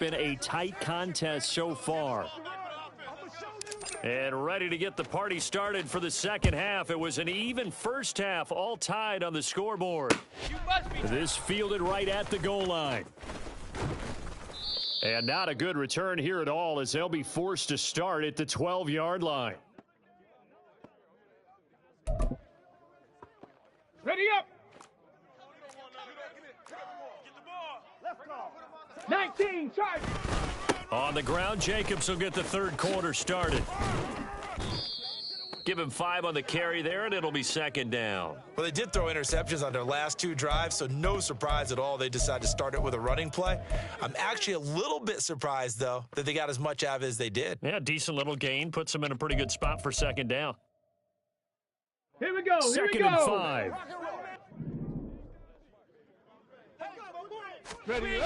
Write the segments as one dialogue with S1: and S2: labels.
S1: Been a tight contest so far. And ready to get the party started for the second half. It was an even first half, all tied on the scoreboard. This fielded right at the goal line. And not a good return here at all, as they'll be forced to start at the 12-yard line.
S2: Ready up. 19, charge.
S1: On the ground, Jacobs will get the third quarter started. Give him 5 on the carry there, and it'll be second down.
S3: Well, they did throw interceptions on their last 2 drives, so no surprise at all they decided to start it with a running play. I'm actually a little bit surprised, though, that they got as much out of it as they did.
S1: Yeah, decent little gain. Puts them in a pretty good spot for second down.
S2: Here we go.
S1: Second and 5.
S2: Ready.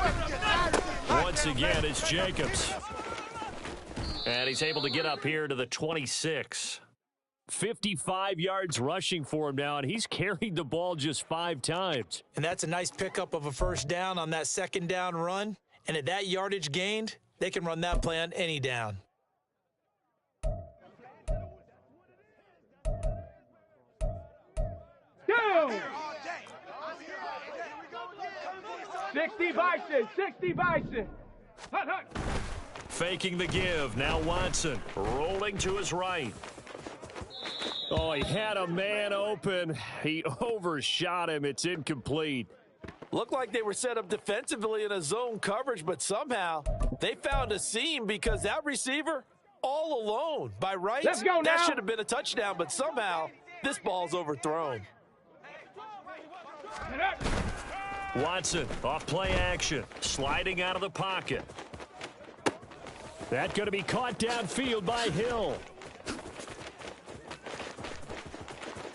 S1: Once again, it's Jacobs. And he's able to get up here to the 26. 55 yards rushing for him now, and he's carried the ball just 5 times.
S3: And that's a nice pickup of a first down on that second down run. And at that yardage gained, they can run that play on any down.
S2: Go! 60 Bison, 60 Bison. Hut, hut.
S1: Faking the give. Now Watson rolling to his right. Oh, he had a man open. He overshot him. It's incomplete.
S4: Looked like they were set up defensively in a zone coverage, but somehow they found a seam because that receiver all alone. By rights,
S2: Let's go now.
S4: That should have been a touchdown, but somehow this ball's overthrown.
S1: Watson off play action, sliding out of the pocket. That's going to be caught downfield by Hill.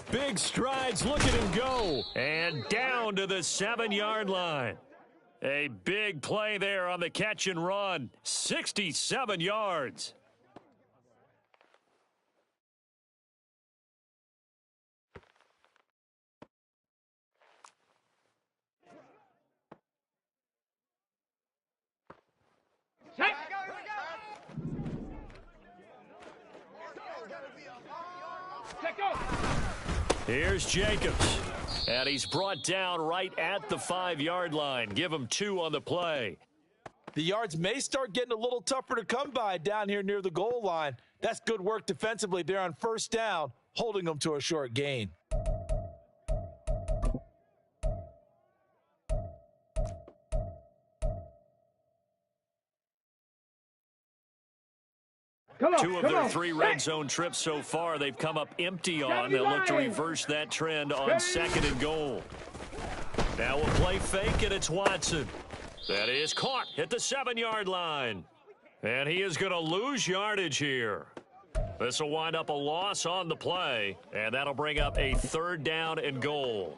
S1: Big strides, look at him go. And down to the 7-yard line. A big play there on the catch and run. 67 yards. Here's Jacobs. And he's brought down right at the 5-yard line. Give him 2 on the play.
S4: The yards may start getting a little tougher to come by down here near the goal line. That's good work defensively there on first down, holding them to a short gain.
S1: Two of their 3 red zone trips so far, they've come up empty on. They'll look to reverse that trend on second and goal. Now we'll play fake, and it's Watson. That is caught at the 7-yard line. And he is going to lose yardage here. This will wind up a loss on the play, and that'll bring up a 3rd down and goal.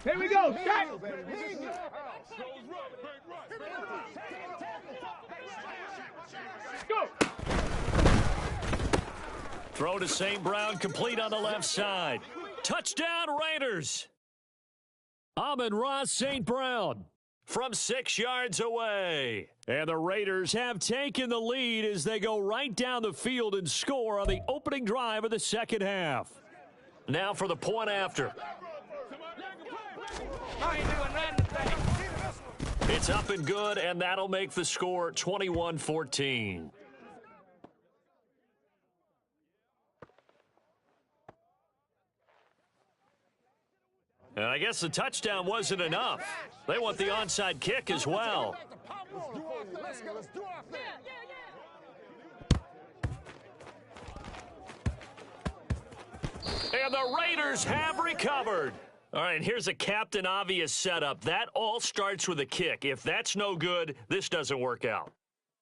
S2: Here we go. Set. Go.
S1: Throw to St. Brown, complete on the left side. Touchdown Raiders. Amon-Ra St. Brown from 6 yards away. And the Raiders have taken the lead as they go right down the field and score on the opening drive of the second half. Now for the point after. It's up and good, and that'll make the score 21-14. And I guess the touchdown wasn't enough. They want the onside kick as well. And the Raiders have recovered. All right, here's a Captain Obvious setup. That all starts with a kick. If that's no good, this doesn't work out.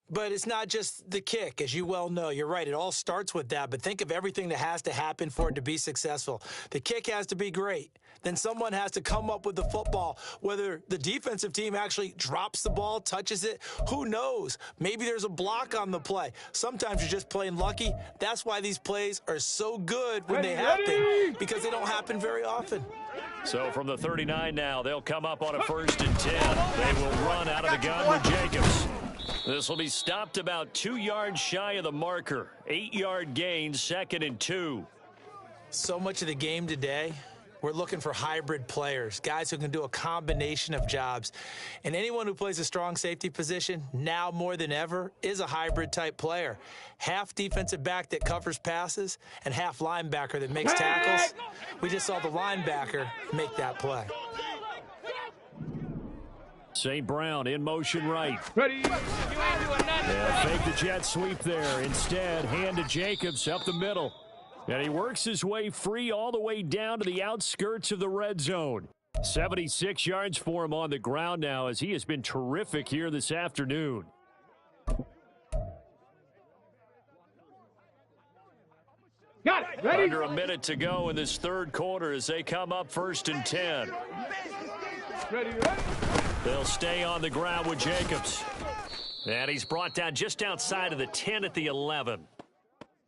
S3: But it's not just the kick, as you well know. You're right. It all starts with that. But think of everything that has to happen for it to be successful. The kick has to be great. Then someone has to come up with the football. Whether the defensive team actually drops the ball, touches it, who knows? Maybe there's a block on the play. Sometimes you're just plain lucky. That's why these plays are so good when they happen, because they don't happen very often.
S1: So from the 39 now, they'll come up on a 1st and 10. They will run out of the gun with Jacobs. This will be stopped about 2 yards shy of the marker. 8-yard gain, 2nd and 2.
S3: So much of the game today, we're looking for hybrid players, guys who can do a combination of jobs. And anyone who plays a strong safety position, now more than ever, is a hybrid-type player. Half defensive back that covers passes and half linebacker that makes tackles. We just saw the linebacker make that play.
S1: St. Brown in motion right.
S2: Ready.
S1: Fake the jet sweep there. Instead, hand to Jacobs up the middle. And he works his way free all the way down to the outskirts of the red zone. 76 yards for him on the ground now, as he has been terrific here this afternoon.
S2: Got it. Ready.
S1: Under a minute to go in this 3rd quarter as they come up 1st and 10.
S2: Ready.
S1: They'll stay on the ground with Jacobs. And he's brought down just outside of the 10 at the 11.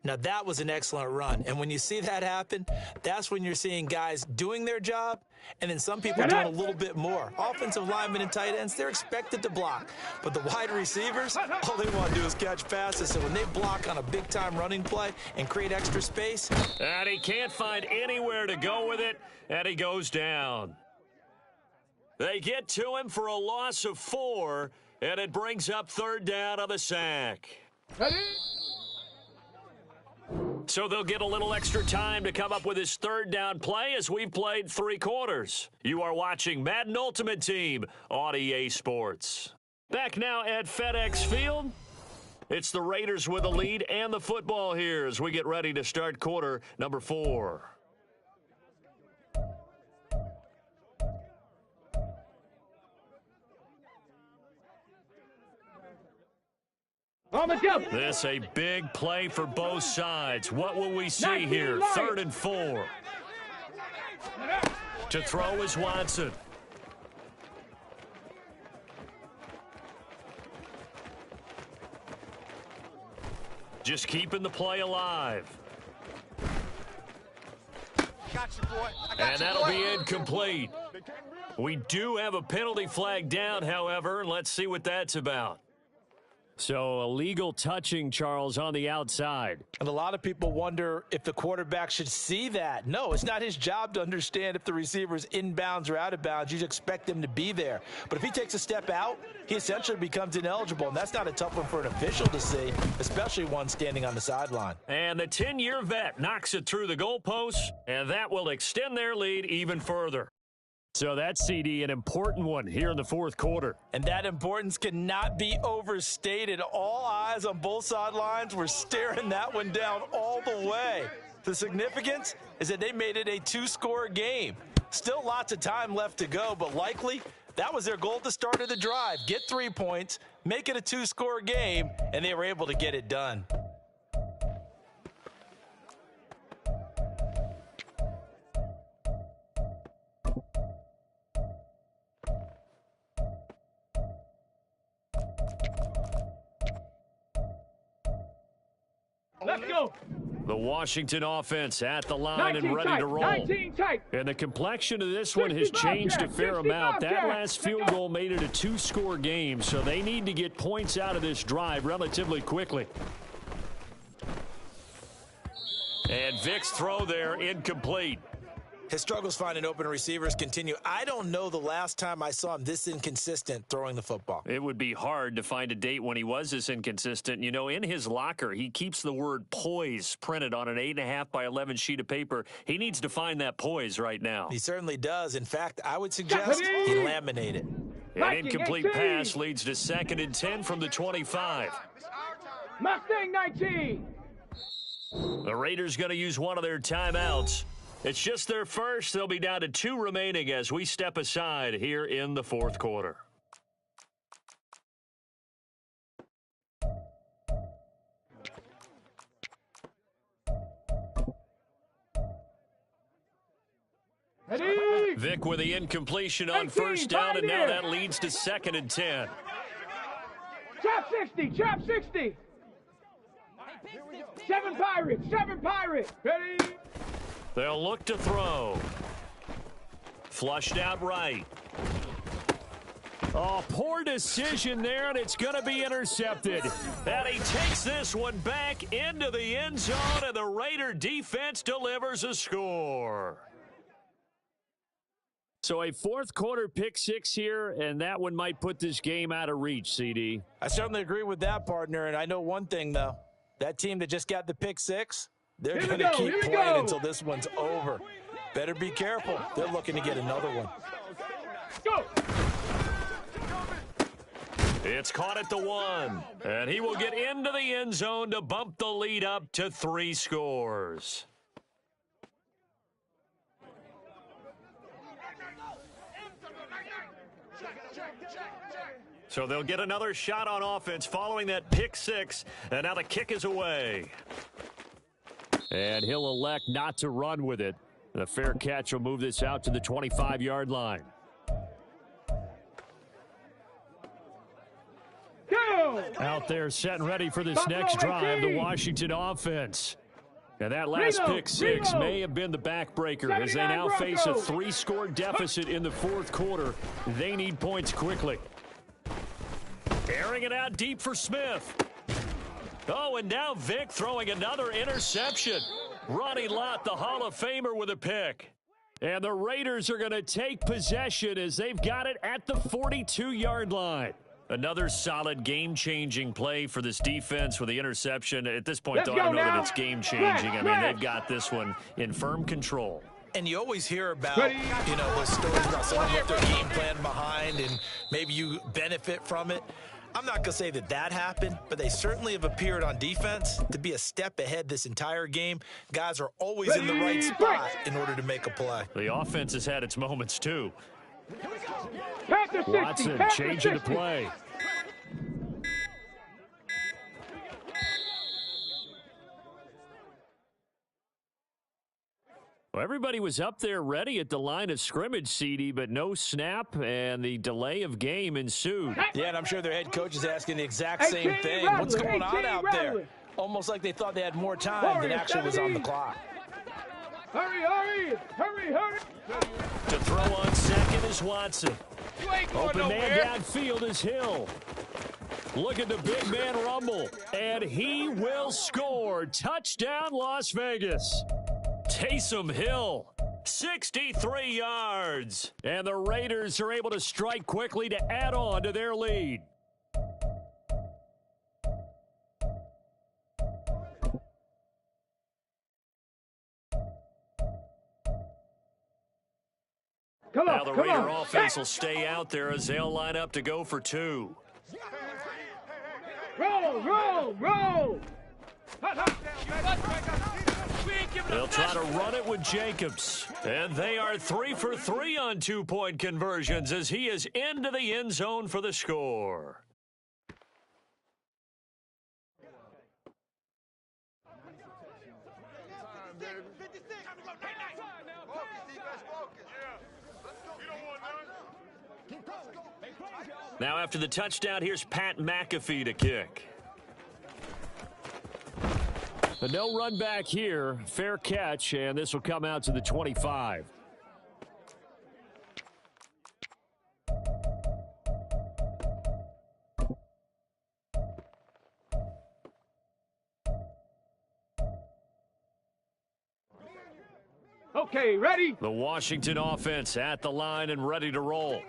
S3: Now, that was an excellent run. And when you see that happen, that's when you're seeing guys doing their job, and then some people doing a little bit more. Offensive linemen and tight ends, they're expected to block. But the wide receivers, all they want to do is catch passes. So when they block on a big-time running play and create extra space.
S1: And he can't find anywhere to go with it, and he goes down. They get to him for a loss of 4, and it brings up 3rd down on the sack.
S2: Ready.
S1: So they'll get a little extra time to come up with his 3rd down play as we've played 3 quarters. You are watching Madden Ultimate Team on EA Sports. Back now at FedEx Field. It's the Raiders with the lead and the football here as we get ready to start quarter number 4.
S2: On the jump.
S1: This a big play for both sides. What will we see here? 3rd and 4. To throw is Watson. Just keeping the play alive. And that'll be incomplete. We do have a penalty flag down, however. Let's see what that's about. So illegal touching, Charles, on the outside.
S4: And a lot of people wonder if the quarterback should see that. No, it's not his job to understand if the receiver is inbounds or out of bounds. You expect him to be there. But if he takes a step out, he essentially becomes ineligible. And that's not a tough one for an official to see, especially one standing on the sideline.
S1: And the 10-year vet knocks it through the goalposts, and that will extend their lead even further. So that's, CD, an important one here in the 4th quarter.
S4: And that importance cannot be overstated. All eyes on both sidelines were staring that one down all the way. The significance is that they made it a 2-score game. Still lots of time left to go, but likely that was their goal at the start of the drive. Get 3 points, make it a 2-score game, and they were able to get it done.
S2: Let's go.
S1: The Washington offense at the line and ready to roll.
S2: 19 tight.
S1: And the complexion of this one has changed a fair amount. That last field goal made it a 2-score game, so they need to get points out of this drive relatively quickly. And Vic's throw there incomplete.
S3: His struggles finding open receivers continue. I don't know the last time I saw him this inconsistent throwing the football.
S1: It would be hard to find a date when he was this inconsistent. You know, in his locker, he keeps the word poise printed on an 8.5 by 11 sheet of paper. He needs to find that poise right now.
S3: He certainly does. In fact, I would suggest he laminate it.
S1: An incomplete pass leads to 2nd and 10 from the 25.
S2: Mustang 19.
S1: The Raiders going to use one of their timeouts. It's just their first. They'll be down to 2 remaining as we step aside here in the 4th quarter.
S2: Ready?
S1: Vic with the incompletion on
S2: 18,
S1: first down, and now
S2: pioneer.
S1: that leads to 2nd and 10.
S2: Chop 60, chop 60. 7 Pirates, 7 Pirates. Ready?
S1: They'll look to throw. Flushed out right. Oh, poor decision there, and it's going to be intercepted. And he takes this one back into the end zone, and the Raider defense delivers a score. So a fourth quarter pick six here, and that one might put this game out of reach, CD.
S4: I certainly agree with that, partner, and I know one thing, though. That team that just got the pick six, they're going to keep playing until this one's over. Better be careful. They're looking to get another one.
S2: Go!
S1: It's caught at the 1, and he will get into the end zone to bump the lead up to 3 scores. So they'll get another shot on offense following that pick six, and now the kick is away. And he'll elect not to run with it. The fair catch will move this out to the 25-yard line.
S2: Go!
S1: Out there set and ready for this next drive, the Washington offense. And that last pick six may have been the backbreaker as they now face a 3-score deficit in the fourth quarter. They need points quickly. Airing it out deep for Smith. Oh, and now Vic throwing another interception. Ronnie Lott, the Hall of Famer, with a pick. And the Raiders are going to take possession as they've got it at the 42-yard line. Another solid game-changing play for this defense with the interception. At this point, though, I don't know that it's game-changing. I mean, they've got this one in firm control.
S4: And you always hear about, those stories about someone with their game plan behind and maybe you benefit from it. I'm not going to say that happened, but they certainly have appeared on defense to be a step ahead this entire game. Guys are always in the right spot in order to make a play.
S1: The offense has had its moments, too.
S2: Panther 60,
S1: Watson
S2: Panther
S1: changing the
S2: 60.
S1: play. Well, everybody was up there ready at the line of scrimmage, CD, but no snap, and the delay of game ensued.
S4: Yeah, and I'm sure their head coach is asking the exact same thing. What's going on out there? Almost like they thought they had more time than actually was on the clock.
S2: Hurry, hurry, hurry, hurry.
S1: To throw on second is Watson. Open man downfield is Hill. Look at the big man rumble, and he will score. Touchdown, Las Vegas. Taysom Hill, 63 yards. And the Raiders are able to strike quickly to add on to their lead. Now the Raider offense will stay out there as they'll line up to go for 2.
S2: Roll, roll, roll.
S1: They'll try to run it with Jacobs. And they are 3 for 3 on 2-point conversions as he is into the end zone for the score. Now after the touchdown, here's Pat McAfee to kick. A no run back here, fair catch, and this will come out to the 25.
S2: Okay, ready?
S1: The Washington offense at the line and ready to roll.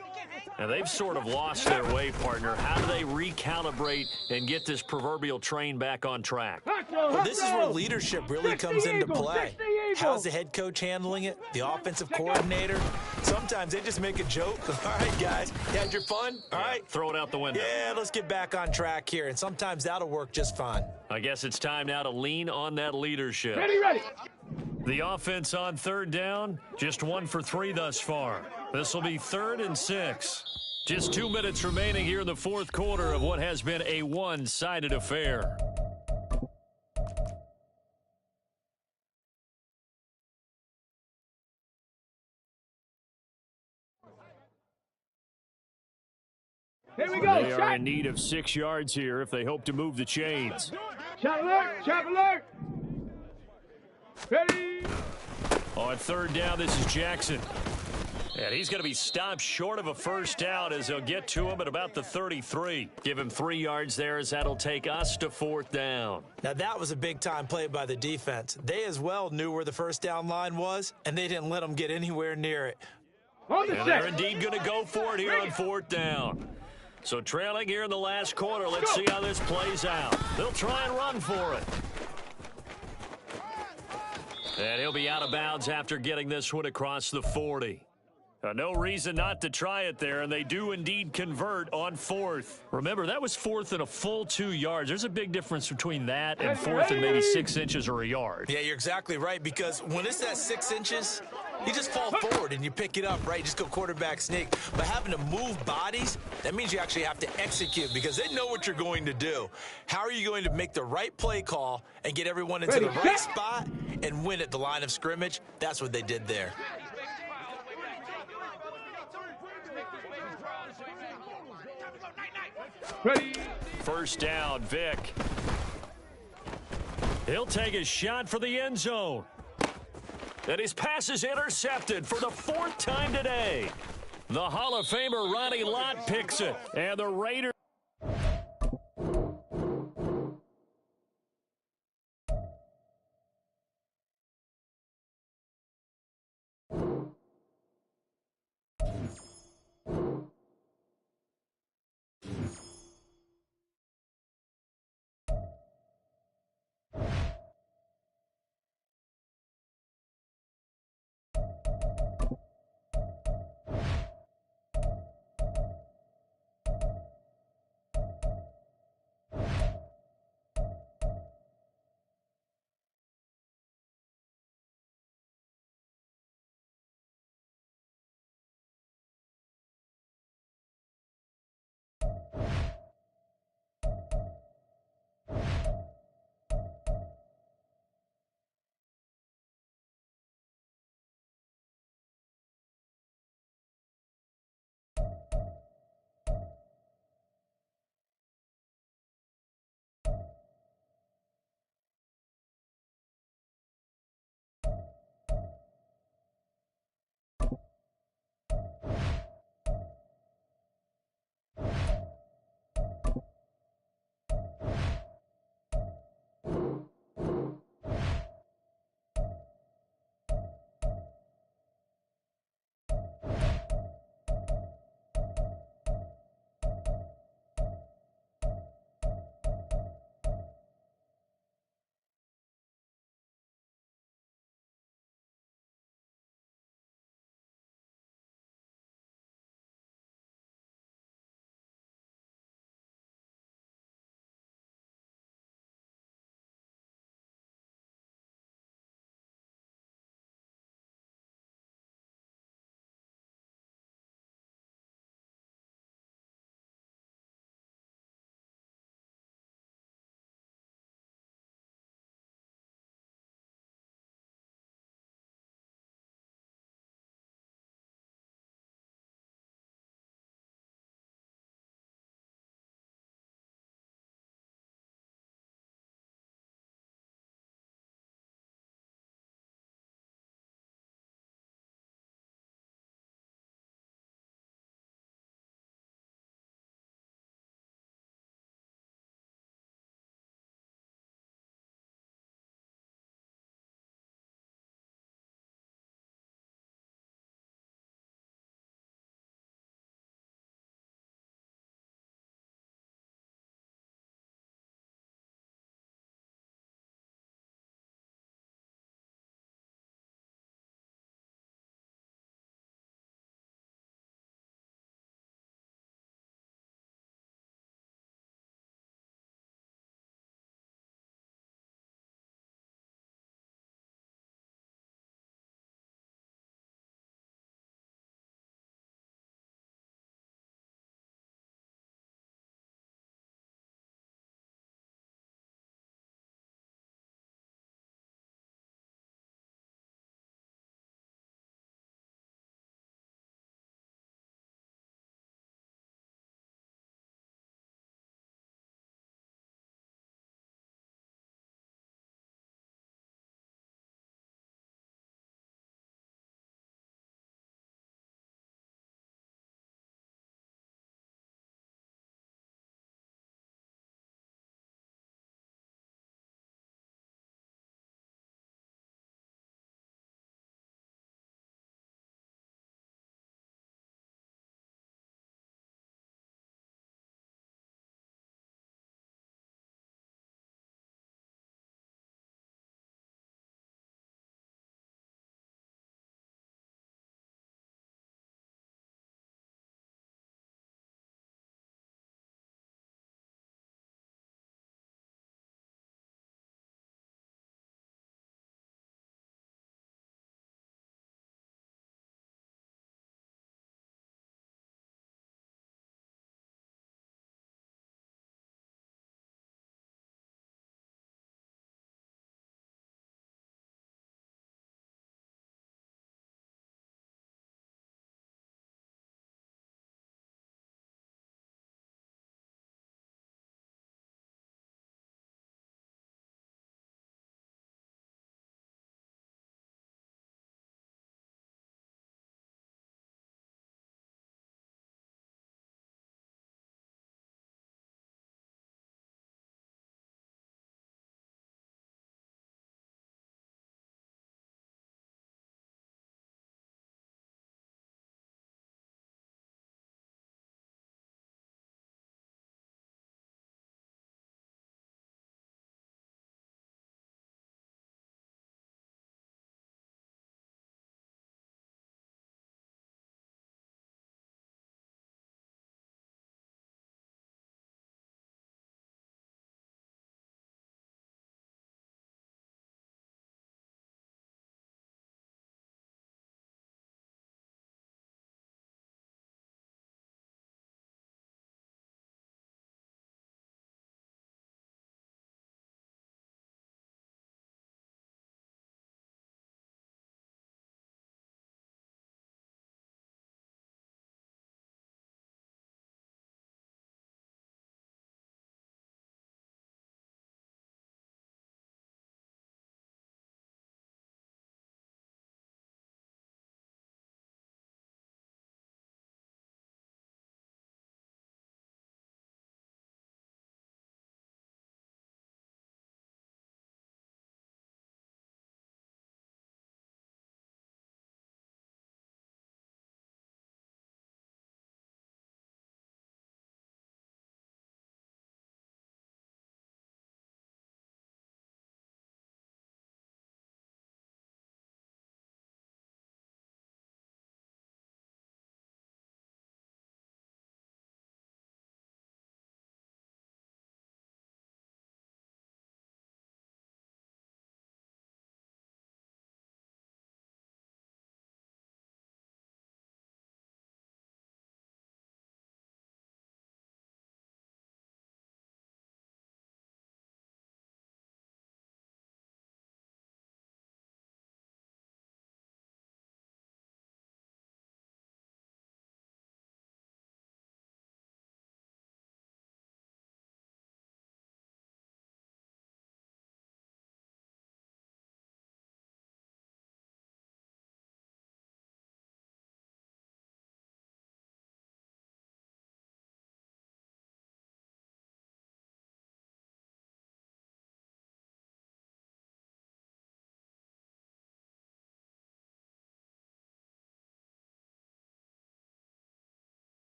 S1: And they've sort of lost their way, partner. How do they recalibrate and get this proverbial train back on track?
S4: Well, this is where leadership really comes into play. How's the head coach handling it? The offensive coordinator? Sometimes they just make a joke. All right, guys, you had your fun? All right.
S1: Throw it out the window.
S4: Yeah, let's get back on track here. And sometimes that'll work just fine.
S1: I guess it's time now to lean on that leadership.
S2: Ready, ready.
S1: The offense on third down, just 1 for 3 thus far. This will be 3rd and 6. Just 2 minutes remaining here in the fourth quarter of what has been a one-sided affair.
S2: Here we go.
S1: They are
S2: Shot.
S1: in need of 6 yards here if they hope to move the chains.
S2: Shot alert. Shot alert. Ready.
S1: On third down, this is Jackson. And he's going to be stopped short of a first down as they'll get to him at about the 33. Give him 3 yards there as that'll take us to fourth down.
S3: Now, that was a big-time play by the defense. They as well knew where the first down line was, and they didn't let them get anywhere near it.
S2: On the
S1: And they're indeed going to go for it here on fourth down. So trailing here in the last quarter, let's see how this plays out. They'll try and run for it. And he'll be out of bounds after getting this one across the 40. No reason not to try it there, and they do indeed convert on fourth. Remember, that was fourth and a full 2 yards. There's a big difference between that and fourth and maybe 6 inches or a yard.
S3: Yeah, you're exactly right, because when it's that 6 inches, you just fall forward and you pick it up, right? Just go quarterback sneak. But having to move bodies, that means you actually have to execute because they know what you're going to do. How are you going to make the right play call and get everyone into the right spot and win at the line of scrimmage? That's what they did there.
S2: Ready.
S1: First down, Vic. He'll take a shot for the end zone. And his pass is intercepted for the 4th time today. The Hall of Famer Ronnie Lott picks it. And the Raiders.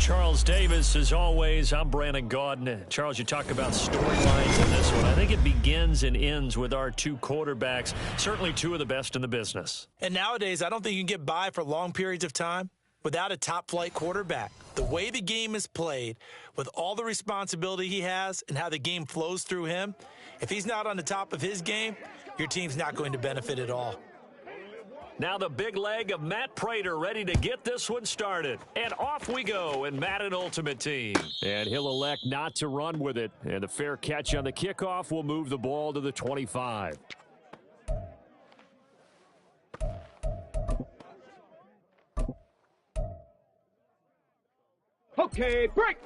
S1: Charles Davis, as always, I'm Brandon Gaudin. Charles, you talk about storylines in this one. I think it begins and ends with our two quarterbacks, certainly two of the best in the business.
S3: And nowadays, I don't think you can get by for long periods of time without a top-flight quarterback. The way the game is played, with all the responsibility he has and how the game flows through him, if he's not on the top of his game, your team's not going to benefit at all.
S1: Now the big leg of Matt Prater ready to get this one started. And off we go in Madden Ultimate Team. And he'll elect not to run with it. And the fair catch on the kickoff will move the ball to the 25.
S2: Okay, break.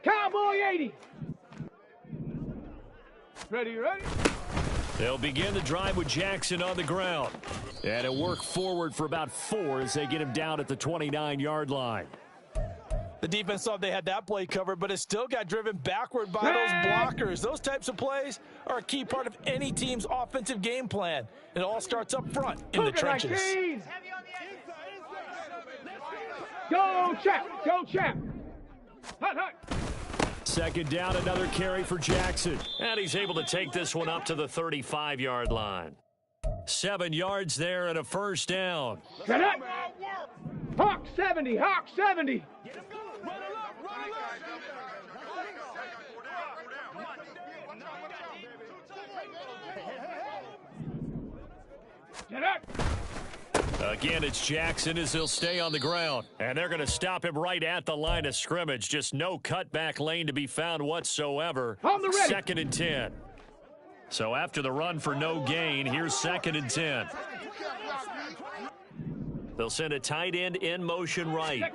S2: Cowboy 80. Ready, ready?
S1: They'll begin the drive with Jackson on the ground. And it'll work forward for about 4 as they get him down at the 29-yard line.
S4: The defense thought they had that play covered, but it still got driven backward by those blockers. Those types of plays are a key part of any team's offensive game plan. It all starts up front in the trenches.
S2: Go, Chap. Go, Chap. Hut, hut.
S1: Second down, another carry for Jackson. And he's able to take this one up to the 35-yard line. 7 yards there and a first down.
S2: Get up. Hawk 70. Hawk 70. Get up.
S1: Again, it's Jackson as he'll stay on the ground. And they're going to stop him right at the line of scrimmage. Just no cutback lane to be found whatsoever.
S2: On the ready.
S1: 2nd and 10. So after the run for no gain, here's 2nd and 10. They'll send a tight end in motion right.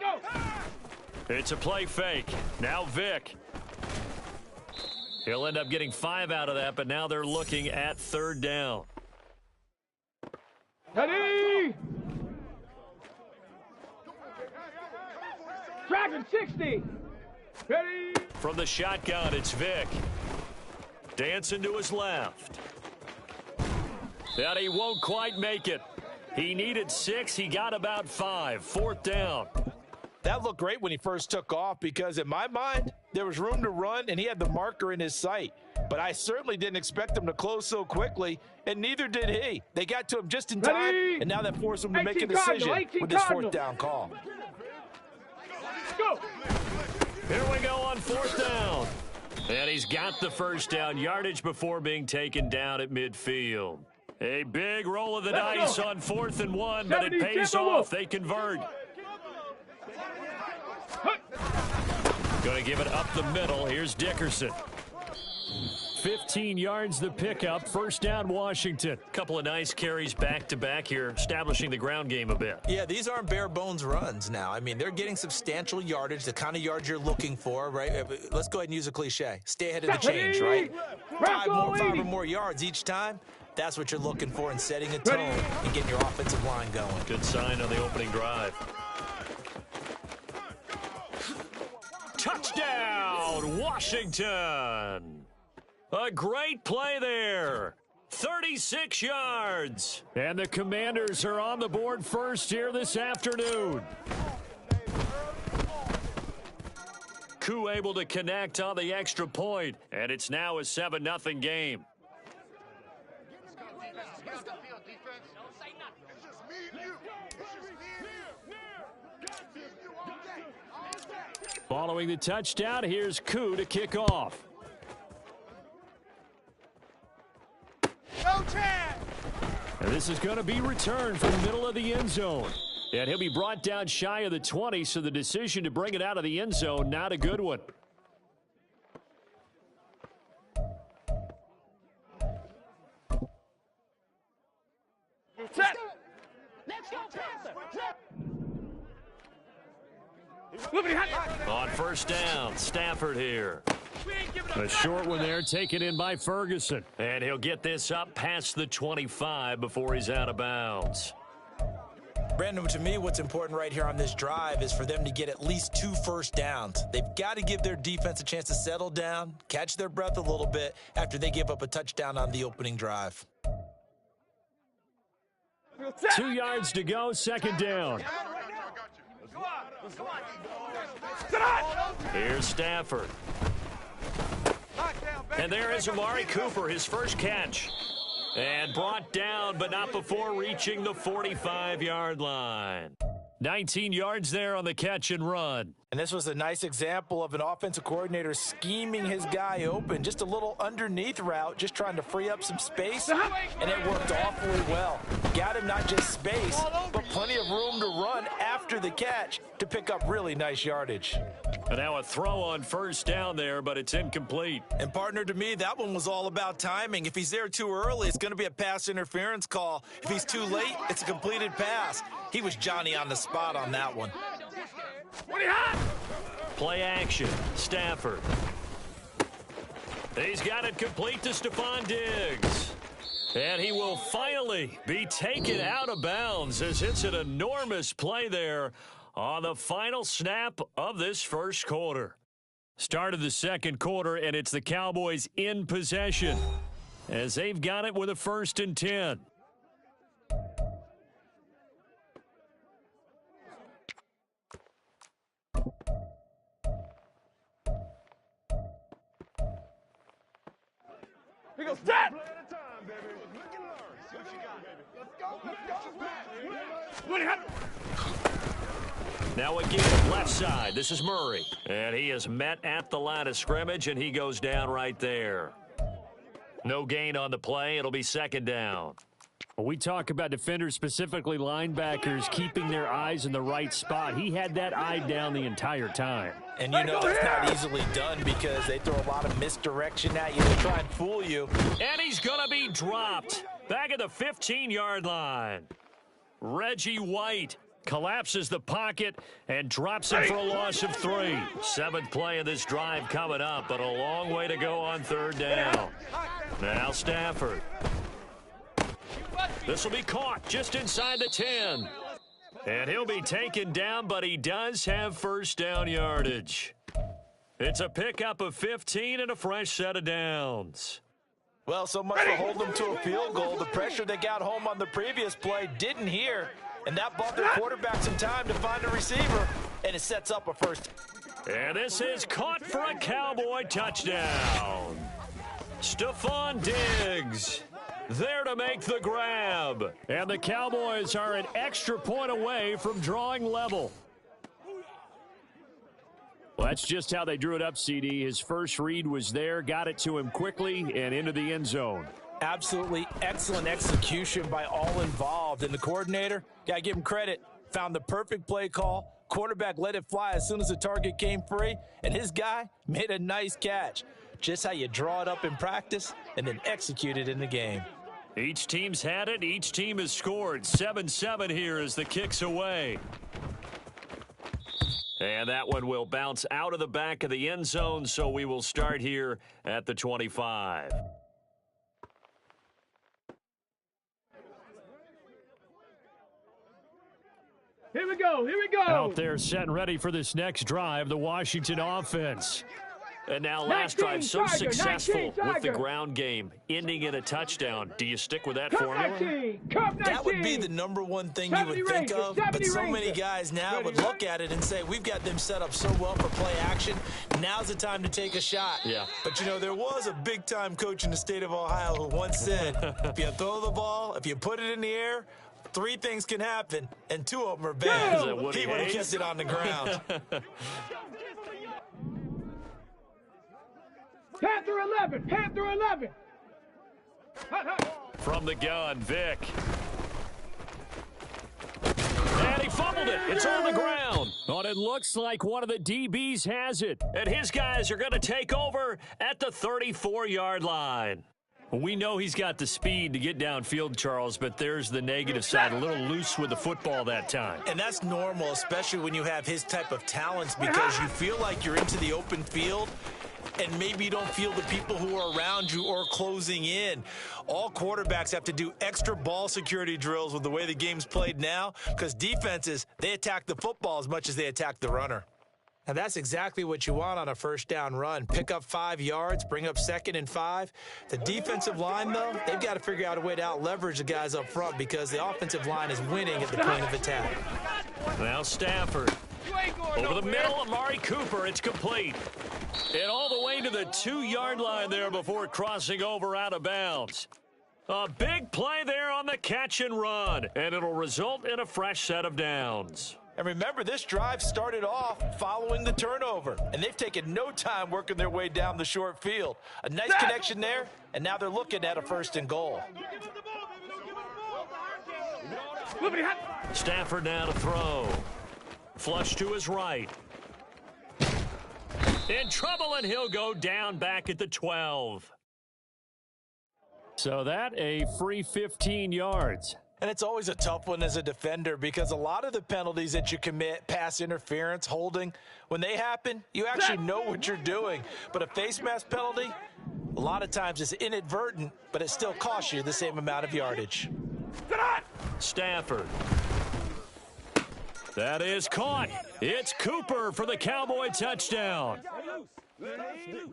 S1: It's a play fake. Now Vick. He'll end up getting 5 out of that, but now they're looking at 3rd down.
S2: Ready. Dragon 60. Ready.
S1: From the shotgun, it's Vick. Dancing to his left. And he won't quite make it. He needed 6. He got about 5. 4th down.
S4: That looked great when he first took off because, in my mind, there was room to run and he had the marker in his sight. But I certainly didn't expect him to close so quickly, and neither did he. They got to him just in time, and now that forced him to make a decision with this 4th down call.
S2: Go.
S1: Here we go on 4th down. And he's got the first down yardage before being taken down at midfield. A big roll of the dice on 4th and 1, but it pays off. They convert. Going to give it up the middle. Here's Dickerson. 15 yards the pickup. First down, Washington. Couple of nice carries back-to-back here, establishing the ground game a bit.
S3: Yeah, these aren't bare-bones runs now. I mean, they're getting substantial yardage, the kind of yards you're looking for, right? Let's go ahead and use a cliche. Stay ahead of the change, right? 5 or more yards each time. That's what you're looking for in setting a tone and getting your offensive line going.
S1: Good sign on the opening drive. Touchdown, Washington! A great play there. 36 yards. And the Commanders are on the board first here this afternoon. Koo able to connect on the extra point, and it's now a 7-0 game. Following the touchdown, here's Koo to kick off. And this is going to be returned from the middle of the end zone. And he'll be brought down shy of the 20, so the decision to bring it out of the end zone, not a good one.
S2: Set.
S1: On first down, Stafford here. A short one there, taken in by Ferguson. And he'll get this up past the 25 before he's out of bounds.
S3: Brandon, to me, what's important right here on this drive is for them to get at least 2 first downs. They've got to give their defense a chance to settle down, catch their breath a little bit after they give up a touchdown on the opening drive.
S1: 2 yards to go, second down. Here's Stafford. And there is Amari Cooper, his first catch. And brought down, but not before reaching the 45-yard line. 19 yards there on the catch and run.
S4: And this was a nice example of an offensive coordinator scheming his guy open. Just a little underneath route, just trying to free up some space, and it worked awfully well. Got him not just space, but plenty of room to run after the catch to pick up really nice yardage.
S1: And now a throw on first down there, but it's incomplete.
S4: And partner, to me, that one was all about timing. If he's there too early, it's going to be a pass interference call. If he's too late, it's a completed pass. He was Johnny on the spot on that one.
S1: Play action. Stafford. He's got it complete to Stephon Diggs. And he will finally be taken out of bounds as it's an enormous play there on the final snap of this first quarter. Start of the second quarter, and it's the Cowboys in possession as they've got it with a 1st and 10.
S2: Here goes Stat!
S1: Now again, left side. This is Murray. And he is met at the line of scrimmage, and he goes down right there. No gain on the play. It'll be 2nd down.
S5: When we talk about defenders, specifically linebackers, keeping their eyes in the right spot, he had that eye down the entire time.
S4: And you know that's not easily done because they throw a lot of misdirection at you to try and fool you.
S1: And he's going to be dropped back at the 15-yard line. Reggie White collapses the pocket and drops it for a loss of 3. 7th play of this drive coming up, but a long way to go on 3rd down. Now Stafford. This will be caught just inside the 10. And he'll be taken down, but he does have first down yardage. It's a pickup of 15 and a fresh set of downs.
S4: Well, so much for hold them to a field goal. The pressure they got home on the previous play didn't hear, and that bought their quarterback some time to find a receiver, and it sets up a first.
S1: And this is caught for a Cowboy touchdown. Stephon Diggs there to make the grab.
S5: And the Cowboys are an extra point away from drawing level. Well, that's just how they drew it up, CD. His first read was there, got it to him quickly, and into the end zone.
S4: Absolutely excellent execution by all involved. And the coordinator, got to give him credit, found the perfect play call. Quarterback let it fly as soon as the target came free, and his guy made a nice catch. Just how you draw it up in practice and then execute it in the game.
S1: Each team's had it. Each team has scored. 7-7 here as the kick's away. And that one will bounce out of the back of the end zone, so we will start here at the 25.
S2: Here we go, here we go.
S5: Out there set and ready for this next drive, the Washington offense.
S1: And now last drive so successful with the ground game, ending in a touchdown. Do you stick with that formula?
S4: That would be the number one thing you would think of, but so many guys now would look at it and say, we've got them set up so well for play action. Now's the time to take a shot.
S1: Yeah.
S4: But, you know, there was a big-time coach in the state of Ohio who once said, if you throw the ball, if you put it in the air, 3 things can happen, and 2 of them are bad. He would have kept it on the ground.
S2: Panther 11, Panther 11.
S1: From the gun, Vic. And he fumbled it. It's on the ground.
S5: But it looks like one of the DBs has it.
S1: And his guys are going to take over at the 34-yard line. We know he's got the speed to get downfield, Charles, but there's the negative side. A little loose with the football that time.
S4: And that's normal, especially when you have his type of talents, because you feel like you're into the open field and maybe you don't feel the people who are around you or closing in. All quarterbacks have to do extra ball security drills with the way the game's played now, because defenses, they attack the football as much as they attack the runner. Now, that's exactly what you want on a first down run. Pick up 5 yards, bring up 2nd and 5. The defensive line, though, they've got to figure out a way to out-leverage the guys up front because the offensive line is winning at the point of attack.
S1: Now Stafford. Over the middle, Amari Cooper. It's complete. And all the way to the 2-yard line there before crossing over out of bounds. A big play there on the catch and run, and it'll result in a fresh set of downs.
S4: And remember, this drive started off following the turnover, and they've taken no time working their way down the short field. A nice connection there, and now they're looking at a 1st and goal.
S1: Stafford now to throw. Flush to his right. In trouble, and he'll go down back at the 12.
S5: So that a free 15 yards.
S4: And it's always a tough one as a defender because a lot of the penalties that you commit, pass interference, holding, when they happen, you actually know what you're doing. But a face mask penalty, a lot of times it's inadvertent, but it still costs you the same amount of yardage.
S1: Stafford. That is caught. It's Cooper for the Cowboy touchdown.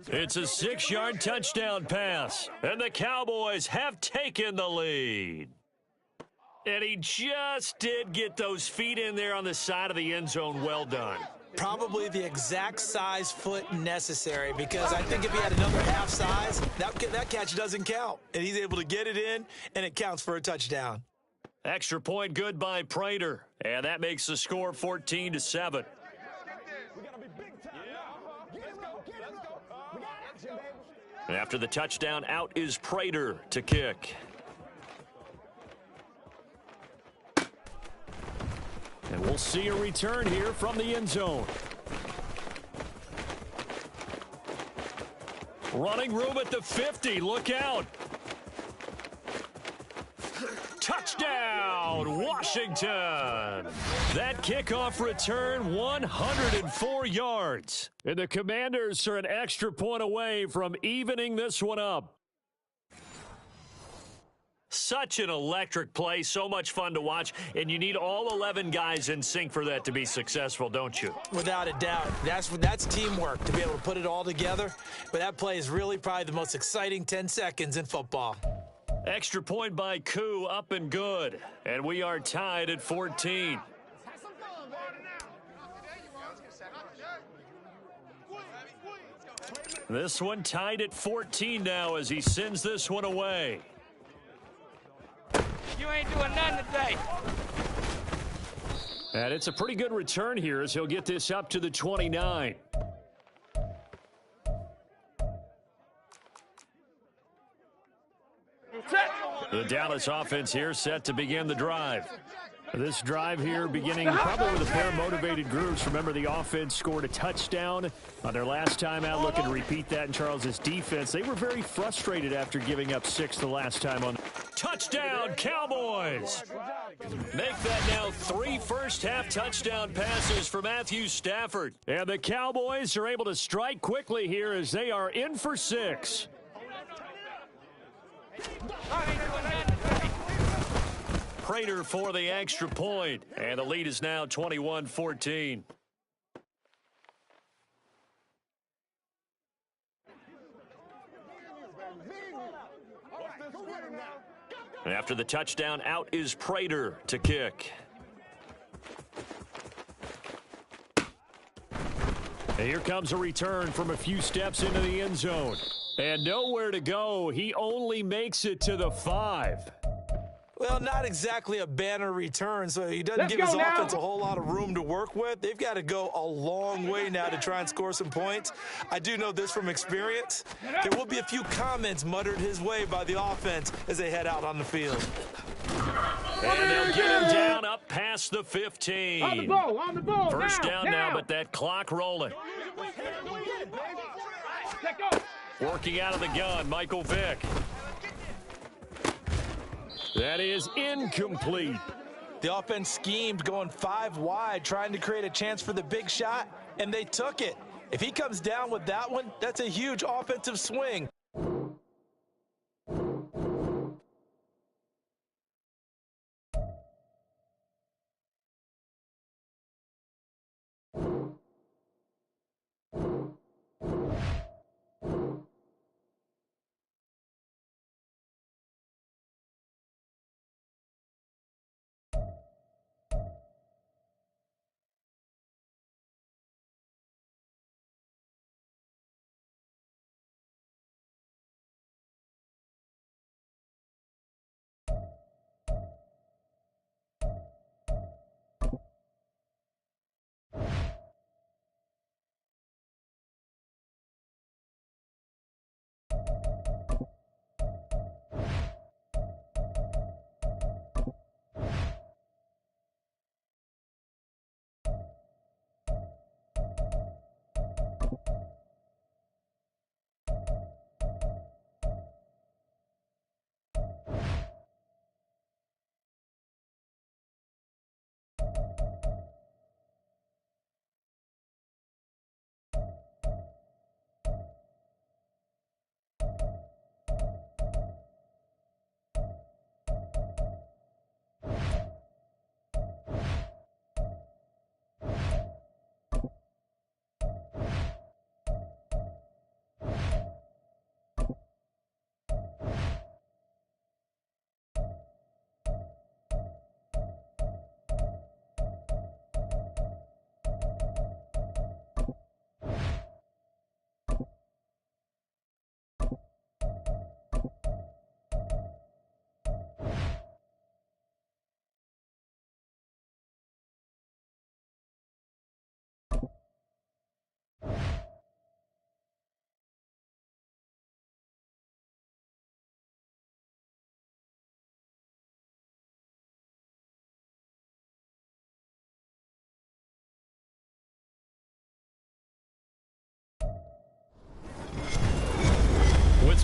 S1: It's a 6-yard touchdown pass, and the Cowboys have taken the lead. And he just did get those feet in there on the side of the end zone. Well done.
S3: Probably the exact size foot necessary, because I think if he had another half size, that catch doesn't count. And he's able to get it in, and it counts for a touchdown.
S1: Extra point good by Prater, and that makes the score 14-7. After the touchdown, out is Prater to kick.
S5: And we'll see a return here from the end zone.
S1: Running room at the 50. Look out. Touchdown, Washington. That kickoff return, 104 yards.
S5: And the Commanders are an extra point away from evening this one up.
S1: Such an electric play, so much fun to watch, and you need all 11 guys in sync for that to be successful, don't you?
S3: Without a doubt. That's teamwork, to be able to put it all together. But that play is really probably the most exciting 10 seconds in football.
S1: Extra point by Koo, up and good. And we are tied at 14. This one tied at 14 now as he sends this one away.
S2: You ain't doing nothing today.
S5: And it's a pretty good return here as he'll get this up to the 29.
S1: The Dallas offense here set to begin the drive.
S5: This drive here beginning probably with a pair of motivated groups. Remember, the offense scored a touchdown on their last time out. Looking to repeat that in Charles's defense. They were very frustrated after giving up 6 the last time on.
S1: Touchdown, Cowboys! Make that now 3 first-half touchdown passes for Matthew Stafford.
S5: And the Cowboys are able to strike quickly here as they are in for 6.
S1: Prater for the extra point, and the lead is now 21-14. After the touchdown, out is Prater to kick.
S5: And here comes a return from a few steps into the end zone. And nowhere to go. He only makes it to the 5.
S3: Well, not exactly a banner return, so he doesn't give his offense a whole lot of room to work with. They've got to go a long way now to try and score some points. I do know this from experience. There will be a few comments muttered his way by the offense as they head out on the field.
S1: And they'll get him down up past the 15.
S2: On the ball,
S1: First down now, but that clock rolling. Working out of the gun, Michael Vick.
S5: That is incomplete.
S4: The offense schemed going 5 wide, trying to create a chance for the big shot, and they took it. If he comes down with that one, that's a huge offensive swing.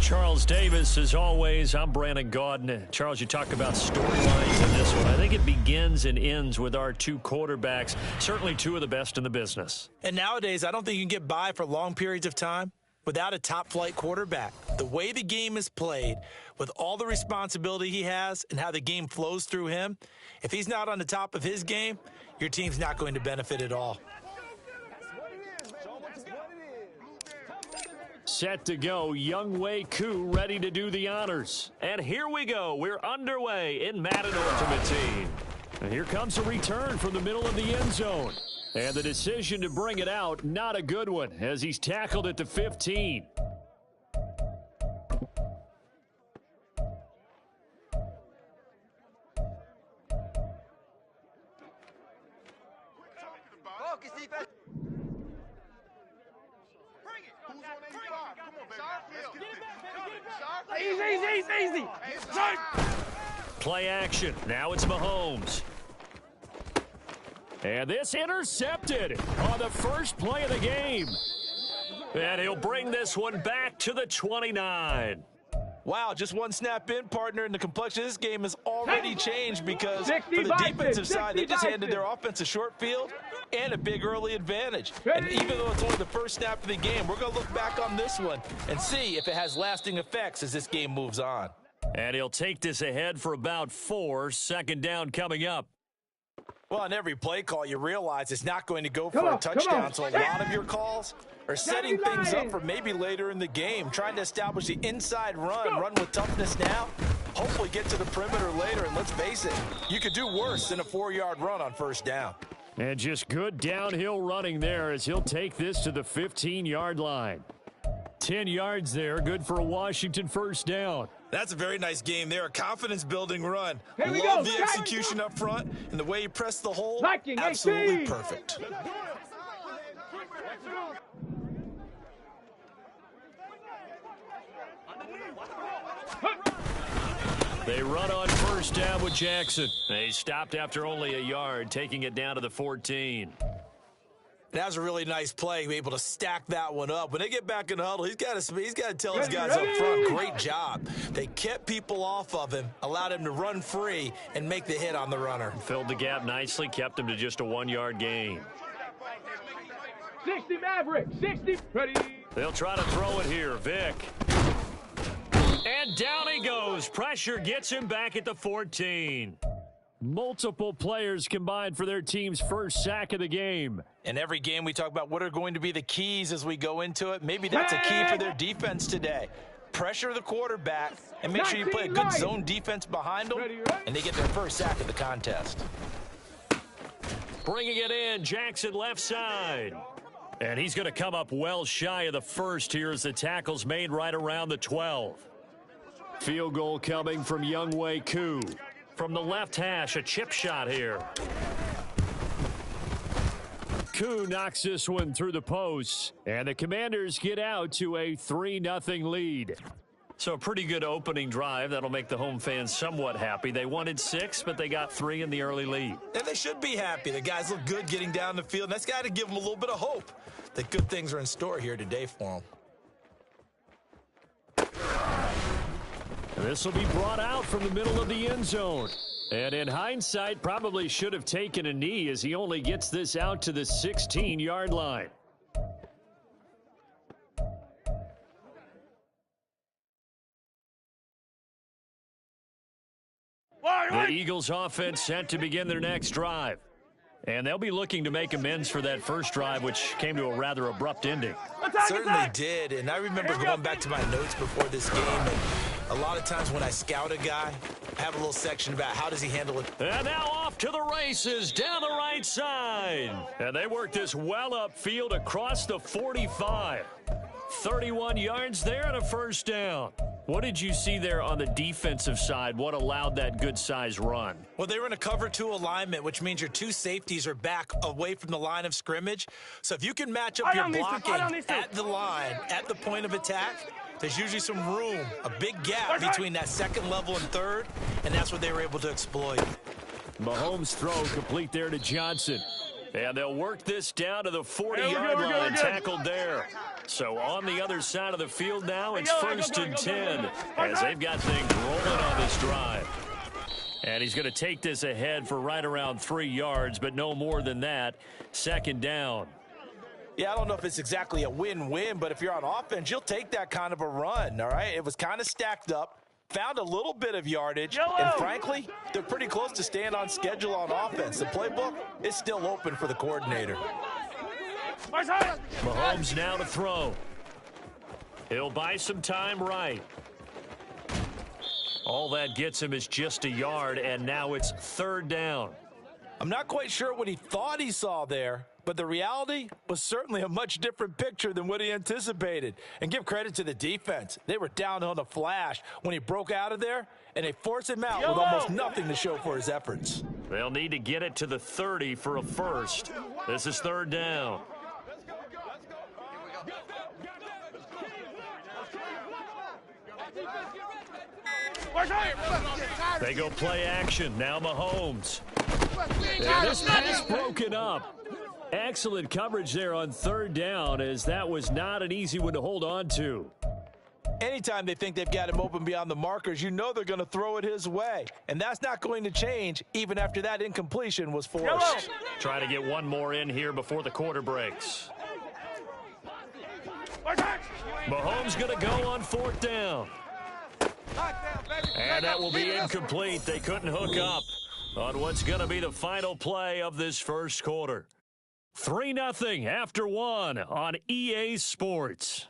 S1: Charles Davis, as always. I'm Brandon Gaudin. Charles, you talk about storylines in this one. I think it begins and ends with our two quarterbacks, certainly two of the best in the business.
S3: And nowadays, I don't think you can get by for long periods of time without a top-flight quarterback. The way the game is played, with all the responsibility he has and how the game flows through him, if he's not on the top of his game, your team's not going to benefit at all.
S5: Set to go, Younghoe Koo ready to do the honors.
S1: And here we go. We're underway in Madden Ultimate Team.
S5: And here comes a return from the middle of the end zone. And the decision to bring it out, not a good one, as he's tackled at the 15.
S2: Easy.
S1: Play action. Now it's Mahomes.
S5: And this intercepted on the first play of the game.
S1: And he'll bring this one back to the 29.
S4: Wow, just one snap in, partner, and the complexion of this game has already changed because for the defensive side, they just handed their offense a short field and a big early advantage. And even though it's only the first snap of the game, we're going to look back on this one and see if it has lasting effects as this game moves on.
S1: And he'll take this ahead for about 4. Second down coming up.
S4: Well, on every play call, you realize it's not going to go for a touchdown, so a lot of your calls are setting things up for maybe later in the game, trying to establish the inside run with toughness now, hopefully get to the perimeter later, and let's face it, you could do worse than a 4-yard run on first down.
S5: And just good downhill running there as he'll take this to the 15-yard line. 10 yards there, good for a Washington first down.
S4: That's a very nice game there, a confidence-building run.
S2: Here we
S4: Love
S2: go.
S4: the execution up front, and the way he pressed the hole,
S2: Liking
S4: absolutely
S2: 18.
S4: perfect.
S1: They run on first down with Jackson. They stopped after only a yard, taking it down to the 14.
S3: That was a really nice play, be able to stack that one up. When they get back in the huddle, he's got to tell his guys up front, great job. They kept people off of him, allowed him to run free and make the hit on the runner.
S1: Filled the gap nicely, kept him to just a 1-yard gain.
S2: 60 Maverick, 60. Ready.
S1: They'll try to throw it here. Vic. And down he goes. Pressure gets him back at the 14.
S5: Multiple players combined for their team's first sack of the game.
S4: In every game, we talk about what are going to be the keys as we go into it. Maybe that's a key for their defense today. Pressure the quarterback and make sure you play a good zone defense behind them, and they get their first sack of the contest.
S1: Bringing it in, Jackson left side. And he's going to come up well shy of the first here as the tackle's made right around the 12.
S5: Field goal coming from Younghoe Koo.
S1: From the left hash, a chip shot here.
S5: Koo knocks this one through the posts, and the Commanders get out to a 3-0 lead.
S1: So a pretty good opening drive. That'll make the home fans somewhat happy. They wanted 6, but they got 3 in the early lead.
S3: And they should be happy. The guys look good getting down the field, and that's got to give them a little bit of hope that good things are in store here today for them.
S5: This will be brought out from the middle of the end zone. And in hindsight, probably should have taken a knee as he only gets this out to the 16-yard line.
S1: The Eagles offense set to begin their next drive. And they'll be looking to make amends for that first drive, which came to a rather abrupt ending.
S3: Certainly did, and I remember going back to my notes before this game, and a lot of times when I scout a guy, I have a little section about how does he handle it.
S1: And now off to the races down the right side. And they work this well upfield across the 45. 31 yards there and a first down. What did you see there on the defensive side? What allowed that good-sized run?
S3: Well, they were in a cover 2 alignment, which means your 2 safeties are back away from the line of scrimmage. So if you can match up your blocking at the line, at the point of attack, there's usually some room, a big gap between that second level and third, and that's what they were able to exploit.
S5: Mahomes' throw complete there to Johnson.
S1: And they'll work this down to the 40-yard line, tackled there. So on the other side of the field now, it's 1st and 10 as they've got things rolling on this drive. And he's going to take this ahead for right around 3 yards, but no more than that. 2nd down.
S4: Yeah, I don't know if it's exactly a win-win, but if you're on offense, you'll take that kind of a run, all right? It was kind of stacked up, found a little bit of yardage, and frankly, they're pretty close to staying on schedule on offense. The playbook is still open for the coordinator.
S1: Mahomes now to throw. He'll buy some time right. All that gets him is just a yard, and now it's 3rd down.
S4: I'm not quite sure what he thought he saw there, but the reality was certainly a much different picture than what he anticipated. And give credit to the defense. They were down on a flash when he broke out of there, and they forced him out with almost nothing to show for his efforts.
S1: They'll need to get it to the 30 for a first. This is 3rd down. They go play action. Now Mahomes. And this pass broken up. Excellent coverage there on 3rd down, as that was not an easy one to hold on to.
S4: Anytime they think they've got him open beyond the markers, you know they're going to throw it his way. And that's not going to change even after that incompletion was forced.
S1: Trying to get one more in here before the quarter breaks. Mahomes going to go on 4th down. And that will be incomplete. They couldn't hook up on what's going to be the final play of this first quarter. 3-0 after 1 on EA Sports.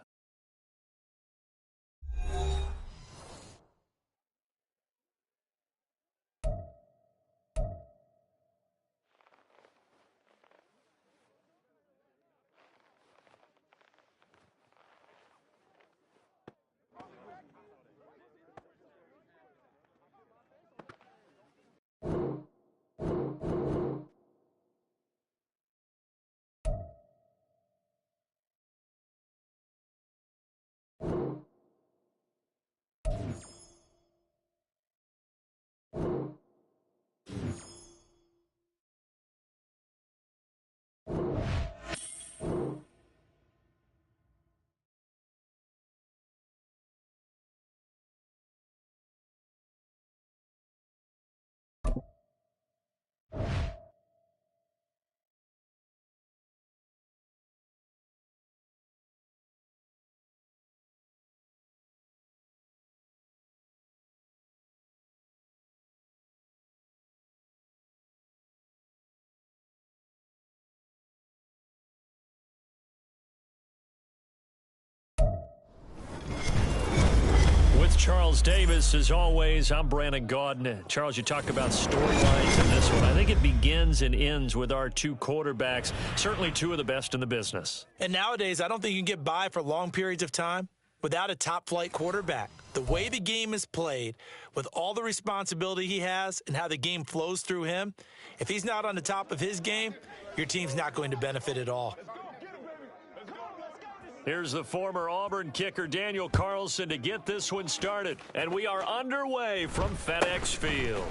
S1: Charles Davis, as always, I'm Brandon Gaudin. Charles, you talk about storylines in this one. I think it begins and ends with our 2 quarterbacks, certainly 2 of the best in the business.
S3: And nowadays, I don't think you can get by for long periods of time without a top-flight quarterback. The way the game is played, with all the responsibility he has and how the game flows through him, if he's not on the top of his game, your team's not going to benefit at all.
S1: Here's the former Auburn kicker Daniel Carlson to get this one started. And we are underway from FedEx Field.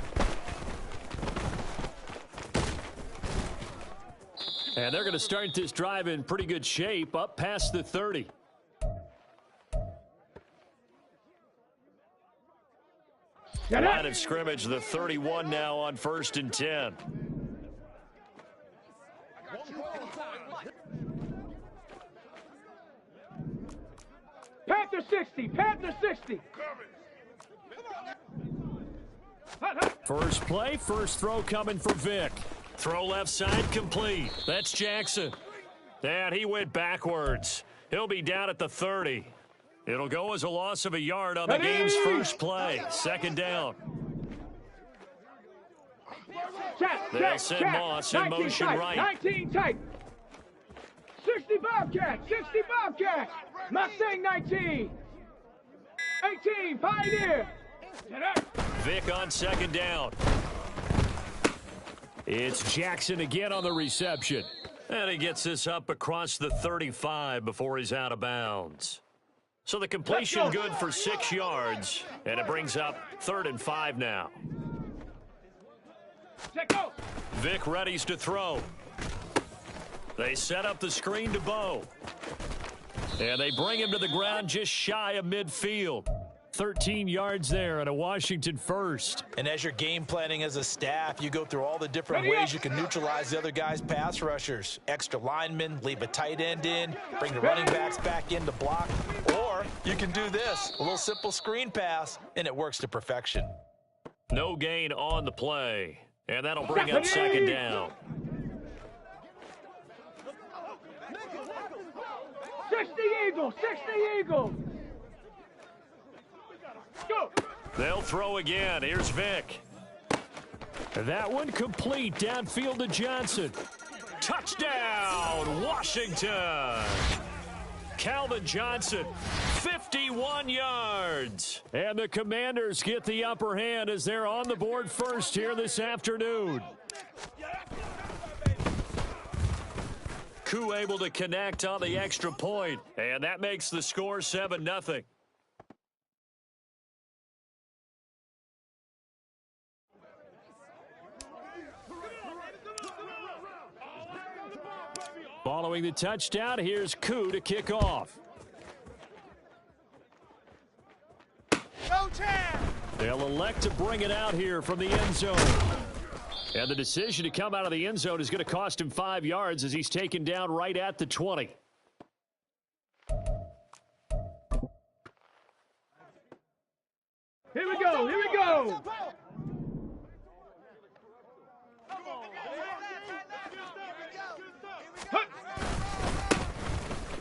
S1: And they're going to start this drive in pretty good shape, up past the 30. Line of scrimmage, the 31 now on 1st and 10.
S2: Panther 60, Panther 60.
S1: First play, first throw coming for Vic. Throw left side complete. That's Jackson. And he went backwards. He'll be down at the 30. It'll go as a loss of a yard on the game's first play. 2nd down. They'll send Moss in motion right.
S2: 19 tight. 60 Bobcat, 60 Bobcat. Mustang 19. 18 Pioneer.
S1: Vic on 2nd down. It's Jackson again on the reception. And he gets this up across the 35 before he's out of bounds. So the completion good for 6 yards. And it brings up 3rd and 5 now. Vic readies to throw. They set up the screen to Bo. And they bring him to the ground just shy of midfield.
S5: 13 yards there and a Washington first.
S4: And as you're game planning as a staff, you go through all the different ways you can neutralize the other guy's pass rushers. Extra linemen, leave a tight end in, bring the running backs back in to block. Or you can do this, a little simple screen pass, and it works to perfection.
S1: No gain on the play. And that'll bring up second down.
S2: 60 Eagles, 60 Eagles. Go.
S1: They'll throw again. Here's Vick.
S5: That one complete downfield to Johnson.
S1: Touchdown, Washington. Calvin Johnson, 51 yards.
S5: And the Commanders get the upper hand as they're on the board first here this afternoon.
S1: Koo able to connect on the extra point, and that makes the score 7-0.
S5: Following the touchdown, here's Koo to kick off. They'll elect to bring it out here from the end zone. And the decision to come out of the end zone is going to cost him 5 yards as he's taken down right at the 20.
S2: Here we go, here we go.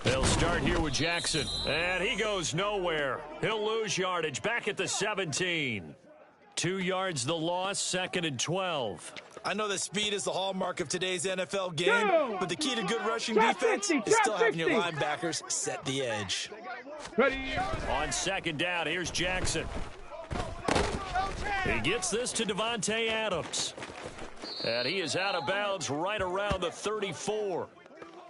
S1: They'll start here with Jackson, and he goes nowhere. He'll lose yardage back at the 17. 2 yards the loss, 2nd and 12.
S4: I know that speed is the hallmark of today's NFL game, but the key to good rushing defense is still having your linebackers set the edge.
S2: Ready.
S1: On second down, here's Jackson. He gets this to Devontae Adams. And he is out of bounds right around the 34.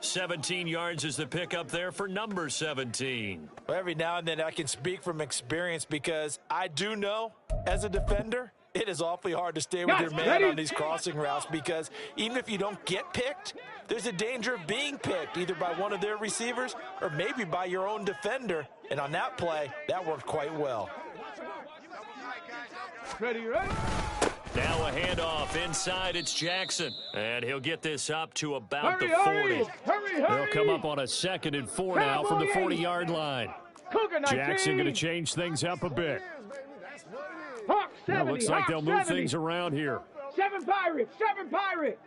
S1: 17 yards is the pickup there for number 17.
S4: Well, every now and then I can speak from experience because I do know, as a defender, it is awfully hard to stay with your man on these crossing routes because even if you don't get picked, there's a danger of being picked either by one of their receivers or maybe by your own defender. And on that play, that worked quite well.
S2: Ready, ready.
S1: Now a handoff inside. It's Jackson. And he'll get this up to about the 40.
S2: Hurry.
S5: They'll come up on a 2nd and 4 now from the 40-yard line. Jackson going to change things up a bit.
S2: Hawk 70,
S5: looks like they'll move
S2: 70.
S5: things around here.
S2: 7 Pirates, 7 Pirates.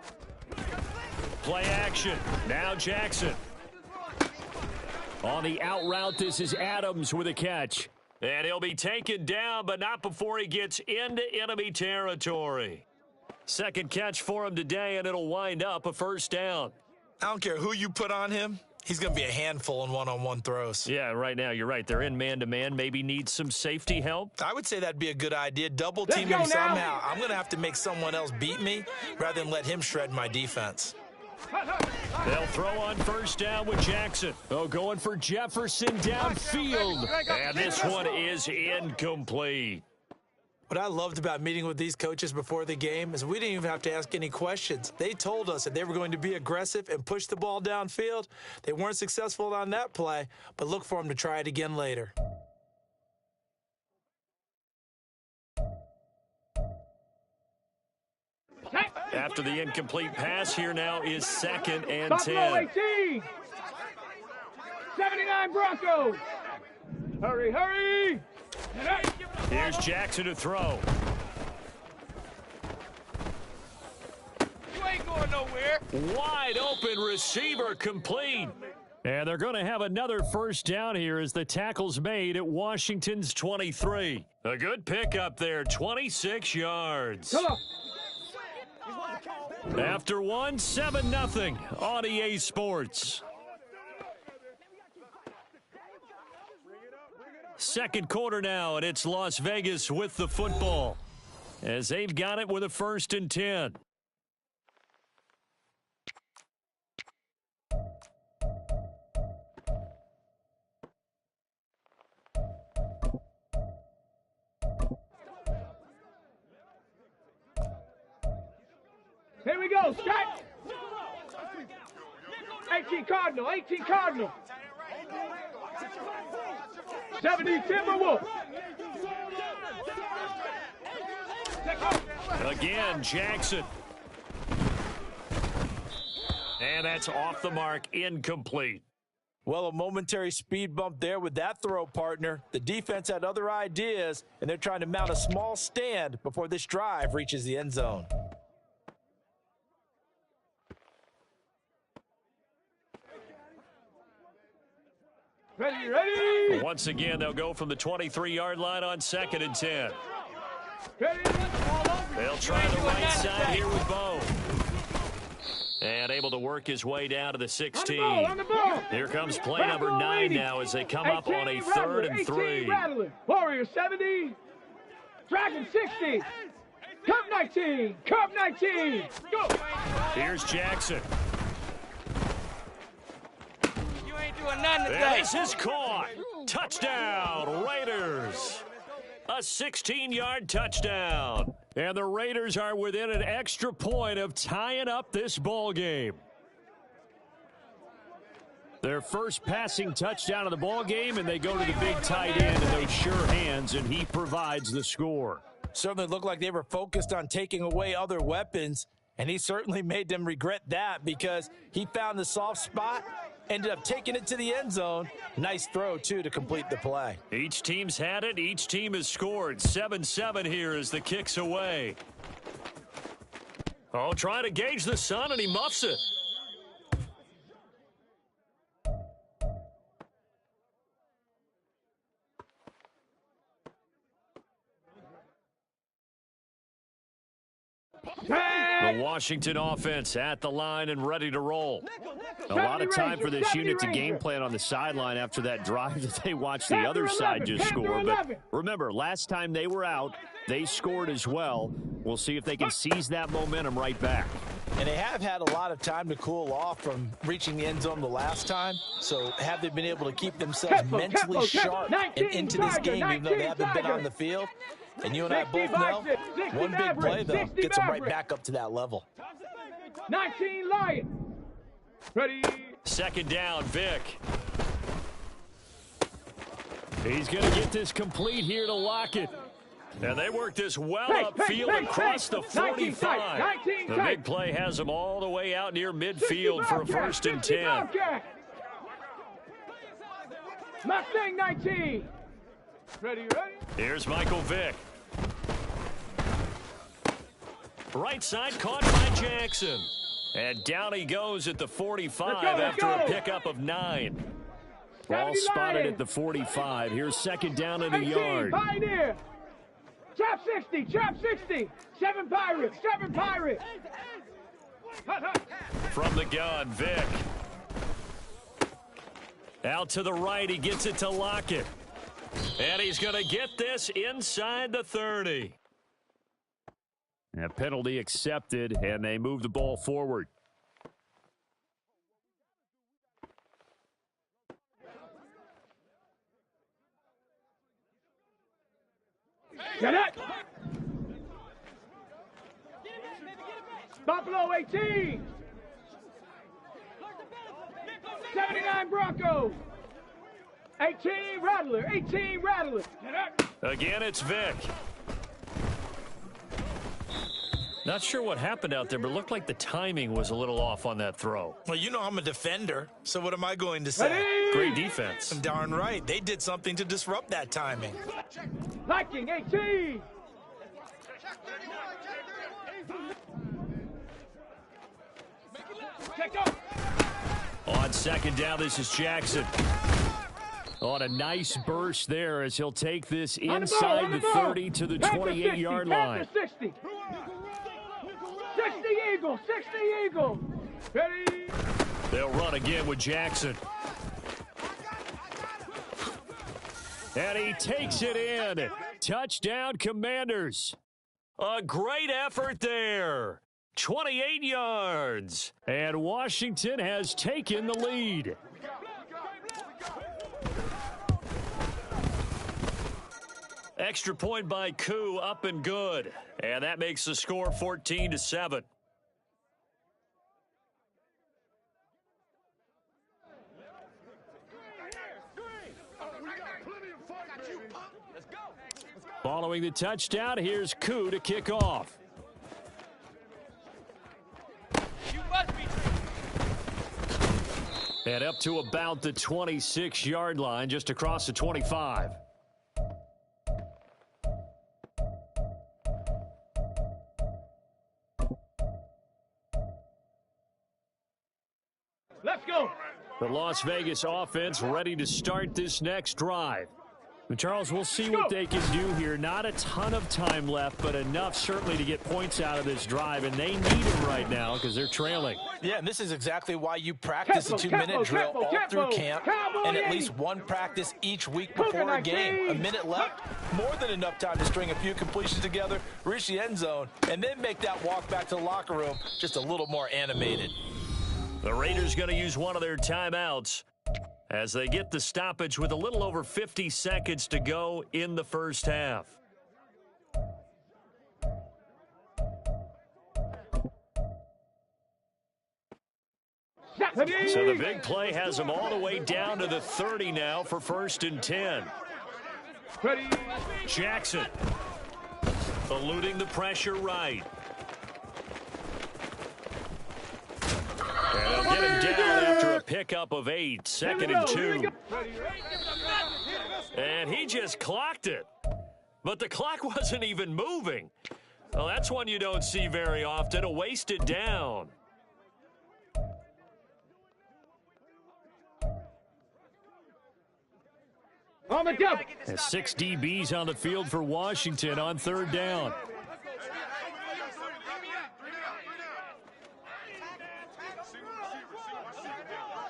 S1: Play action. Now Jackson.
S5: On the out route, this is Adams with a catch.
S1: And he'll be taken down, but not before he gets into enemy territory. Second catch for him today, and it'll wind up a first down.
S4: I don't care who you put on him. He's going to be a handful in one-on-one throws.
S1: Yeah, right now, you're right. They're in man-to-man. Maybe need some safety help.
S4: I would say that'd be a good idea. Double team him somehow. I'm going to have to make someone else beat me rather than let him shred my defense.
S1: They'll throw on first down with Jackson.
S5: Oh, going for Jefferson downfield.
S1: And this one is incomplete.
S3: What I loved about meeting with these coaches before the game is we didn't even have to ask any questions. They told us that they were going to be aggressive and push the ball downfield. They weren't successful on that play, but look for them to try it again later.
S1: After the incomplete pass, here now is 2nd and
S2: Buffalo
S1: 10.
S2: 18. 79 Broncos. Hurry.
S1: Here's Jackson to throw.
S2: You ain't going nowhere.
S1: Wide open receiver complete.
S5: And they're going to have another first down here as the tackle's made at Washington's 23.
S1: A good pickup there, 26 yards.
S2: Come on.
S1: After one, 7-0 on EA Sports. Second quarter now, and it's Las Vegas with the football as they've got it with a 1st and 10.
S2: Here we go, Scott. 18 Cardinal, 18 Cardinal. 70 Timberwolf.
S1: Again, Jackson. And that's off the mark, incomplete.
S4: Well, a momentary speed bump there with that throw, partner. The defense had other ideas, and they're trying to mount a small stand before this drive reaches the end zone.
S2: Ready.
S1: Once again, they'll go from the 23-yard line on 2nd and 10.
S2: Ready.
S1: They'll try the right side here with Bo. And able to work his way down to the 16.
S2: On the ball.
S1: Here comes play number 9 now as they come up on a 3rd and 3.
S2: Rattler. Warrior 70. Dragon 60. Cup 19. Cup 19. Go.
S1: Here's Jackson.
S6: You ain't doing nothing today.
S1: And this is caught. Touchdown, Raiders. A 16-yard touchdown. And the Raiders are within an extra point of tying up this ball game. Their first passing touchdown of the ball game, and they go to the big tight end in those sure hands, and he provides the score.
S4: Certainly looked like they were focused on taking away other weapons, and he certainly made them regret that because he found the soft spot, ended up taking it to the end zone. Nice throw, too, to complete the play.
S1: Each team's had it. Each team has scored. 7-7 here as the kick's away. Oh, trying to gauge the sun, and he muffs it. The Washington offense at the line and ready to roll. A lot of time for this unit to game plan on the sideline after that drive that they watched the other side just score. But remember, last time they were out, they scored as well. We'll see if they can seize that momentum right back.
S4: And they have had a lot of time to cool off from reaching the end zone the last time. So have they been able to keep themselves mentally sharp and into this game, even though they haven't been on the field? And you and I both know, one big play, though, gets them right back up to that level.
S2: 19 Lion. Ready.
S1: 2nd down, Vic. He's going to get this complete here to Lockett. And they work this well upfield across the 45. The big play has them all the way out near midfield for a 1st and 10.
S2: Mustang 19. Ready.
S1: Here's Michael Vick. Right side caught by Jackson. And down he goes at the 45 after a pickup of 9. Ball spotted at the 45. Here's 2nd down and a yard.
S2: Pioneer. Trap 60. Trap 60. 7 Pirates. 7 Pirates.
S1: From the gun, Vick. Out to the right. He gets it to Lockett. And he's going to get this inside the 30. A penalty accepted, and they move the ball forward.
S2: Get it! Buffalo 18. 79 Broncos. 18 Rattler. 18 Rattler.
S1: Again, it's Vic. Not sure what happened out there, but it looked like the timing was a little off on that throw.
S4: Well, you know I'm a defender, so what am I going to say?
S2: Ready?
S1: Great defense.
S4: Darn right. They did something to disrupt that timing.
S2: Viking 18.
S1: On 2nd down, this is Jackson. On a nice burst there as he'll take this inside the 30 to the 28-yard line.
S2: 60. 60 Eagles. 60 Eagles. Ready?
S1: They'll run again with Jackson. And he takes it in. Touchdown, Commanders. A great effort there. 28 yards. And Washington has taken the lead. Extra point by Koo, up and good. And that makes the score 14-7.
S5: Following the touchdown, here's Koo to kick off.
S6: You must be.
S5: And up to about the 26-yard line, just across the 25.
S2: Let's go.
S5: The Las Vegas offense ready to start this next drive. And Charles, we'll see what they can do here. Not a ton of time left, but enough certainly to get points out of this drive, and they need them right now because they're trailing.
S4: Yeah, and this is exactly why you practice a 2-minute drill all through camp and at least one practice each week before a game. A minute left, more than enough time to string a few completions together, reach the end zone, and then make that walk back to the locker room just a little more animated.
S1: The Raiders going to use one of their timeouts as they get the stoppage with a little over 50 seconds to go in the first half. So the big play has them all the way down to the 30 now for 1st and 10. Jackson eluding the pressure right. And they'll get him down after a pickup of 8, 2nd and 2. And he just clocked it. But the clock wasn't even moving. Well, that's one you don't see very often, a wasted down.
S2: On the double.
S5: And 6 DBs on the field for Washington on 3rd down.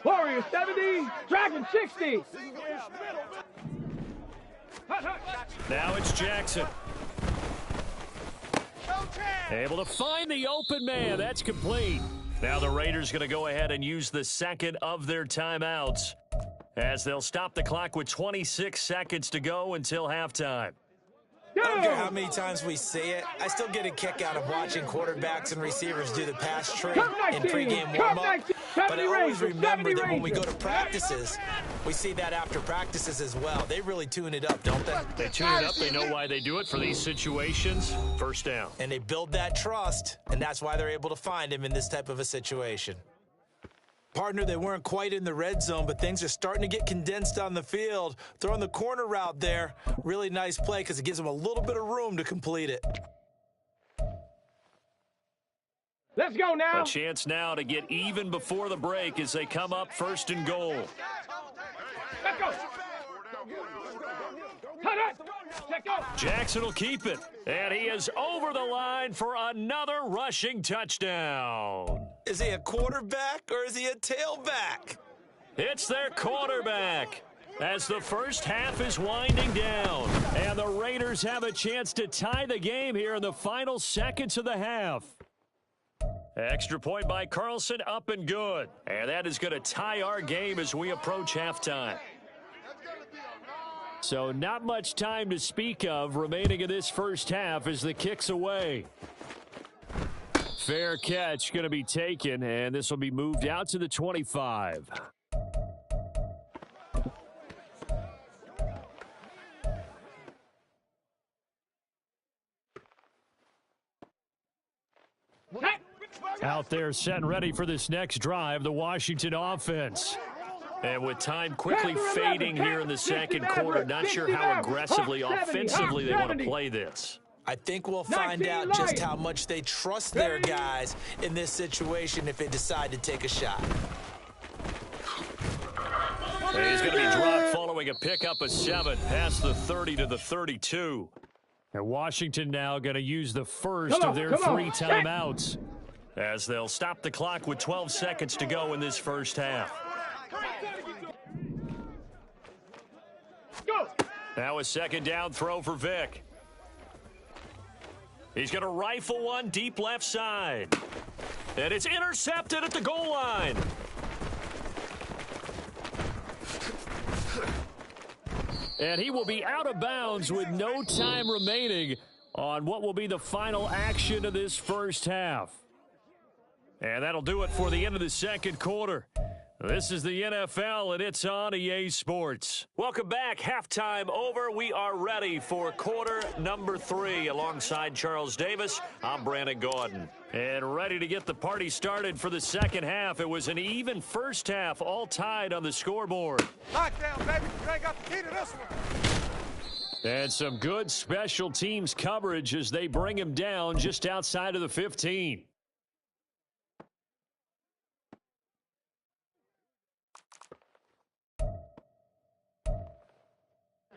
S2: Warrior 70, Dragon 60.
S1: Now it's Jackson.
S5: Able to find the open man. That's complete.
S1: Now the Raiders going to go ahead and use the second of their timeouts as they'll stop the clock with 26 seconds to go until halftime.
S3: I don't care how many times we say it, I still get a kick out of watching quarterbacks and receivers do the pass trade in pregame warm-up. But I always remember that when we go to practices, we see that after practices as well. They really tune it up, don't they?
S1: They tune it up. They know why they do it for these situations. 1st down.
S3: And they build that trust, and that's why they're able to find him in this type of a situation. Partner, they weren't quite in the red zone, but things are starting to get condensed on the field. Throwing the corner route there, really nice play because it gives them a little bit of room to complete it.
S2: Let's go now.
S1: A chance now to get even before the break as they come up 1st and goal.
S2: Let's go. Let's go.
S1: Jackson will keep it, and he is over the line for another rushing touchdown.
S3: Is he a quarterback or is he a tailback?
S1: It's their quarterback as the first half is winding down.
S5: And the Raiders have a chance to tie the game here in the final seconds of the half.
S1: Extra point by Carlson, up and good. And that is going to tie our game as we approach halftime.
S5: So not much time to speak of remaining in this first half as the kick's away. Fair catch going to be taken, and this will be moved out to the 25. Out there set and ready for this next drive, the Washington offense.
S1: And with time quickly fading here in the second quarter, not sure how aggressively, offensively they want to play this.
S3: I think we'll find out just how much they trust their guys in this situation if they decide to take a shot.
S1: And he's going to be dropped following a pickup of 7 past the 30 to the 32.
S5: And Washington now going to use the first of their 3 timeouts.
S1: As they'll stop the clock with 12 seconds to go in this first half. Now a 2nd down throw for Vic. He's going to rifle one deep left side. And it's intercepted at the goal line.
S5: And he will be out of bounds with no time remaining on what will be the final action of this first half.
S1: And that'll do it for the end of the second quarter. This is the NFL, and it's on EA Sports. Welcome back. Halftime over. We are ready for quarter number 3. Alongside Charles Davis, I'm Brandon Gordon. And ready to get the party started for the second half. It was an even first half, all tied on the scoreboard.
S2: Lockdown, baby. You ain't got the key to this one.
S5: And some good special teams coverage as they bring him down just outside of the 15.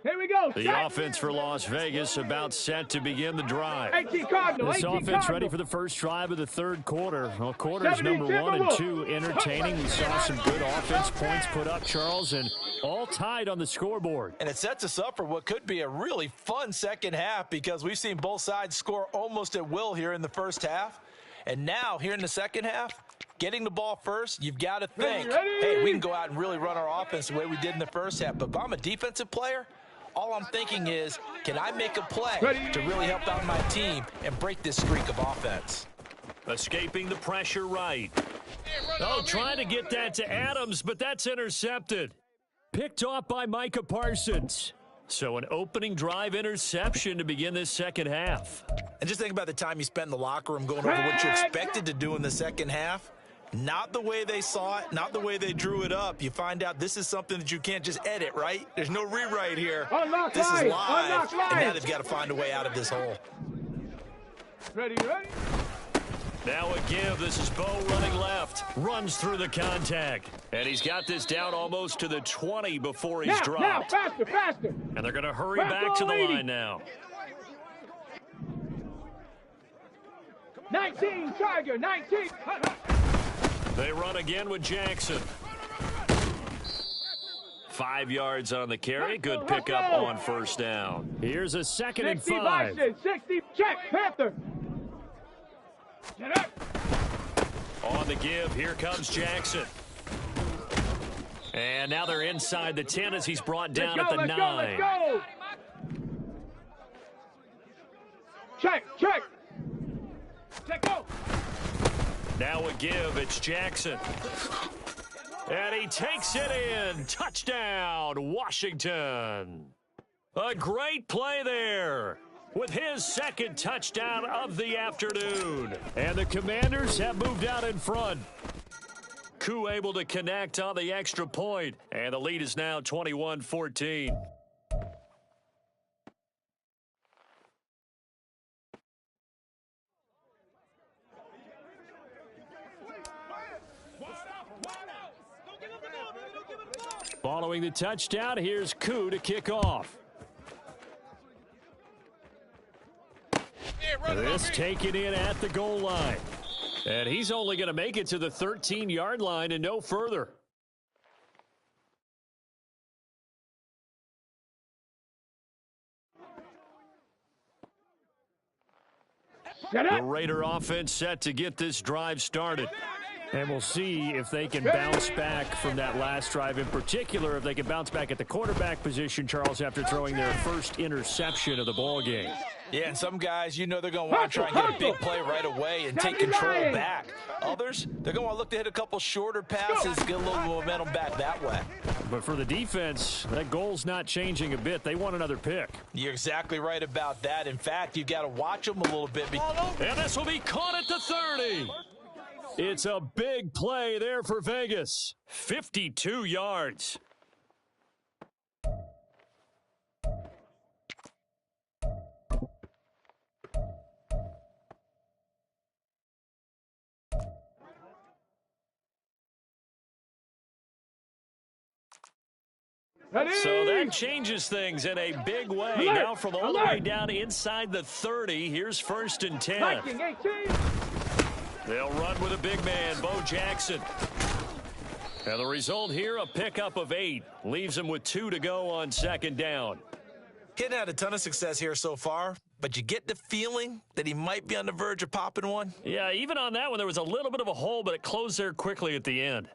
S2: Here we go.
S5: The offense for Las Vegas about set to begin the drive.
S2: 18 Cardinal.
S5: This
S2: 18
S5: offense
S2: Cardinal.
S5: ready for the first drive of the third quarter. Well, quarters number 1 and
S2: Timberwolves.
S5: 2 entertaining. We saw some good offense points put up, Charles, and all tied on the scoreboard.
S4: And it sets us up for what could be a really fun second half because we've seen both sides score almost at will here in the first half. And now, here in the second half, getting the ball first, you've got to think, hey, we can go out and really run our offense the way we did in the first half. But if I'm a defensive player, all I'm thinking is, can I make a play to really help out my team and break this streak of offense?
S1: Escaping the pressure right. Oh, trying to get that to Adams, but that's intercepted.
S5: Picked off by Micah Parsons.
S1: So an opening drive interception to begin this second half.
S4: And just think about the time you spent in the locker room going over what you expected to do in the second half. Not the way they saw it, not the way they drew it up. You find out this is something that you can't just edit, right? There's no rewrite here.
S2: Unlock
S4: This is
S2: line.
S4: live,
S2: Unlock line.
S4: and now they've got to find a way out of this hole.
S2: Ready.
S1: Now a give. This is Bo running left. Runs through the contact. And he's got this down almost to the 20 before he's dropped.
S2: Now, faster.
S1: And they're going to hurry
S2: Back
S1: back to the
S2: on 80.
S1: line now.
S2: 19, Tiger, 19.
S1: They run again with Jackson. 5 yards on the carry. Good pickup on first down.
S5: Here's a second and
S2: 60
S5: 5.
S2: Boston, 60, check, Panther. Get up.
S1: On the give, here comes Jackson. And now they're inside the 10 as he's brought down at the 9.
S2: Let's go. Check. Go.
S1: Now a give, it's Jackson. And he takes it in. Touchdown, Washington. A great play there with his second touchdown of the afternoon.
S5: And the Commanders have moved out in front.
S1: Koo able to connect on the extra point. And the lead is now 21-14.
S5: Following the touchdown, here's Koo to kick off. This taken in at the goal line.
S1: And he's only going to make it to the 13-yard line and no further. The Raider offense set to get this drive started.
S5: And we'll see if they can bounce back from that last drive. In particular, if they can bounce back at the quarterback position, Charles, after throwing their first interception of the ball game.
S4: Yeah, and some guys, they're going to want to try and get a big play right away and take control back. Others, they're going to look to hit a couple shorter passes, get a little momentum back that way.
S5: But for the defense, that goal's not changing a bit. They want another pick.
S4: You're exactly right about that. In fact, you've got to watch them a little bit.
S1: And this will be caught at the 30.
S5: It's a big play there for Vegas.
S1: 52 yards. So that changes things in a big way. Now from all the way down inside the 30, here's first and 10. They'll run with a big man, Bo Jackson. And the result here, a pickup of 8. Leaves him with 2 to go on second down.
S4: He hadn't had a ton of success here so far, but you get the feeling that he might be on the verge of popping one.
S1: Yeah, even on that one, there was a little bit of a hole, but it closed there quickly at the end.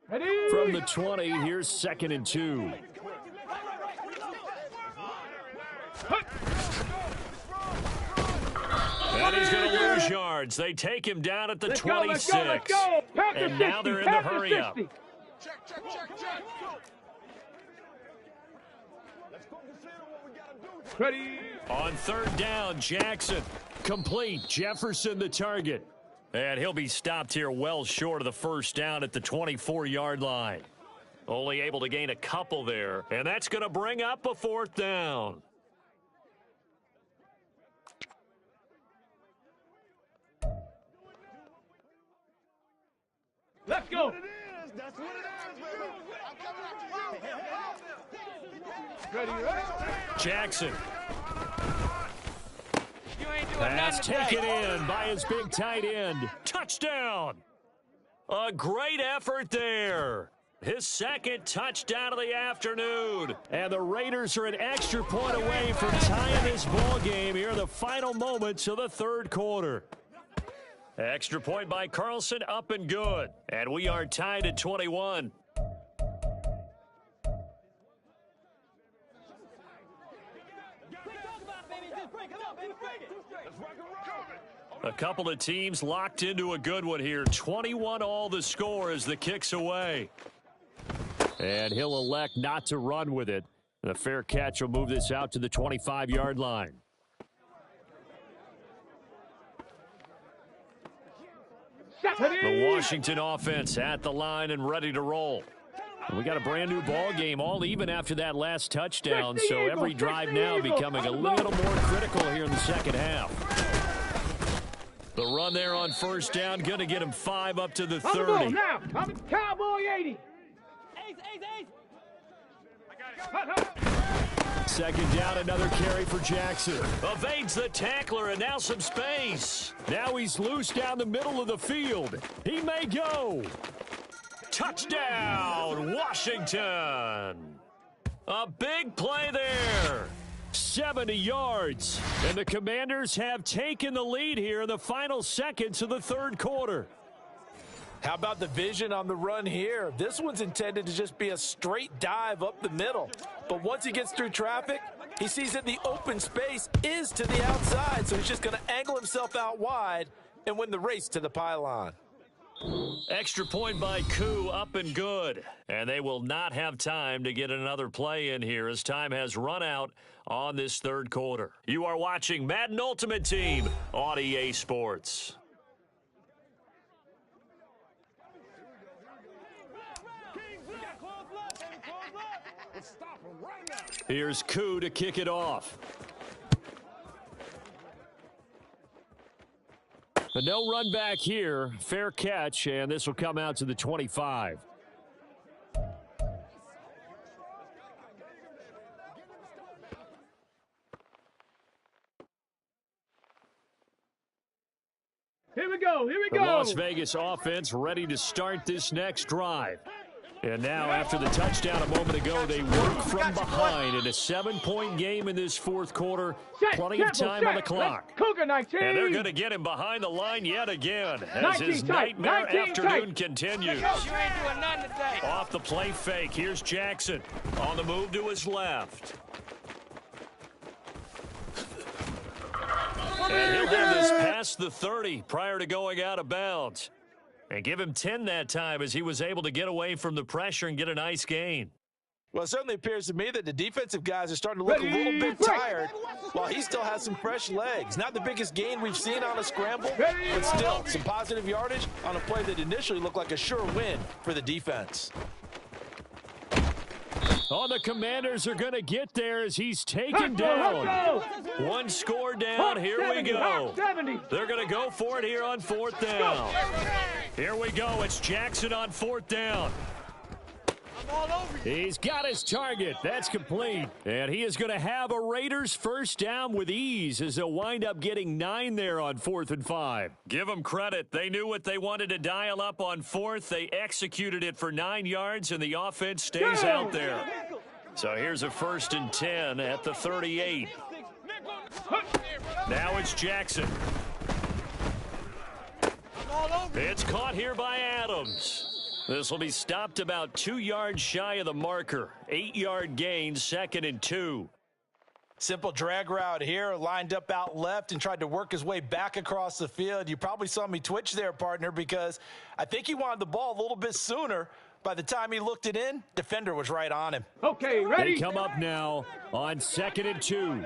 S5: From the 20, here's second and 2.
S1: And he's going to lose yards. They take him down at the
S2: Let's
S1: 26.
S2: Go, let's go. Panther
S1: And
S2: 60,
S1: now they're in the
S2: Panther
S1: hurry-up.
S2: 60. Ready.
S1: On third down, Jackson.
S5: Complete. Jefferson the target.
S1: And he'll be stopped here well short of the first down at the 24-yard line. Only able to gain a couple there, and that's going to bring up a fourth down.
S2: Let's go. Ready, ready.
S1: Jackson.
S6: You ain't doing
S1: Pass
S6: nothing today.
S1: taken in by his big tight end. Touchdown. A great effort there. His second touchdown of the afternoon.
S5: And the Raiders are an extra point away from tying this ball game here in the final moments of the third quarter.
S1: Extra point by Carlson, up and good. And we are tied at 21. A couple of teams locked into a good one here. 21 all the score as the kick's away.
S5: And he'll elect not to run with it. The fair catch will move this out to the 25-yard line.
S1: The Washington offense at the line and ready to roll.
S5: And we got a brand new ball game, all even after that last touchdown. So every drive now becoming a little more critical here in the second half.
S1: The run there on first down, going to get him 5 up to the
S2: On the ball
S1: 30.
S2: now. I'm Cowboy 80.
S5: Second down, another carry for Jackson.
S1: Evades the tackler and now some space.
S5: Now he's loose down the middle of the field. He may go.
S1: Touchdown, Washington. A big play there.
S5: 70 yards. And the Commanders have taken the lead here in the final seconds of the third quarter.
S4: How about the vision on the run here? This one's intended to just be a straight dive up the middle. But once he gets through traffic, he sees that the open space is to the outside, so he's just going to angle himself out wide and win the race to the pylon.
S1: Extra point by Koo, up and good. And they will not have time to get another play in here as time has run out on this third quarter. You are watching Madden Ultimate Team on EA Sports.
S5: Here's Koo to kick it off. But no run back here. Fair catch, and this will come out to the 25.
S2: Here we go. Here we
S5: The
S2: go.
S5: Las Vegas offense ready to start this next drive. And now, after the touchdown a moment ago, they work from behind in a 7-point game in this fourth quarter. Plenty of time on the clock.
S2: Cougar 19.
S1: And they're going to get him behind the line yet again as
S2: 19
S1: his
S2: tight,
S1: nightmare
S2: 19
S1: afternoon
S2: tight.
S1: continues.
S6: You ain't doing nothing today.
S1: Off the play fake, here's Jackson on the move to his left. And he'll have this past the 30 prior to going out of bounds. And give him 10 that time as he was able to get away from the pressure and get a nice gain.
S4: Well, it certainly appears to me that the defensive guys are starting to look a little bit tired while he still has some fresh legs. Not the biggest gain we've seen on a scramble, but still some positive yardage on a play that initially looked like a sure win for the defense.
S5: Oh, the Commanders are going to get there as he's taken down.
S1: One score down. Here we go.
S2: 70.
S1: They're going to go for it here on fourth down. Here we go. It's Jackson on fourth down.
S5: He's got his target. That's complete. And he is going to have a Raiders first down with ease as they'll wind up getting 9 there on 4th and 5.
S1: Give them credit. They knew what they wanted to dial up on fourth. They executed it for 9 yards, and the offense stays out there. So here's a 1st and 10 at the 38. Now it's Jackson. It's caught here by Adams. This will be stopped about 2 yards shy of the marker. 8-yard gain, 2nd and 2.
S4: Simple drag route here, lined up out left and tried to work his way back across the field. You probably saw me twitch there, partner, because I think he wanted the ball a little bit sooner. By the time he looked it in, defender was right on him.
S2: Okay, ready?
S5: They come up now on 2nd and 2.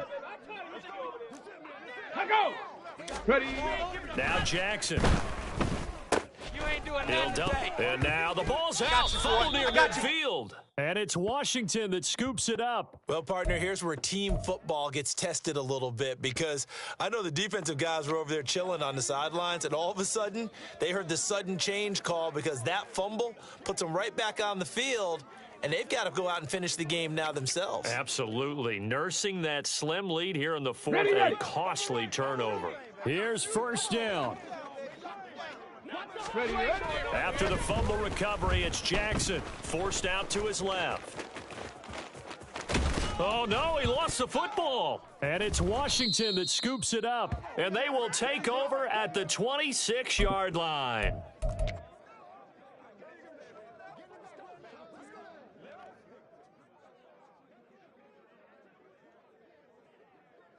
S2: I go. Ready?
S1: Now Jackson.
S6: You ain't doing
S1: He'll
S6: nothing
S1: dump.
S6: today.
S1: And now the ball's out. Full near midfield.
S5: And it's Washington that scoops it up.
S3: Well, partner, here's where team football gets tested a little bit, because I know the defensive guys were over there chilling on the sidelines, and all of a sudden they heard the sudden change call because that fumble puts them right back on the field, and they've got to go out and finish the game now themselves.
S1: Absolutely. Nursing that slim lead here in the fourth.
S2: Ready, ready.
S1: A costly turnover.
S5: Here's 1st down.
S2: Ready, ready?
S1: After the fumble recovery, it's Jackson. Forced out to his left. Oh, no, he lost the football.
S5: And it's Washington that scoops it up.
S1: And they will take over at the 26-yard line.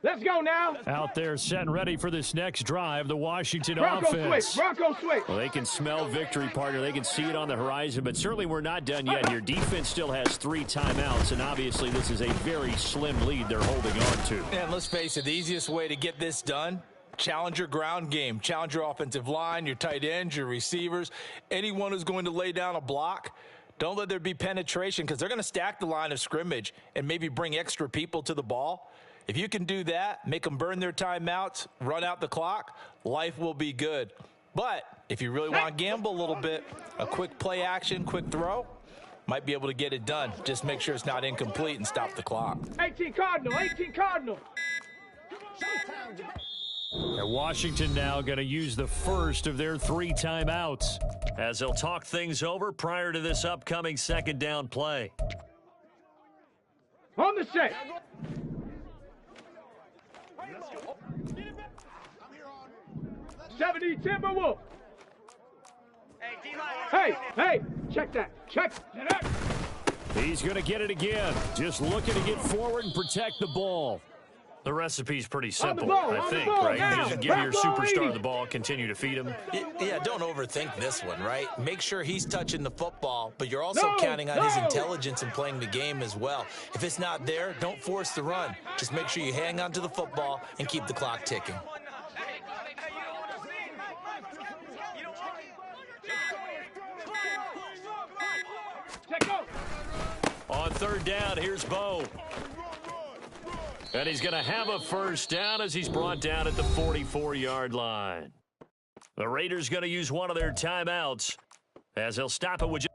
S2: Let's go now.
S5: Out there set and ready for this next drive, the Washington
S2: Bronco
S5: offense.
S2: switch. Bronco switch.
S5: Well, they can smell victory, partner. They can see it on the horizon, but certainly we're not done yet here. Defense still has 3 timeouts, and obviously this is a very slim lead they're holding on to.
S4: And let's face it, the easiest way to get this done, challenge your ground game. Challenge your offensive line, your tight ends, your receivers, anyone who's going to lay down a block. Don't let there be penetration, because they're going to stack the line of scrimmage and maybe bring extra people to the ball. If you can do that, make them burn their timeouts, run out the clock, life will be good. But if you really want to gamble a little bit, a quick play action, quick throw, might be able to get it done. Just make sure it's not incomplete and stop the clock.
S2: 18 Cardinal. 18 Cardinal.
S5: And Washington now going to use the first of their 3 timeouts.
S1: As they'll talk things over prior to this upcoming 2nd down play.
S2: On the set. 70 Timberwolf. Hey, check that. Check that.
S5: He's going to get it again. Just looking to get forward and protect the ball.
S1: The recipe's pretty simple,
S2: ball,
S1: I
S2: on the
S1: think,
S2: ball,
S1: right?
S2: now.
S1: Just give your
S2: Back ball,
S1: superstar
S2: 80.
S1: the ball, continue to feed him.
S3: Yeah, don't overthink this one, right? Make sure he's touching the football, but you're also
S2: No,
S3: counting on his
S2: no.
S3: intelligence in playing the game as well. If it's not there, don't force the run. Just make sure you hang on to the football and keep the clock ticking.
S2: Check go.
S1: On 3rd down, here's Bo. And he's going to have a 1st down as he's brought down at the 44-yard line. The Raiders going to use one of their timeouts as they'll stop it with just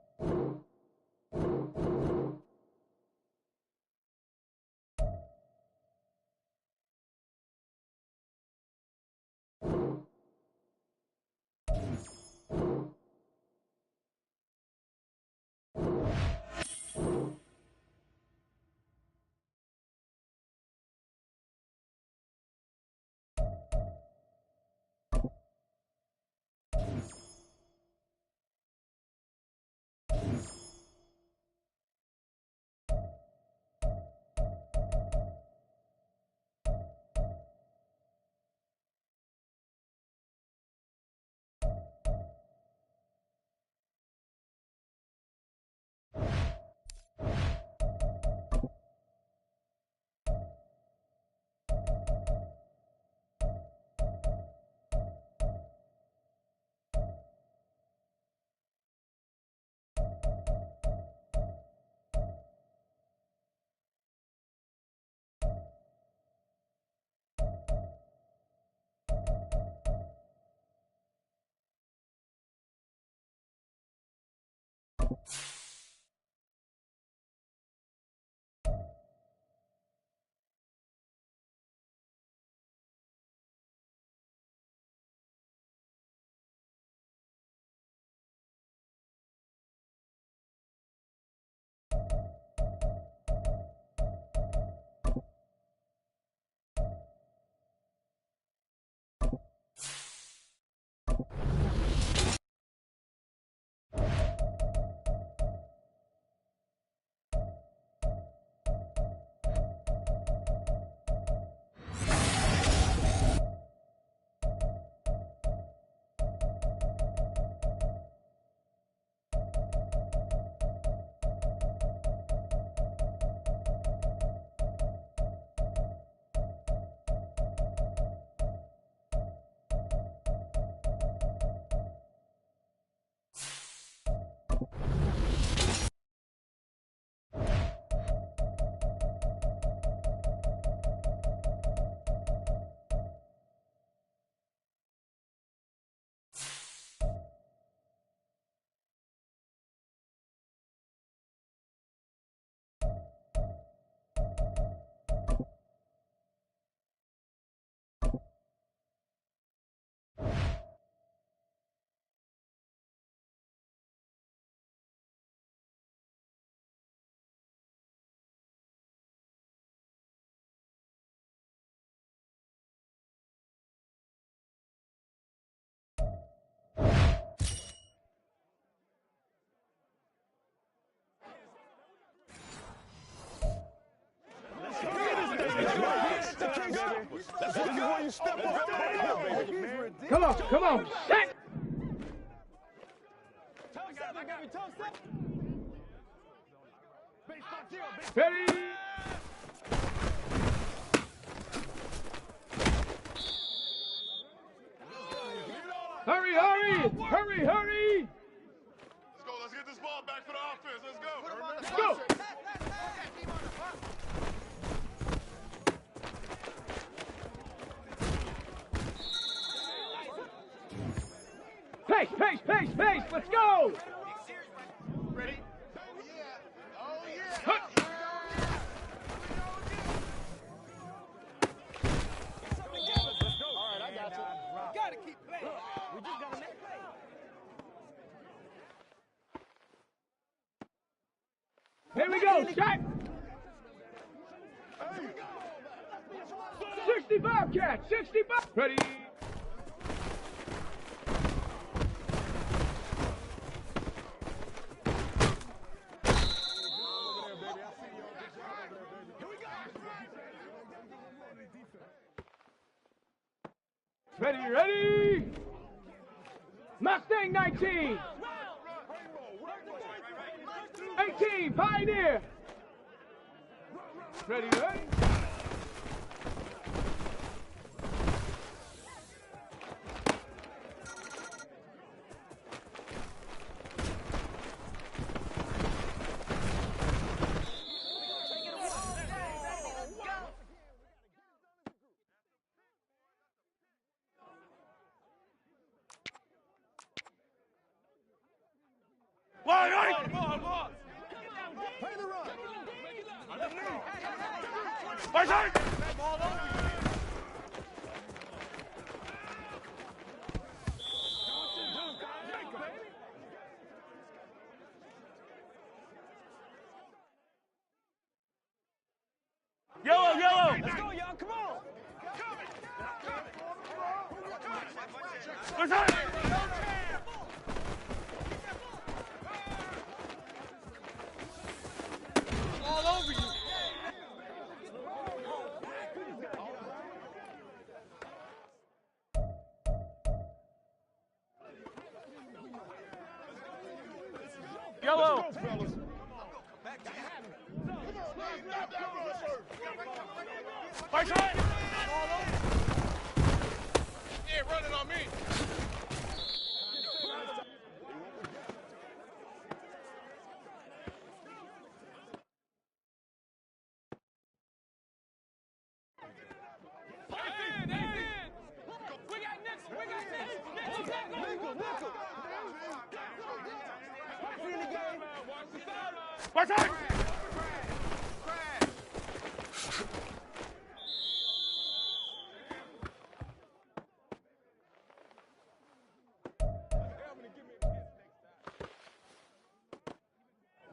S2: Come on, come on. Set. Ready. Hurry, hurry! Hurry, hurry!
S7: Let's go. Let's get this ball back for the offense. Let's go.
S2: Let's go! Pace, pace, pace, pace! Let's go!
S7: Ready? Oh, yeah.
S2: Hut.
S7: All right, I got you.
S6: Gotta keep playing. We just gotta make play.
S2: Here we go, shot! 65 catch, 65! Ready? Ready, ready! Mustang 19! 18, Pioneer! Ready, ready?
S4: Yellow, yellow.
S6: Let's go, y'all. Come on. All over you.
S4: Yellow.
S7: Right side. Yeah, running on me.
S4: Right side.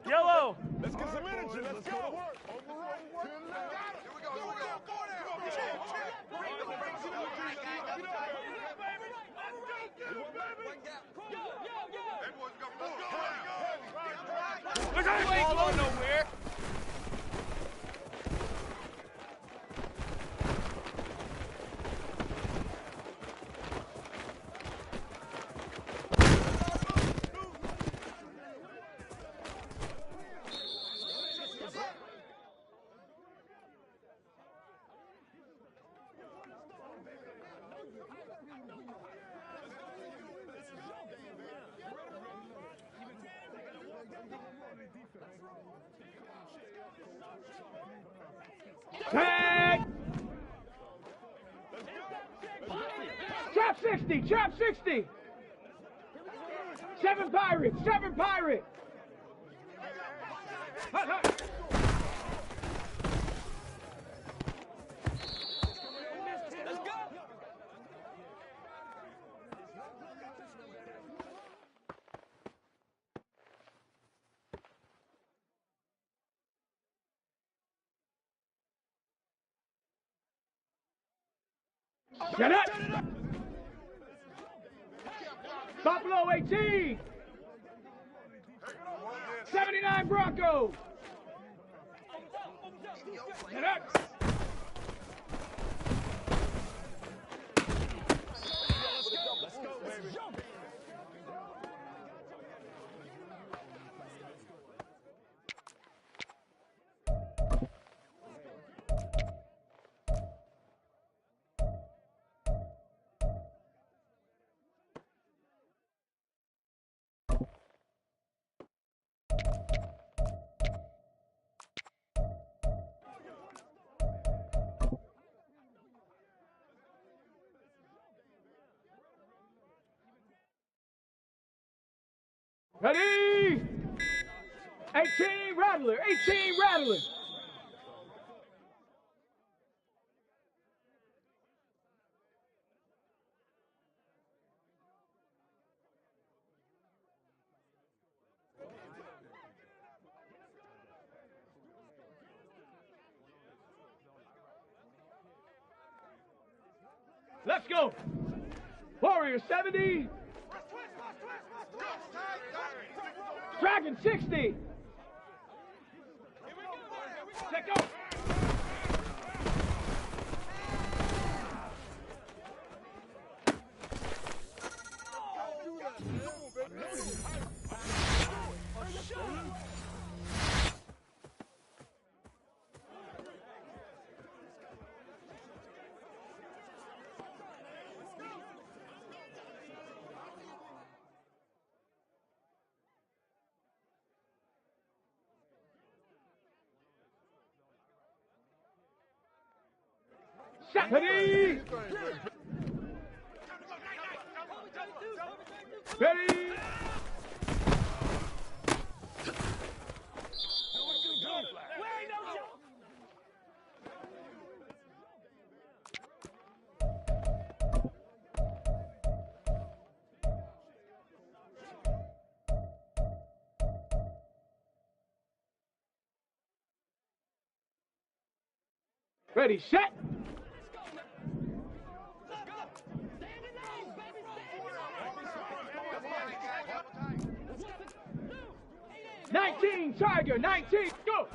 S4: Yellow.
S7: Let's get some energy. Let's go to work. Here we go. Here we go.
S6: You ain't going nowhere.
S2: Tag! Trap 60, trap 60! 7 Pirates, 7 Pirates! Hut, hut. Get up! Buffalo 18! 79 Broncos! Get up! Ready? 18 Rattler. 18 Rattler. Let's go. Warrior 70. Dragon 60. Check out. Shot. Ready. Ready. Ready, set. Tiger, 19, go!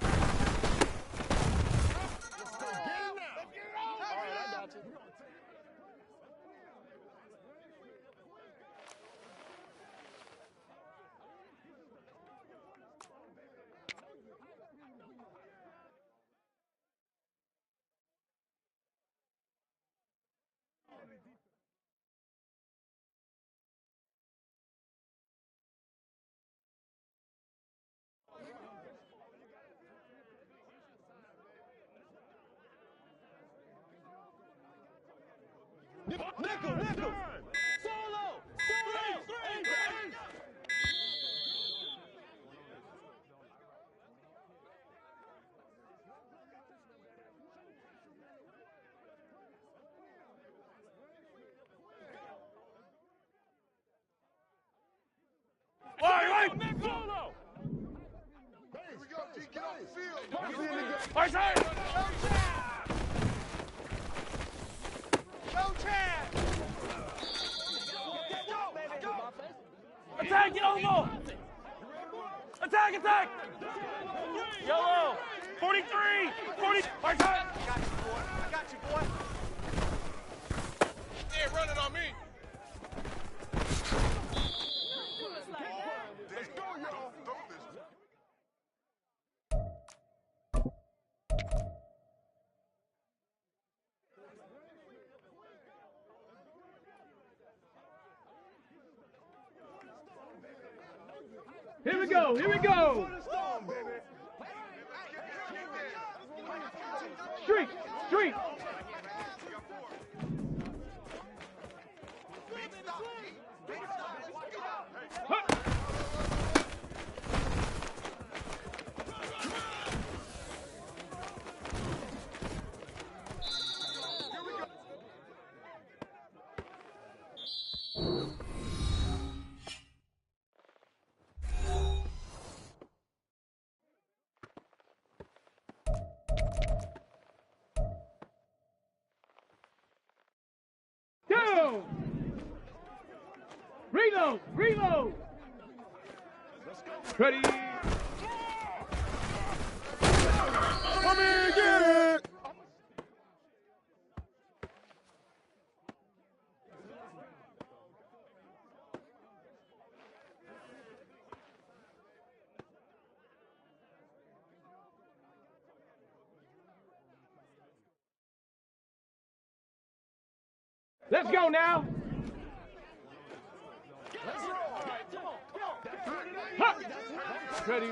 S6: Nickel! Solo! Three! Right! Solo!
S7: Here we go, G. Get off the field.
S6: Right side! Go, Chad! Attack, get on the ball! Attack! Yellow! 43! 40! Right side! I got you, boy. They ain't running on me.
S7: Let's go, y'all.
S2: Here we go! Street! Huh. Down! Reload! Ready?
S7: Come in, get it!
S2: Let's go now! Huh. Ready?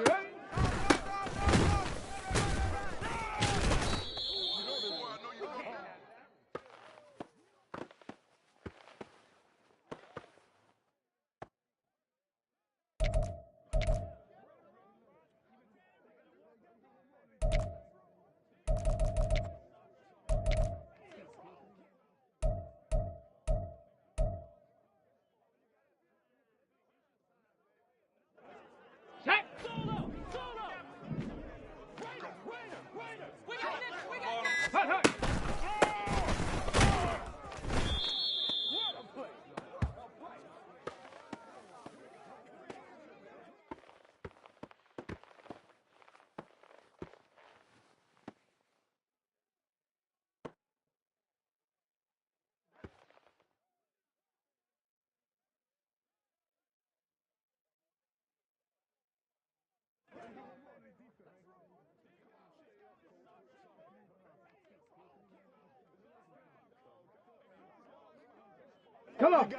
S2: Hut, hut.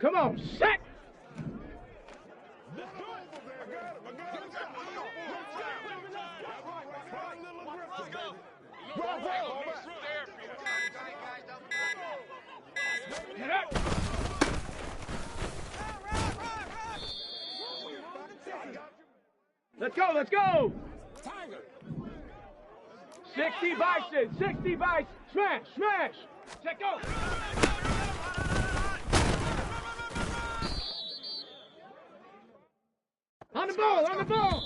S2: Come on, set! Get up! Let's go! 60 bison, 60 bison, smash! Set, go! On the ball!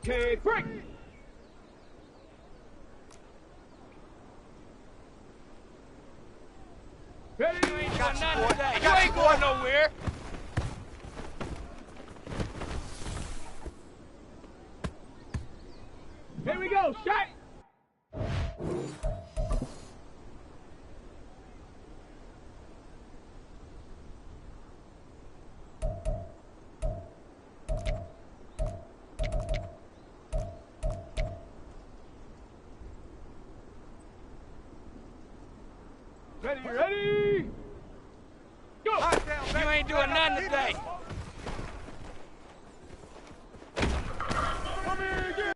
S2: Okay, break. Ready?
S6: Got you, boy. You ain't going nowhere.
S2: Here we go, shot. Ready? Go!
S6: You ain't doing nothing today.
S2: Come here again.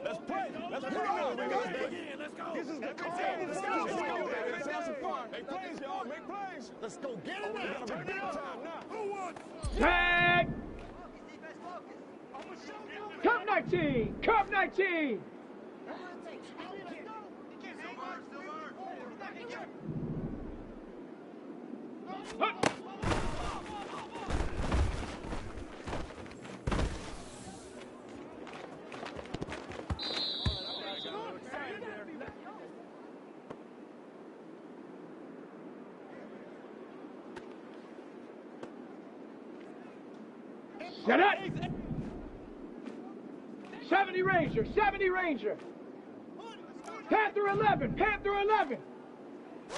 S7: Let's play. Let's go. Let's go. This is the call. Let's go. Let's have some fun. Make plays, y'all. Make plays. Let's go get it now. Turn it up. Who won?
S2: Tag. Cup 19. Cup 19. Hut. Set up. 70 Ranger, 70 Ranger. Panther 11, Panther 11.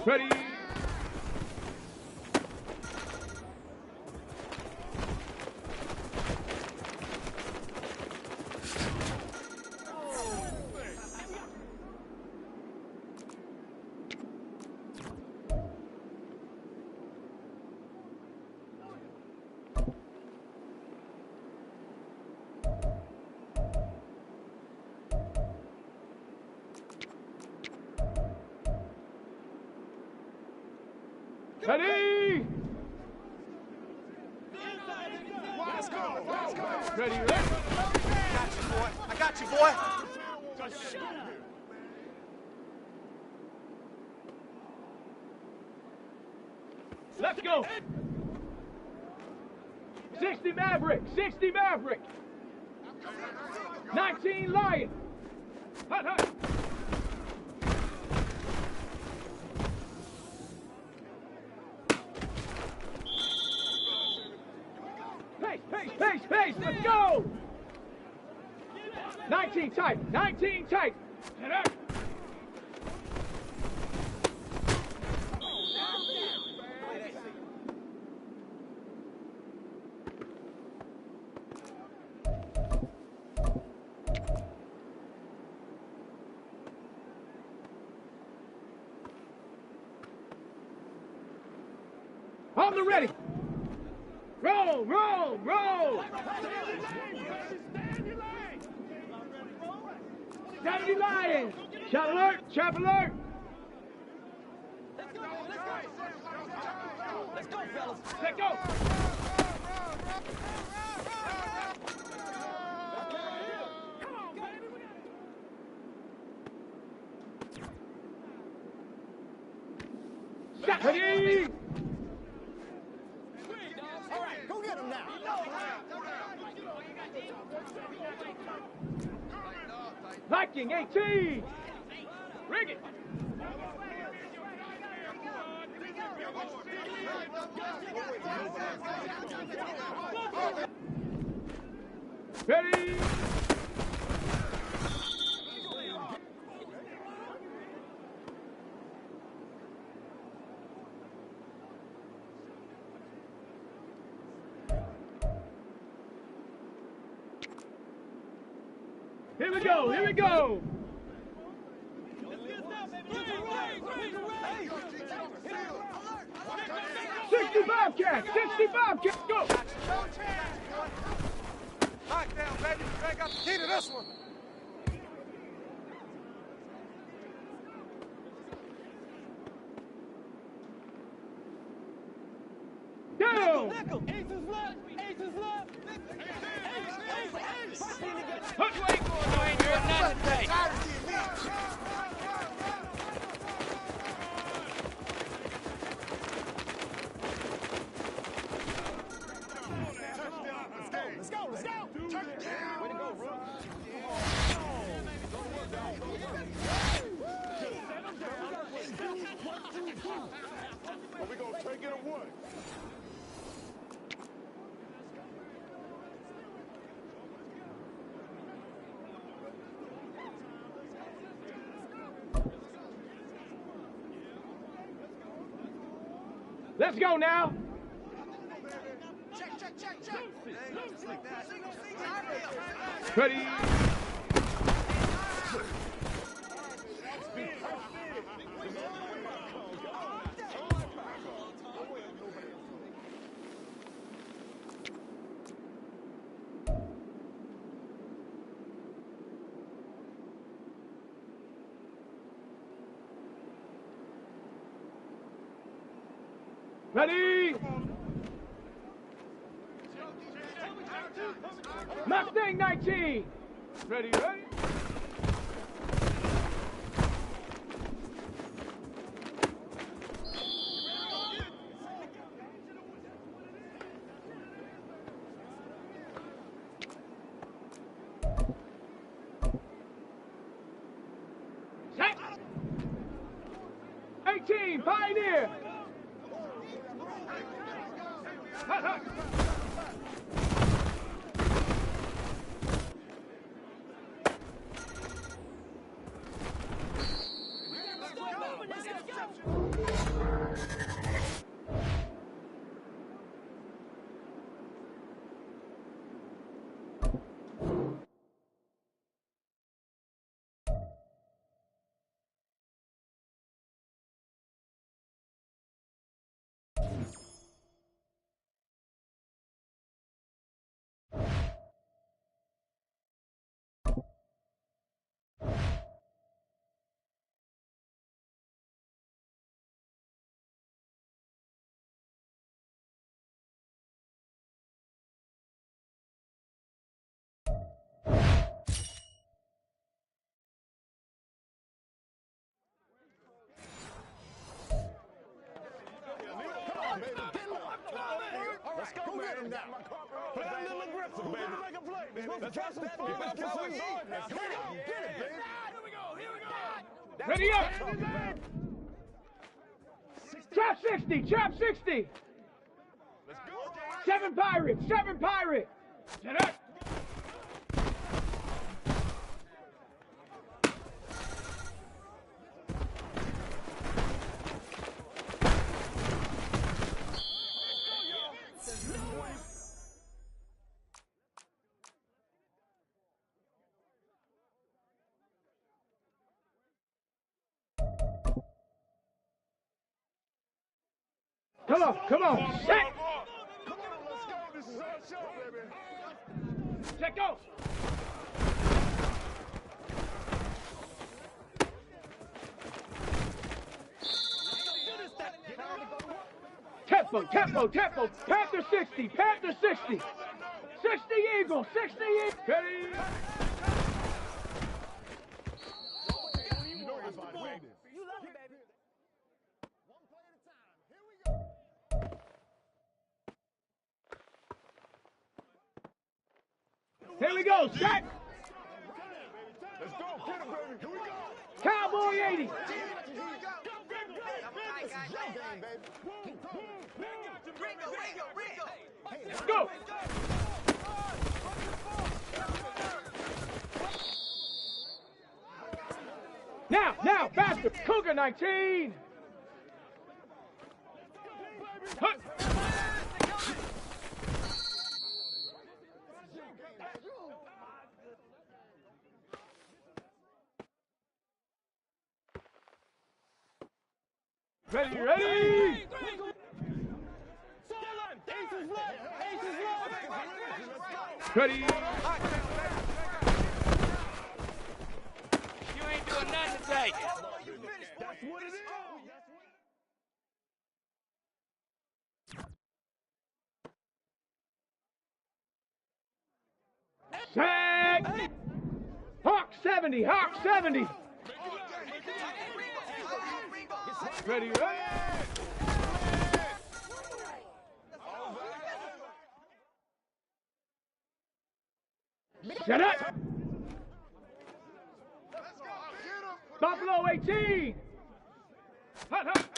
S2: Ready. Ready!
S7: Let's go. Let's go.
S2: Ready, ready.
S6: I got you, boy.
S7: Just shut up.
S2: Let's go. 60 Maverick, 60 Maverick. 19 Lion. Hut, hut. Pace, let's go! 19 tight, 19 tight. Get up. On the ready. Roll, roll, roll. 70 Lions. Shot alert, trap alert.
S6: Let's go, fellas.
S2: Let go. Shot ready.
S7: All right, go get him now.
S2: Viking 18. Rig it. Ready. Here we go, here we go. 65 cats, 65 cats, go.
S6: Lockdown, baby. I got the key to this one.
S2: Down.
S7: Ace is left. Ace is left. Ace.
S2: You ain't doing nothing today.
S7: Let's go. Let's go. Touchdown. Way to go, bro. Are we going to take it or what?
S2: Let's go now. Ready. Ready. Mustang 19. Ready, ready. Set. 18, Pioneer. Hut, hut.
S7: Let's go, man. Play a little aggressive, baby. Make a play, baby. Let's have some fun. Let's get some yard now. Get it, baby. Here we go.
S2: Ready up. Trap 60, trap 60.
S7: Let's go.
S2: 7 Pirates, 7 Pirates. Set up. Come on, set.
S7: Come on, let's go. This is our show, baby.
S2: Set, go. Tempo. Panther 60, Panther 60. 60 Eagle, 60 Eagle. Ready?
S7: You know this, baby.
S2: Here we go, set.
S7: Let's go. Get him, baby. Here we go.
S2: Cowboy 80. Go. Now, faster. Cougar 19. Hut. Ready, ready! Ready!
S6: You ain't doing nothing today.
S7: That's what it is.
S2: Tag! Hawk 70, Hawk 70! Ready, ready! Set up! Buffalo 18! Hut, hut!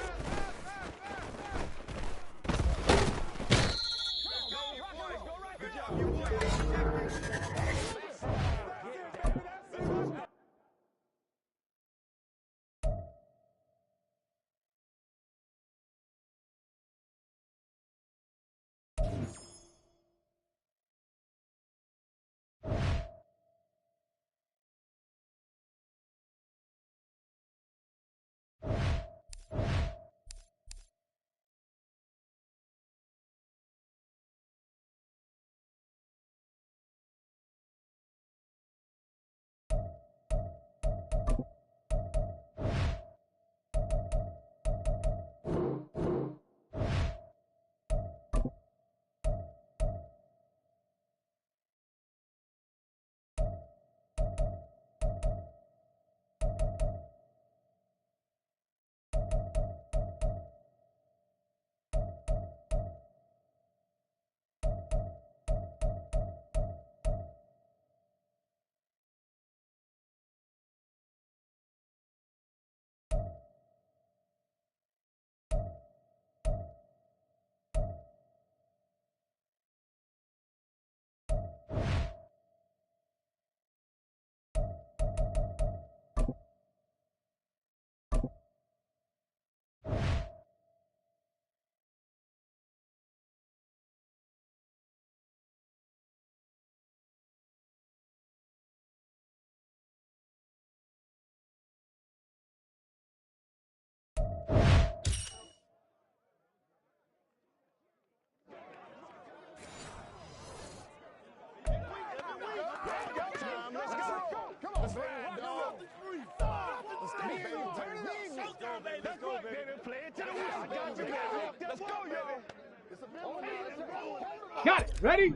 S2: Got it. Ready?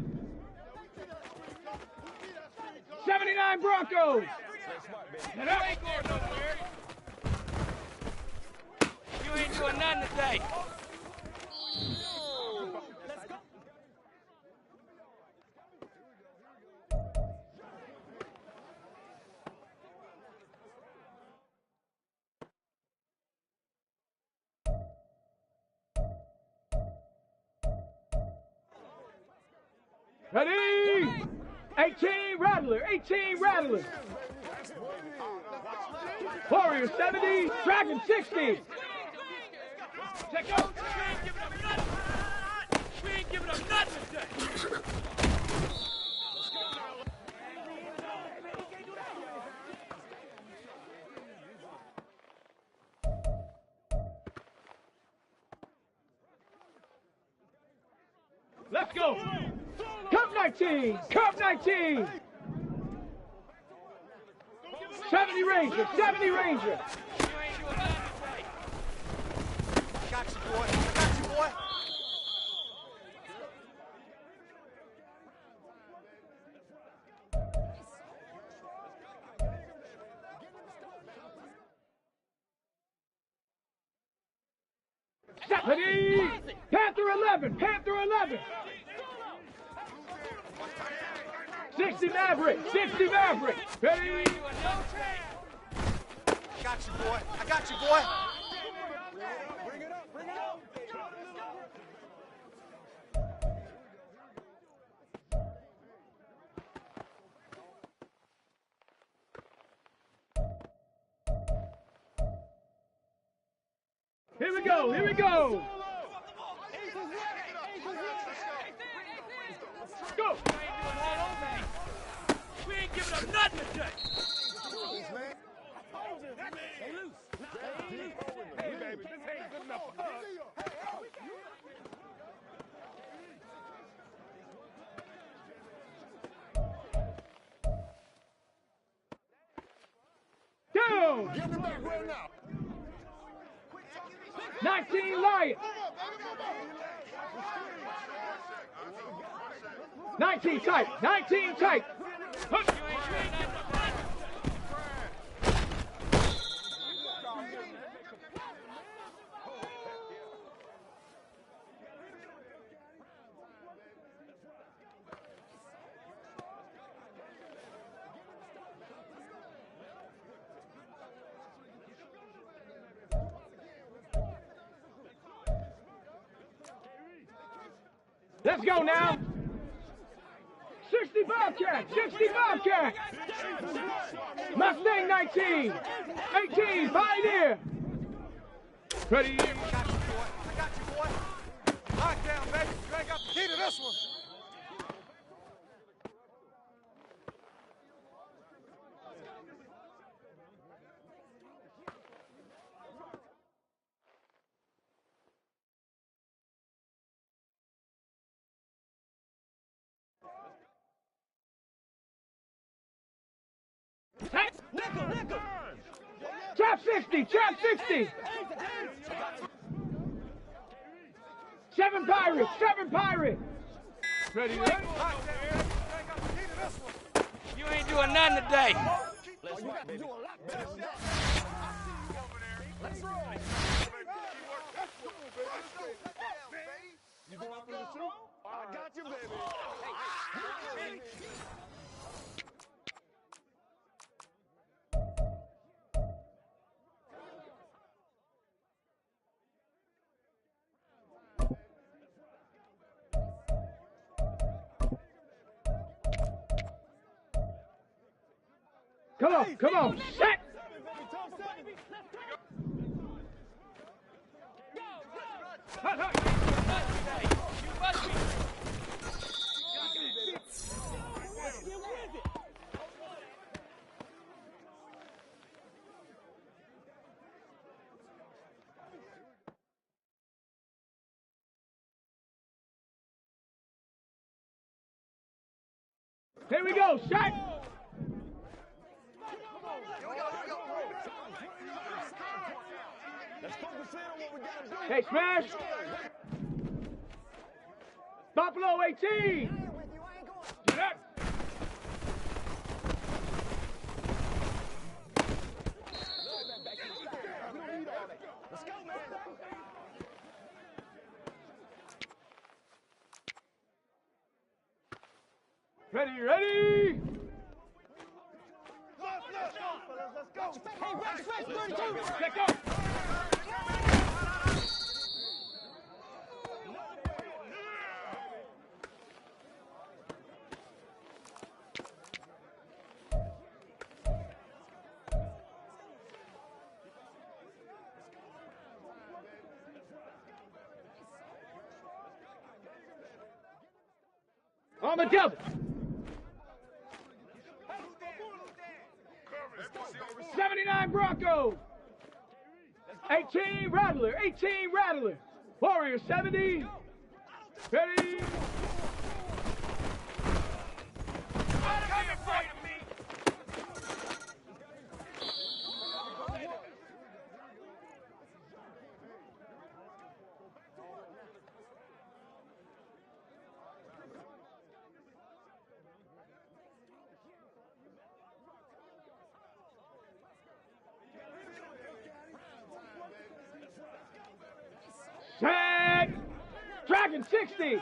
S2: 79 Broncos. Get up.
S6: You ain't doing nothing today.
S2: Ready? 18 Rattler. 18 Rattler. Warrior 70. Dragon 60. Check out.
S6: We ain't giving up nothing today.
S2: Let's go. Cup 19. Cup 19. 70 Ranger. 70 Ranger.
S6: You ain't doing nothing today. Got you, boy. I got you, boy.
S2: Ready? Panther 11. Panther 11. 60 Maverick. 60 Maverick. Ready?
S6: Got you, boy. I got you, boy.
S2: Here we go. Here we go. Go.
S6: We ain't giving up nothing today.
S7: Hey, loose. Hey, baby, this ain't good enough for us.
S2: Down.
S7: Give it back right now.
S2: 19 Lions. 19 tight. 19 tight. Let's go now. 60 Bobcat. 60 Bobcat. Mustang 19. 18 Pioneer. Ready.
S8: I got you, boy. Lock down, baby. You ain't got the key to this one.
S2: Trap 60. Trap 60. 7 Pirates. 7 Pirates. Ready.
S8: Lock down, baby. You ain't got the key to this one.
S9: You ain't doing nothing today.
S7: Let's rock, baby. Let's roll. You going for the shoot? I got you, baby.
S2: Come on. Come on. Set. Here we go. Shot.
S7: Let's focus in on what we gotta do.
S2: Hey, smash. Buffalo 18. Get up.
S7: Let's go, man.
S2: Ready, ready.
S8: Let's go.
S2: Hey, Rex, 32. Let go. On the double. 79 Broncos. 18 Rattler. 18 Rattler. Warrior 70. Ready. Tag! Dragon 60!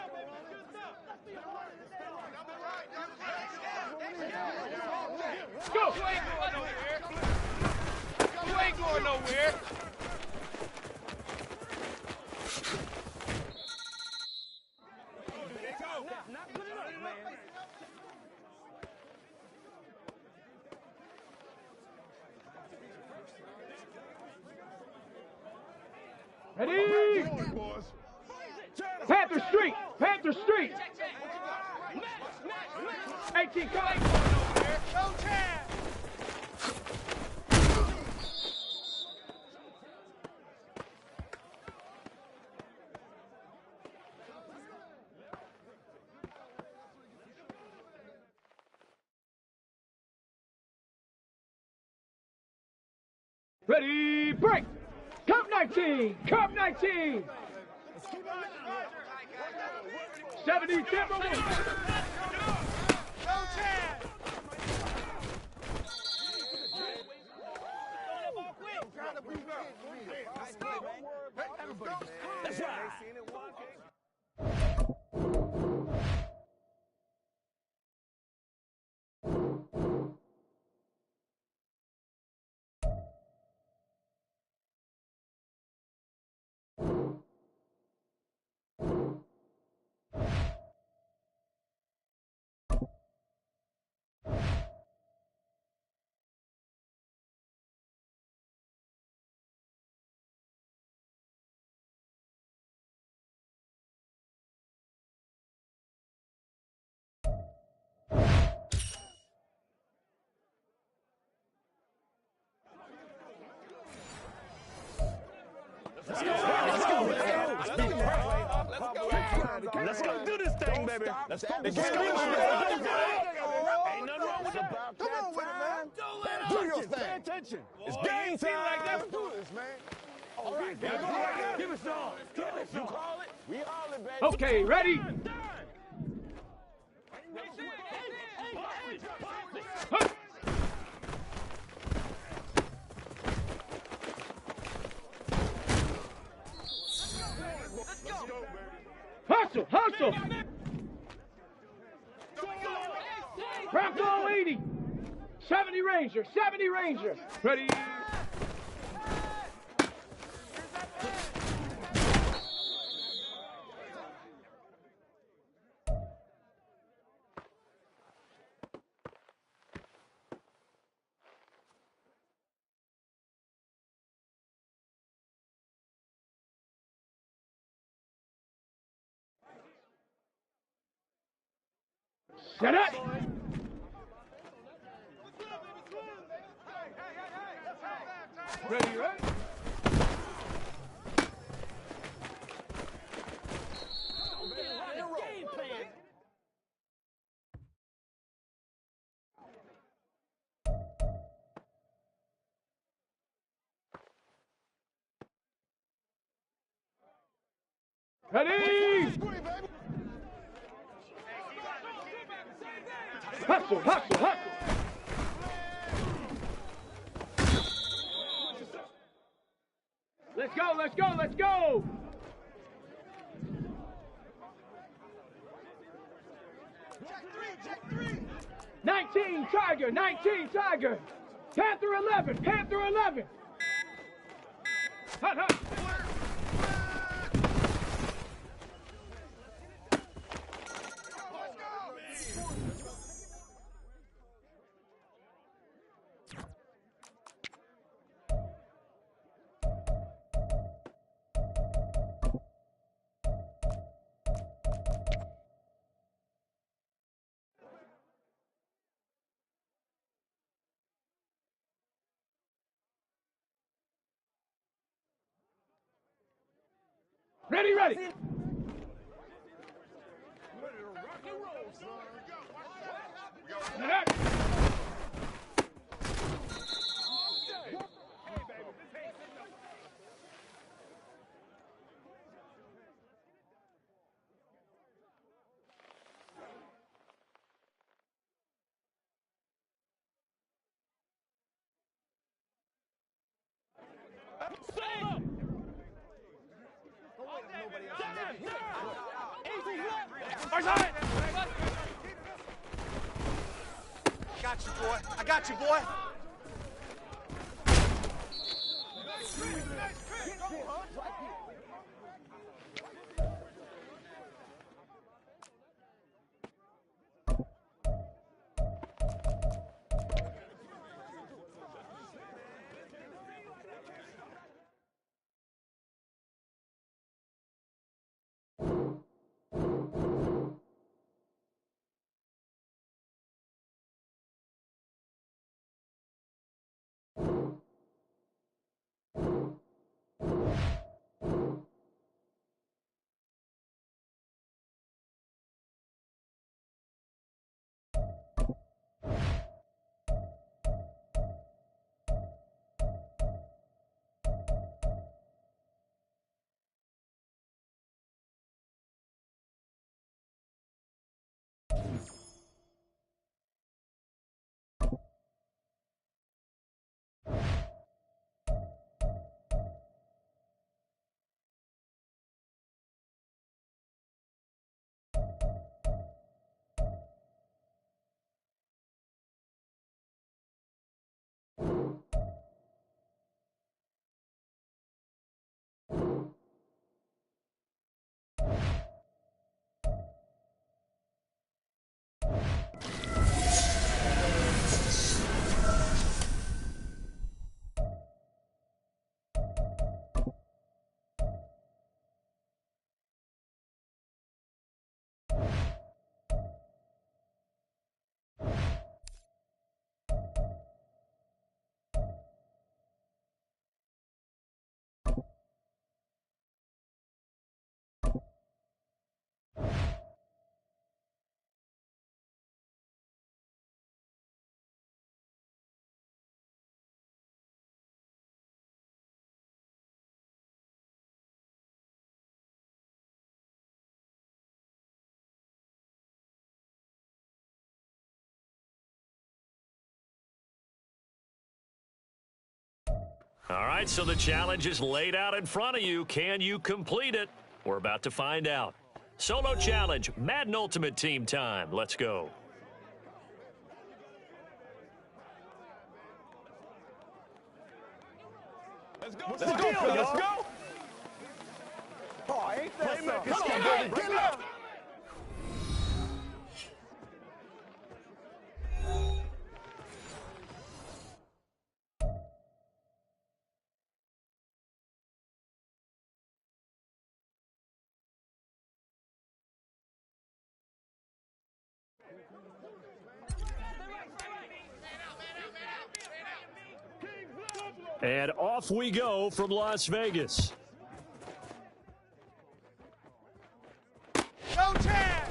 S2: Go!
S9: You ain't going nowhere.
S2: Ready? Panther Street! Panther Street! 18 come.
S8: Go, Chad.
S2: Ready, break. Cup 19. Cup 19. 70 Timberwolves.
S7: That's right. Let's go do this thing, baby. Let's go. Ain't nothing wrong with that. Come on with it, man. Do your thing. Pay attention. It's game time. Like that. Let's do this, man. All right, give us all. Give us all. You call it. We all it, baby.
S2: Okay, ready? Hustle, hustle. Bronco 80. 70 Ranger, 70 Ranger. Ready? Set up. Ready, right? Ready? Hustle, hustle, hustle. Let's go, let's go, let's go. Check three. 19 Tiger, 19 Tiger. Panther 11, Panther 11. Hut, hut. Ready, ready.
S8: Got you, boy. I got you, boy.
S1: All right, so the challenge is laid out in front of you. Can you complete it? We're about to find out. Solo challenge, Madden Ultimate Team time. Let's go.
S7: Let's go. Let's go.
S2: Oh, ain't that something?
S7: Come on, baby. Get it up.
S5: And off we go from Las Vegas.
S8: Go, Chad!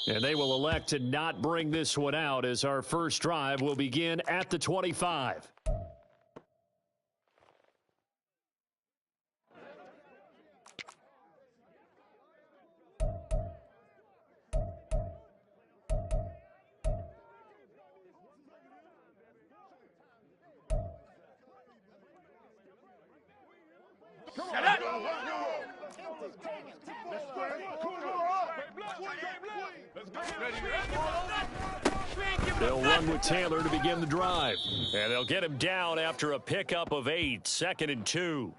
S5: And they will elect to not bring this one out as our first drive will begin at the 25. They'll run with Taylor to begin the drive.
S1: And they'll get him down after a pickup of 8, 2nd and 2.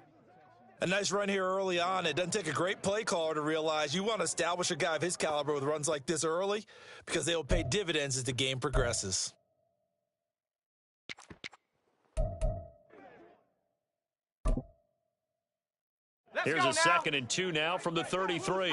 S4: A nice run here early on. It doesn't take a great play caller to realize you want to establish a guy of his caliber with runs like this early because they will pay dividends as the game progresses.
S1: Here's a 2nd and 2 now from the 33.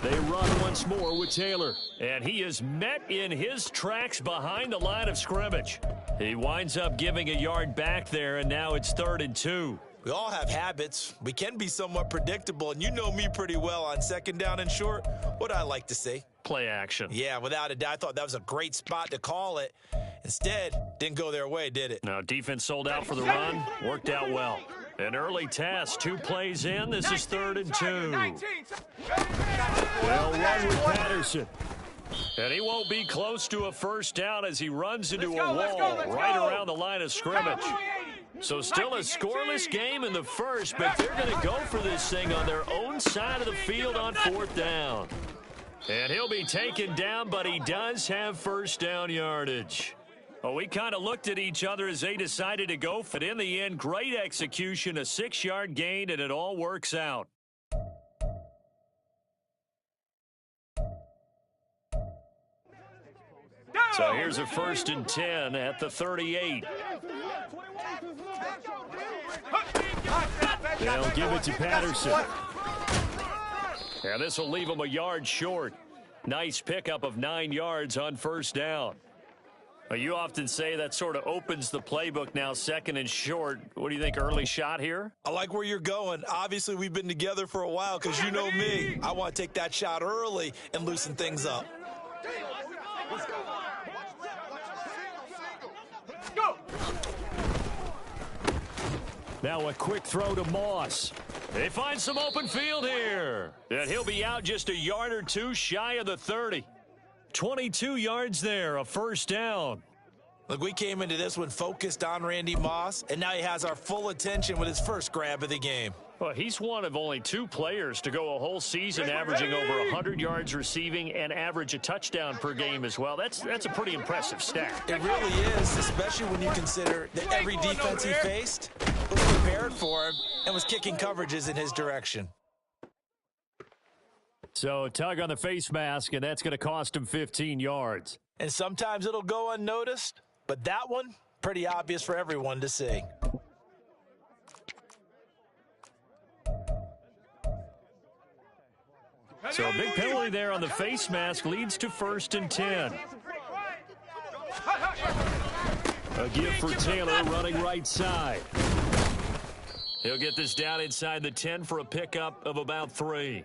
S5: They run once more with Taylor.
S1: And he is met in his tracks behind the line of scrimmage. He winds up giving a yard back there, and now it's 3rd and 2.
S4: We all have habits. We can be somewhat predictable, and you know me pretty well on 2nd down and short. What I like to see.
S1: Play action.
S4: Yeah, without a doubt. I thought that was a great spot to call it. Instead, didn't go their way, did it?
S1: Now, defense sold out for the run. Worked out well. An early test. 2 plays in. This is 3rd and 2.
S5: They'll run with Patterson.
S1: And he won't be close to a first down as he runs into a wall right around the line of scrimmage. So still a scoreless game in the first, but they're going to go for this thing on their own side of the field on 4th down. And he'll be taken down, but he does have first down yardage. Well, we kind of looked at each other as they decided to go for it. In the end, great execution, a 6-yard gain, and it all works out. So here's a 1st and 10 at the 38.
S5: They'll give it to Patterson.
S1: And this will leave him a yard short. Nice pickup of 9 yards on first down. Well, you often say that sort of opens the playbook now, 2nd and short. What do you think, early shot here?
S4: I like where you're going. Obviously, we've been together for a while because you know me. I want to take that shot early and loosen things up.
S5: Now a quick throw to Moss.
S1: They find some open field here. And he'll be out just a yard or 2 shy of the 30. 22 yards there, a first down.
S4: Look, we came into this one focused on Randy Moss, and now he has our full attention with his first grab of the game.
S1: Well, he's one of only 2 players to go a whole season averaging over 100 yards receiving and average a touchdown per game as well. That's a pretty impressive stat.
S4: It really is, especially when you consider that every defense he faced was prepared for him and was kicking coverages in his direction.
S5: So tug on the face mask, and that's going to cost him 15 yards.
S4: And sometimes it'll go unnoticed, but that one, pretty obvious for everyone to see.
S1: So a big penalty there on the face mask leads to 1st and 10.
S5: A give for Taylor running right side.
S1: He'll get this down inside the 10 for a pickup of about 3.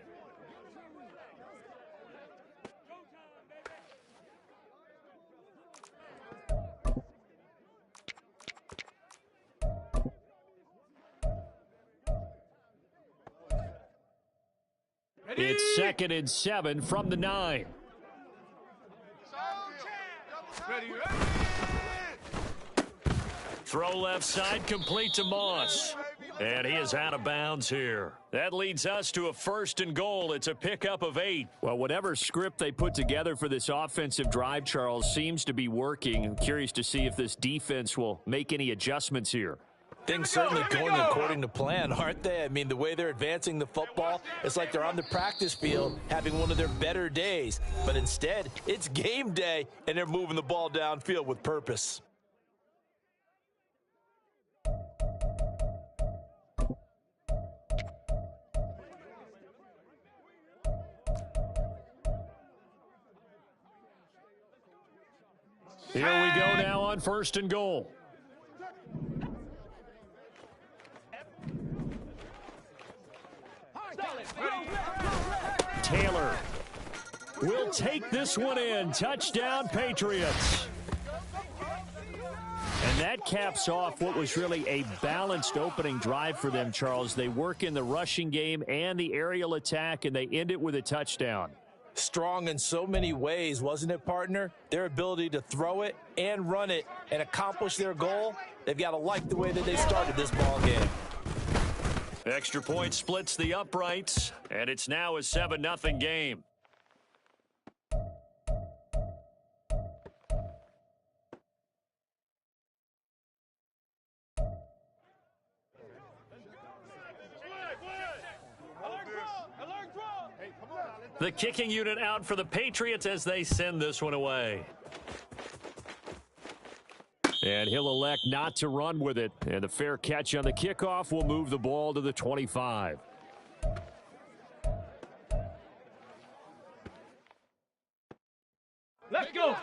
S5: It's 2nd and 7 from the 9.
S1: Throw left side, complete to Moss. And he is out of bounds here. That leads us to a 1st and goal. It's a pickup of 8.
S5: Well, whatever script they put together for this offensive drive, Charles, seems to be working. I'm curious to see if this defense will make any adjustments here.
S4: Things certainly going according to plan, aren't they? I mean, the way they're advancing the football, it's like they're on the practice field having one of their better days. But instead, it's game day, and they're moving the ball downfield with purpose.
S1: Here we go now on 1st and goal. Taylor will take this one in. Touchdown, Patriots.
S5: And that caps off what was really a balanced opening drive for them, Charles. They work in the rushing game and the aerial attack, and they end it with a touchdown.
S4: Strong in so many ways, wasn't it, partner? Their ability to throw it and run it and accomplish their goal, they've got to like the way that they started this ball game.
S1: Extra point splits the uprights, and it's now a 7-0 game. The kicking unit out for the Patriots as they send this one away.
S5: And he'll elect not to run with it. And the fair catch on the kickoff will move the ball to the 25.
S2: Let's go.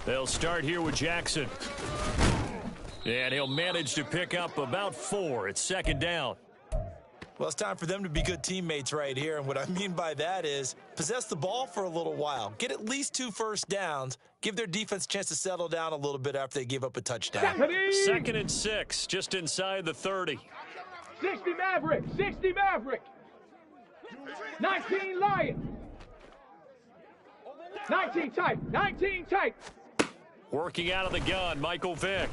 S1: They'll start here with Jackson. And he'll manage to pick up about 4. It's 2nd down.
S4: Well, it's time for them to be good teammates right here. And what I mean by that is possess the ball for a little while. Get at least 2 first downs. Give their defense a chance to settle down a little bit after they give up a touchdown.
S1: 2nd and 6, just inside the 30.
S2: 60 Maverick, 60 Maverick. 19 Lion. 19 tight, 19 tight.
S1: Working out of the gun, Michael Vick.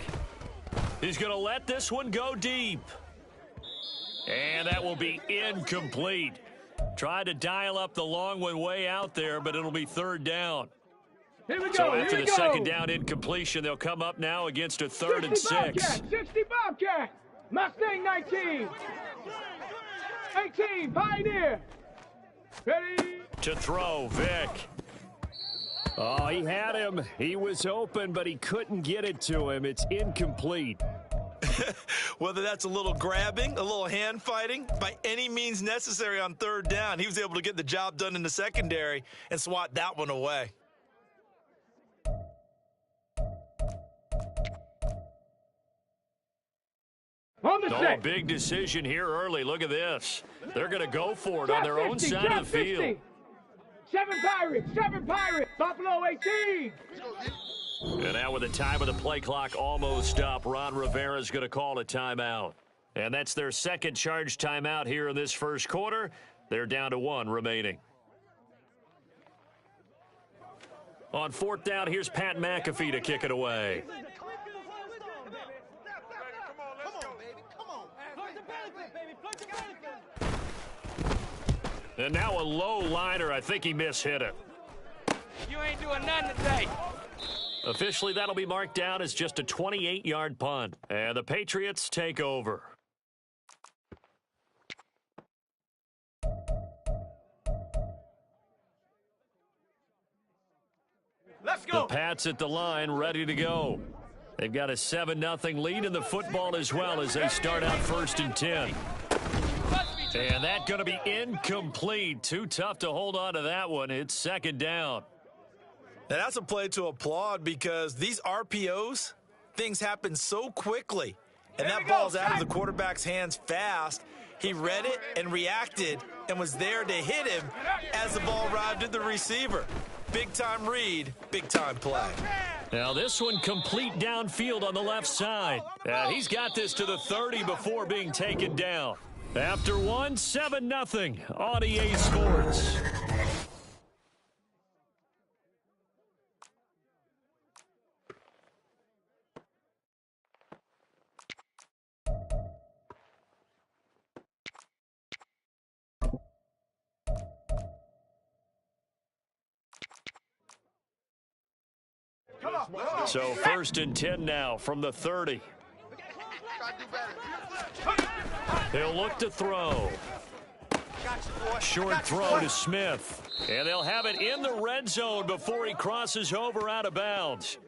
S1: He's going to let this one go deep. And that will be incomplete. Tried to dial up the long one way out there, but it'll be 3rd down.
S2: Here we go,
S1: So after
S2: here
S1: the
S2: we go.
S1: 2nd down incompletion, they'll come up now against a 3rd and 6.
S2: Bobcat, 60 Bobcat. Mustang 19. 18 Pioneer. Ready?
S1: To throw, Vick.
S5: Oh, he had him. He was open, but he couldn't get it to him. It's incomplete.
S4: Whether that's a little grabbing, a little hand fighting, by any means necessary on 3rd down, he was able to get the job done in the secondary and swat that one away.
S2: On the set.
S1: Big decision here early. Look at this. They're going to go for it on their own side of the field.
S2: 7 Pirates, 7 Pirates. Buffalo 18.
S1: And now with the time of the play clock almost up, Ron Rivera's going to call a timeout. And that's their 2nd charge timeout here in this 1st quarter. They're down to 1 remaining. On 4th down, here's Pat McAfee to kick it away. And now a low liner. I think he mishit it.
S9: You ain't doing nothing today.
S1: Officially, that'll be marked down as just a 28-yard punt. And the Patriots take over.
S2: Let's go.
S1: The Pats at the line, ready to go. They've got a 7-0 lead in the football as well as they start out 1st and 10. And that's going to be incomplete. Too tough to hold on to that one. It's 2nd down.
S4: Now, that's a play to applaud because these RPOs, things happen so quickly. And that ball's out of the quarterback's hands fast. He read it and reacted and was there to hit him as the ball arrived at the receiver. Big-time read, big-time play.
S1: Now this one complete downfield on the left side. He's got this to the 30 before being taken down. After one, 7-0 on EA Sports. So 1st and 10 now from the 30. They'll look to throw. Short throw to Smith. And they'll have it in the red zone before he crosses over out of bounds.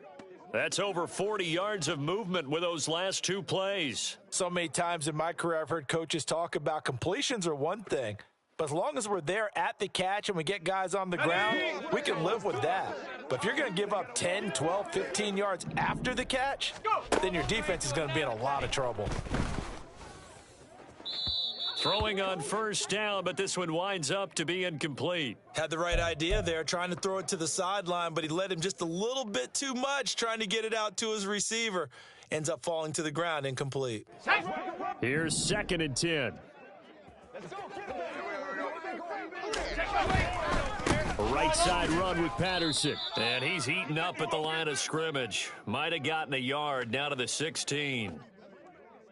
S1: That's over 40 yards of movement with those last 2 plays.
S4: So many times in my career I've heard coaches talk about completions are one thing, but as long as we're there at the catch and we get guys on the ground, we can live with that. But if you're going to give up 10, 12, 15 yards after the catch, then your defense is going to be in a lot of trouble.
S1: Throwing on 1st down, but this one winds up to be incomplete.
S3: Had the right idea there, trying to throw it to the sideline, but he led him just a little bit too much, trying to get it out to his receiver. Ends up falling to the ground, incomplete.
S5: Here's 2nd and 10. A right side run with Patterson.
S1: And he's heating up at the line of scrimmage. Might have gotten a yard down to the 16.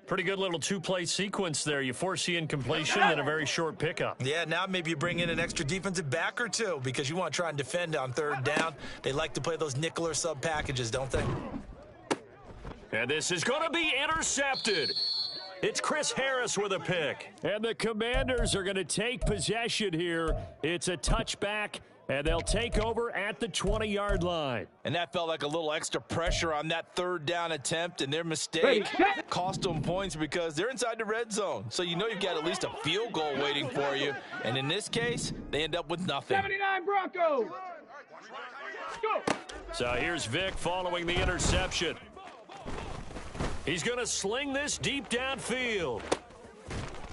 S1: Pretty good little 2-play sequence there. You force the incompletion and a very short pickup.
S3: Yeah, now maybe you bring in an extra defensive back or two because you want to try and defend on 3rd down. They like to play those nickel or sub packages, don't they?
S1: And this is going to be intercepted. It's Chris Harris with a pick.
S5: And the Commanders are going to take possession here. It's a touchback, and they'll take over at the 20-yard line.
S4: And that felt like a little extra pressure on that 3rd down attempt, and their mistake cost them points because they're inside the red zone. So you know you've got at least a field goal waiting for you. And in this case, they end up with nothing.
S2: 79 Broncos. Go.
S1: So here's Vic following the interception. He's going to sling this deep downfield.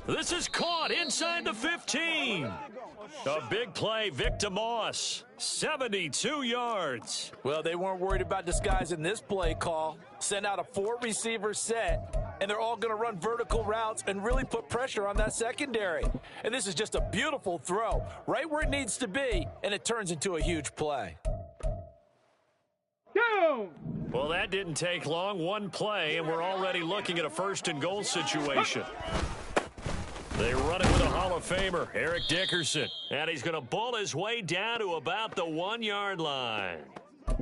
S1: This is caught inside the 15. A big play, Vic DeMoss, 72 yards.
S4: Well, they weren't worried about disguising this play call. Send out a 4-receiver set, and they're all going to run vertical routes and really put pressure on that secondary. And this is just a beautiful throw, right where it needs to be, and it turns into a huge play.
S2: Down.
S1: Well, that didn't take long. 1 play, and we're already looking at a 1st and goal situation. They run it with a Hall of Famer, Eric Dickerson. And he's going to bull his way down to about the 1-yard line.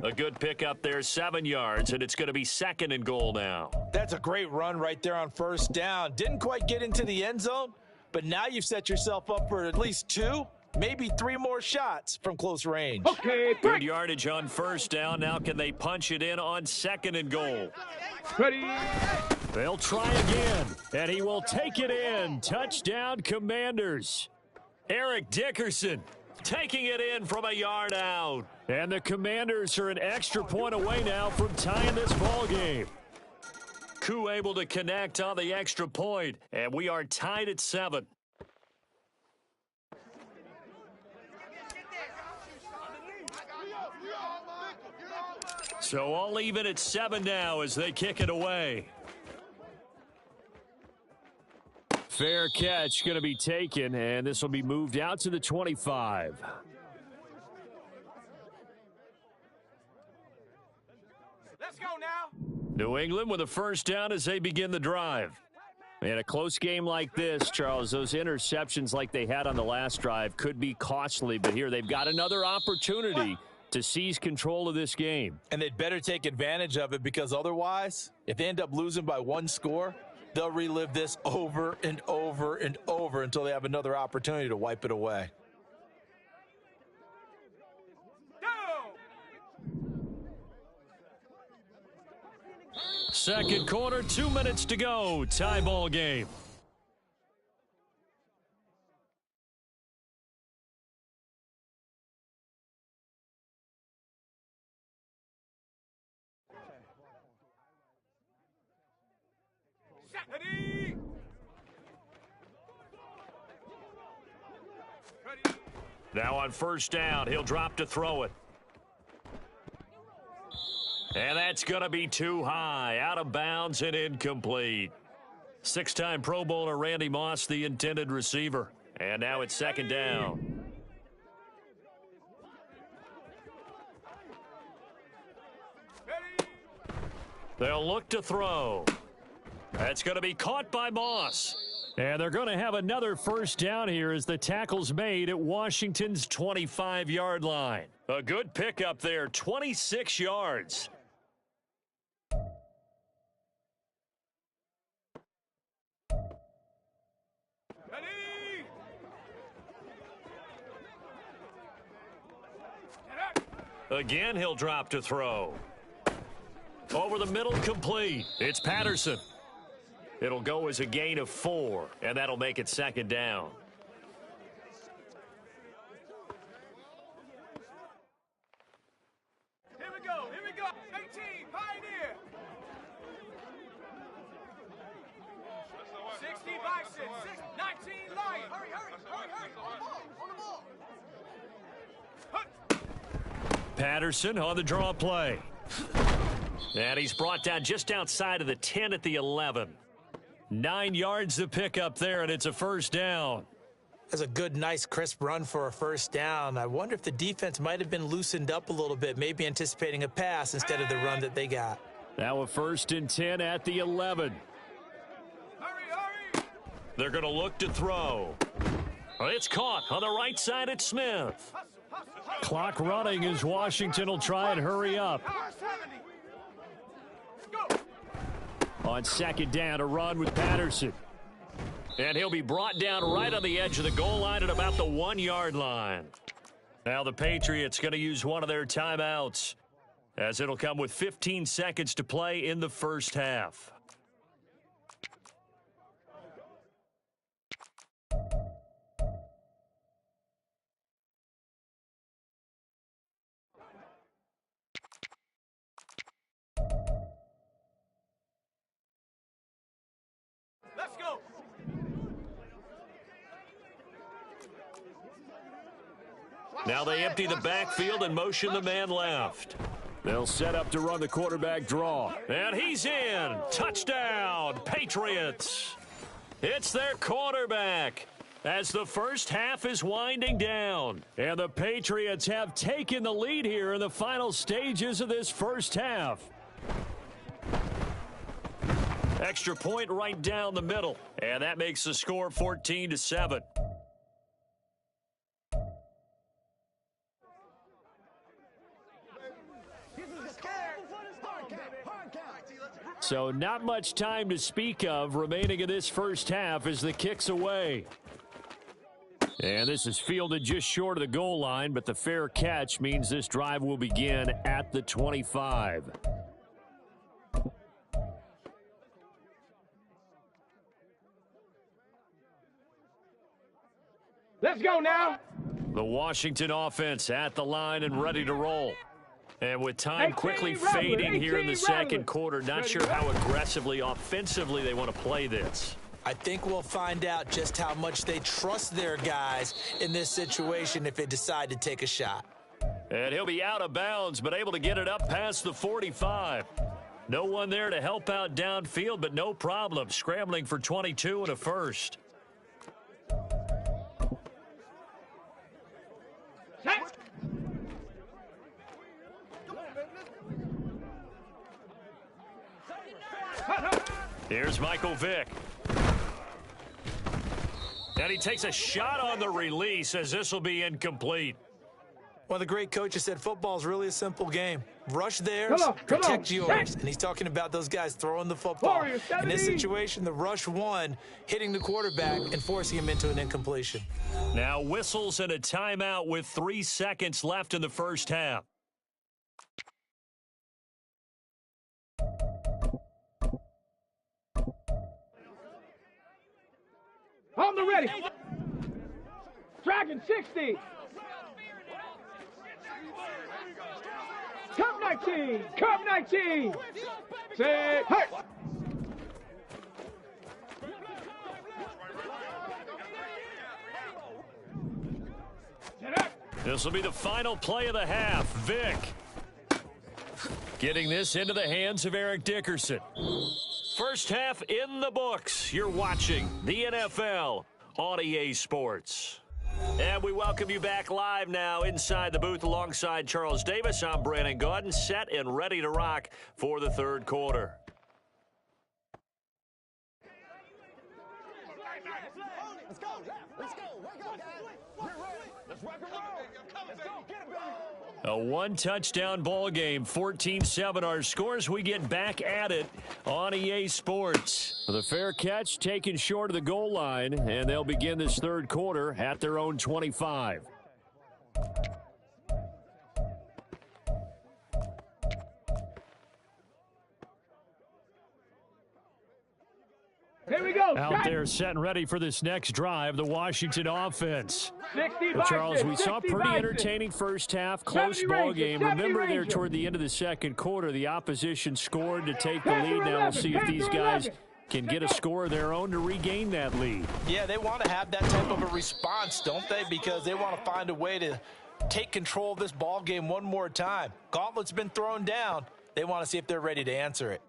S1: A good pickup there, 7 yards, and it's going to be 2nd and goal now.
S4: That's a great run right there on 1st down. Didn't quite get into the end zone, but now you've set yourself up for at least 2, maybe 3 more shots from close range.
S2: Okay,
S1: good yardage on 1st down. Now can they punch it in on 2nd and goal?
S2: Ready.
S5: They'll try again, and he will take it in. Touchdown, Commanders.
S1: Eric Dickerson taking it in from a yard out.
S5: And the Commanders are an extra point away now from tying this ball game.
S1: Koo able to connect on the extra point, and we are tied at 7. So all even at 7 now as they kick it away.
S5: Fair catch going to be taken, and this will be moved out to the 25.
S8: Let's go now.
S1: New England with a 1st down as they begin the drive.
S5: In a close game like this, Charles, those interceptions like they had on the last drive could be costly, but here they've got another opportunity to seize control of this game.
S4: And they'd better take advantage of it because otherwise, if they end up losing by 1 score, they'll relive this over and over and over until they have another opportunity to wipe it away.
S1: Second quarter, 2 minutes to go. Tie ball game. Now on 1st down, he'll drop to throw it. And that's going to be too high, out of bounds and incomplete. Six-time Pro Bowler Randy Moss, the intended receiver. And now it's second down. They'll look to throw. That's going to be caught by Moss.
S5: And they're going to have another first down here as the tackle's made at Washington's 25-yard line.
S1: A good pickup there, 26 yards. Again, he'll drop to throw. Over the middle, complete. It's Patterson. It'll go as a gain of 4, and that'll make it second down.
S8: Here we go. 18, Pioneer. 60, Bison. 19, Lion. Hurry. On the ball.
S1: Patterson on the draw play. And he's brought down just outside of the 10 at the 11. 9 yards to pick up there, and it's a first down.
S3: That's a good, nice, crisp run for a first down. I wonder if the defense might have been loosened up a little bit, maybe anticipating a pass instead of the run that they got.
S5: Now a 1st and 10 at the 11.
S8: Hurry.
S1: They're going to look to throw. It's caught on the right side at Smith.
S5: Clock running as Washington will try and hurry up. On second down, a run with Patterson.
S1: And he'll be brought down right on the edge of the goal line at about the 1-yard line. Now the Patriots going to use one of their timeouts, as it'll come with 15 seconds to play in the first half.
S8: Let's go.
S1: Now they empty the backfield and motion the man left.
S5: They'll set up to run the quarterback draw.
S1: And he's in. Touchdown, Patriots. It's their quarterback as the first half is winding down.
S5: And the Patriots have taken the lead here in the final stages of this first half.
S1: Extra point right down the middle. And that makes the score 14-7.
S5: So not much time to speak of remaining in this first half as the kick's away. And this is fielded just short of the goal line, but the fair catch means this drive will begin at the 25.
S2: Let's go now.
S1: The Washington offense at the line and ready to roll. And with time quickly fading here in the second quarter, not sure how aggressively, offensively they want to play this.
S3: I think we'll find out just how much they trust their guys in this situation if they decide to take a shot.
S1: And he'll be out of bounds, but able to get it up past the 45. No one there to help out downfield, but no problem. Scrambling for 22 and a first. Here's Michael Vick. And he takes a shot on the release as this will be incomplete.
S3: One of the great coaches said football's really a simple game. Rush theirs, protect yours. And he's talking about those guys throwing the football. In this situation, the rush won, hitting the quarterback and forcing him into an incompletion.
S1: Now whistles and a timeout with 3 seconds left in the first half.
S2: On the ready. Dragon 60. Cup 19. Cup 19. Say, hey.
S1: This will be the final play of the half. Vick Getting this into the hands of Eric Dickerson. First half in the books. You're watching the NFL on EA Sports. And we welcome you back live now inside the booth alongside Charles Davis. I'm Brandon Gaudin, set and ready to rock for the third quarter.
S7: Let's go. Let's go. Wake up, guys. Get ready. Let's rock and roll. Let's go. Get it, baby.
S1: A one-touchdown ball game, 14-7 our scores. We get back at it on EA Sports.
S5: The fair catch taken short of the goal line, and they'll begin this third quarter at their own 25.
S2: Here we go.
S5: Out there set and ready for this next drive, the Washington offense. But Charles, we saw pretty entertaining first half, close ball game. Remember there toward the end of the second quarter, the opposition scored to take the lead. Now we'll see if these guys can get a score of their own to regain that lead.
S4: Yeah, they want to have that type of a response, don't they? Because they want to find a way to take control of this ball game one more time. Gauntlet's been thrown down. They want to see if they're ready to answer it.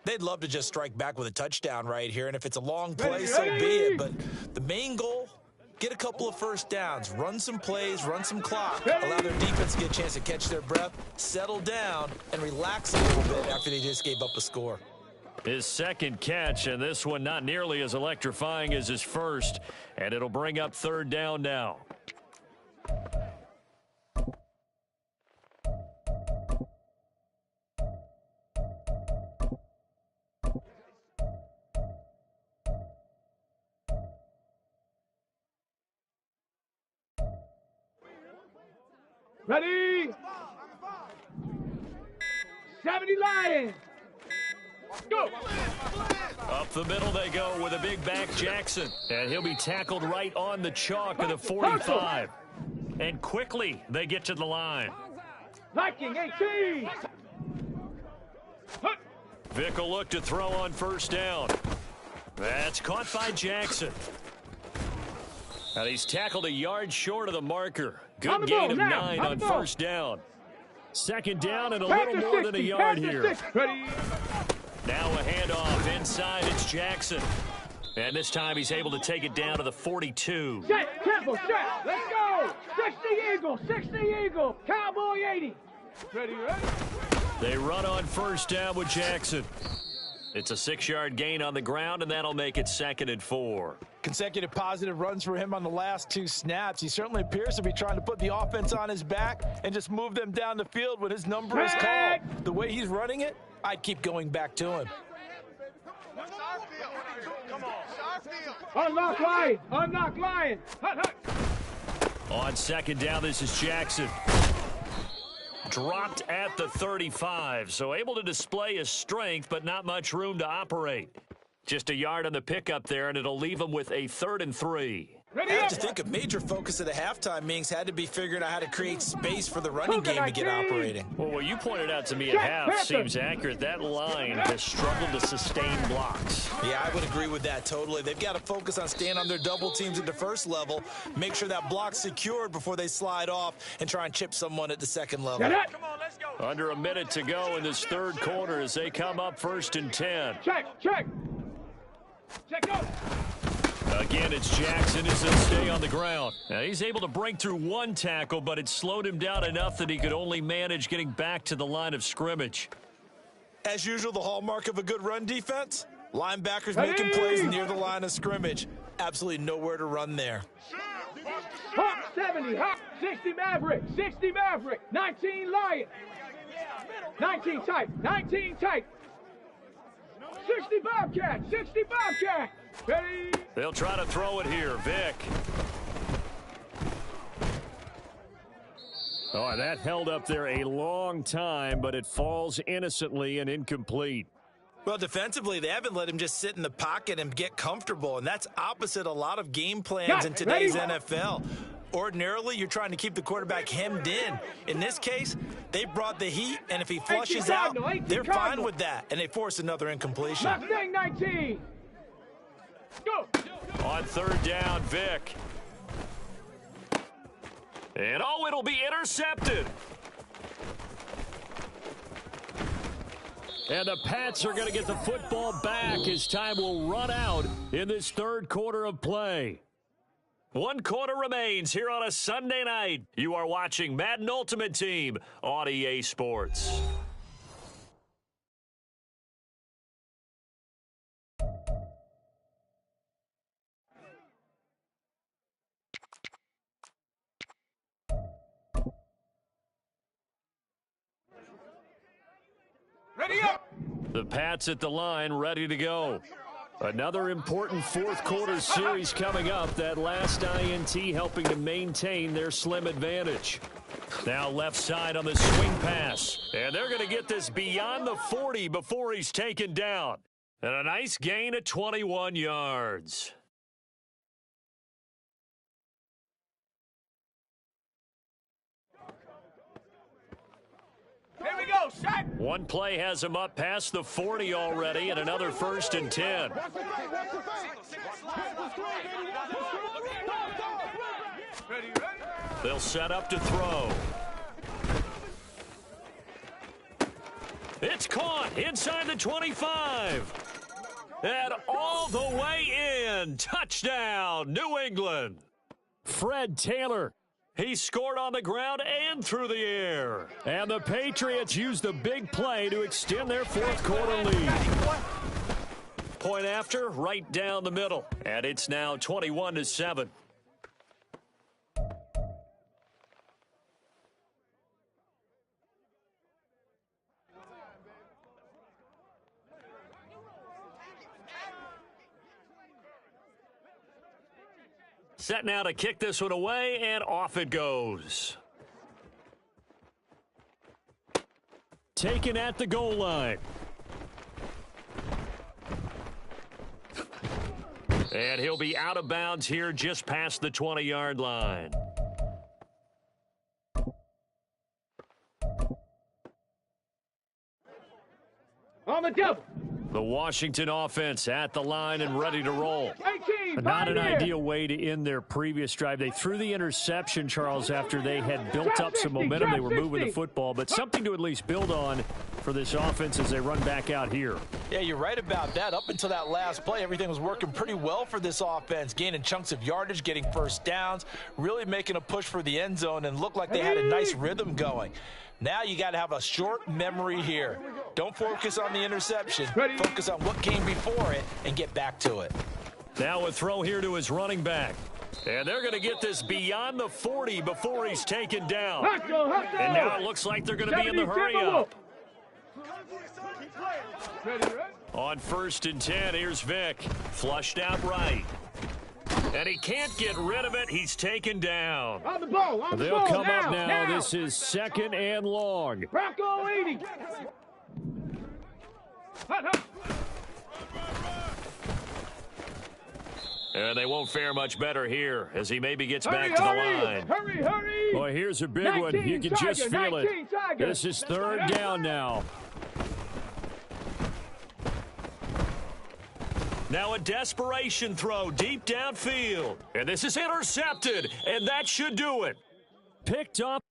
S3: They'd love to just strike back with a touchdown right here, and if it's a long play, so be it. But the main goal, get a couple of first downs, run some plays, run some clock, allow their defense to get a chance to catch their breath, settle down, and relax a little bit after they just gave up a score.
S1: His second catch, and this one not nearly as electrifying as his first, and it'll bring up third down now.
S2: Ready? 70 Lions. Go.
S1: Up the middle they go with a big back Jackson. And he'll be tackled right on the chalk of the 45. And quickly they get to the line.
S2: Viking 18.
S1: Vick will look to throw on first down. That's caught by Jackson. And he's tackled a yard short of the marker. Good gain of 9 on first down. Second down and a little more than a yard here. Now a handoff inside. It's Jackson. And this time he's able to take it down to the 42.
S2: Set, tempo, set. Let's go. 60 Eagle. Cowboy 80. Ready?
S1: They run on first down with Jackson. It's a 6-yard gain on the ground, and that'll make it 2nd and 4.
S4: Consecutive positive runs for him on the last 2 snaps. He certainly appears to be trying to put the offense on his back and just move them down the field when his number is called. The way he's running it, I'd keep going back to him.
S8: Come on.
S2: Unlock Lion. Unlock Lion. Hut.
S1: On second down, this is Jackson. Dropped at the 35, so able to display his strength, but not much room to operate. Just a yard on the pickup there, and it'll leave him with a 3rd and 3.
S3: I have to think a major focus of the halftime meetings had to be figuring out how to create space for the running game to get operating.
S1: Well, what you pointed out to me at half seems accurate. That line has struggled to sustain blocks.
S3: Yeah, I would agree with that totally. They've got to focus on staying on their double teams at the first level, make sure that block's secured before they slide off and try and chip someone at the second level.
S8: Come on, let's go.
S1: Under a minute to go in this third quarter as they come up 1st and 10.
S2: Check, go.
S1: Again, it's Jackson as he'll stay on the ground. Now, he's able to break through one tackle, but it slowed him down enough that he could only manage getting back to the line of scrimmage.
S3: As usual, the hallmark of a good run defense, linebackers making plays near the line of scrimmage. Absolutely nowhere to run there.
S2: Hawk 70, Hawk 60 Maverick, 19 Lion. 19 tight. 60 Bobcat. Ready?
S1: They'll try to throw it here. Vick.
S5: Oh, that held up there a long time, but it falls innocently and incomplete.
S3: Well, defensively, they haven't let him just sit in the pocket and get comfortable, and that's opposite a lot of game plans in today's NFL. Ordinarily, you're trying to keep the quarterback hemmed in. In this case, they brought the heat, and if he flushes out, they're fine with that, and they force another incompletion.
S2: 19. Go.
S1: On third down, Vick. And, it'll be intercepted.
S5: And the Pats are going to get the football back as time will run out in this third quarter of play.
S1: 1 quarter remains here on a Sunday night. You are watching Madden Ultimate Team on EA Sports.
S2: Ready up!
S1: The Pats at the line, ready to go. Another important fourth quarter series coming up. That last INT helping to maintain their slim advantage. Now left side on the swing pass. And they're going to get this beyond the 40 before he's taken down. And a nice gain of 21 yards.
S2: Here we go, shot!
S1: One play has him up past the 40 already, and another 1st and 10. They'll set up to throw. It's caught inside the 25. And all the way in. Touchdown, New England.
S5: Fred Taylor.
S1: He scored on the ground and through the air.
S5: And the Patriots used the big play to extend their fourth quarter lead.
S1: Point after, right down the middle. And it's now 21-7. Set now to kick this one away, and off it goes.
S5: Taken at the goal line.
S1: And he'll be out of bounds here just past the 20-yard line.
S2: On the double.
S1: The Washington offense at the line and ready to roll.
S2: 18,
S5: Not an ideal way to end their previous drive. They threw the interception, Charles, after they had built up some momentum. They were moving the football, but something to at least build on for this offense as they run back out here.
S4: Yeah, you're right about that. Up until that last play, everything was working pretty well for this offense, gaining chunks of yardage, getting first downs, really making a push for the end zone, and looked like they had a nice rhythm going. Now you got to have a short memory here. Don't focus on the interception. Focus on what came before it and get back to it.
S1: Now a throw here to his running back. And they're going to get this beyond the 40 before he's taken down. And now it looks like they're going to be in the hurry-up. On 1st and 10, here's Vick. Flushed out right. And he can't get rid of it. He's taken down.
S2: On the ball, on the
S5: They'll
S2: ball.
S5: come up now. This is 2nd and long.
S2: Bronco 80.
S1: And they won't fare much better here as he maybe gets back to the line.
S2: Hurry.
S5: Boy, here's a big one. You can just feel it. This is 3rd down now.
S1: Now a desperation throw deep downfield. And this is intercepted, and that should do it.
S5: Picked up.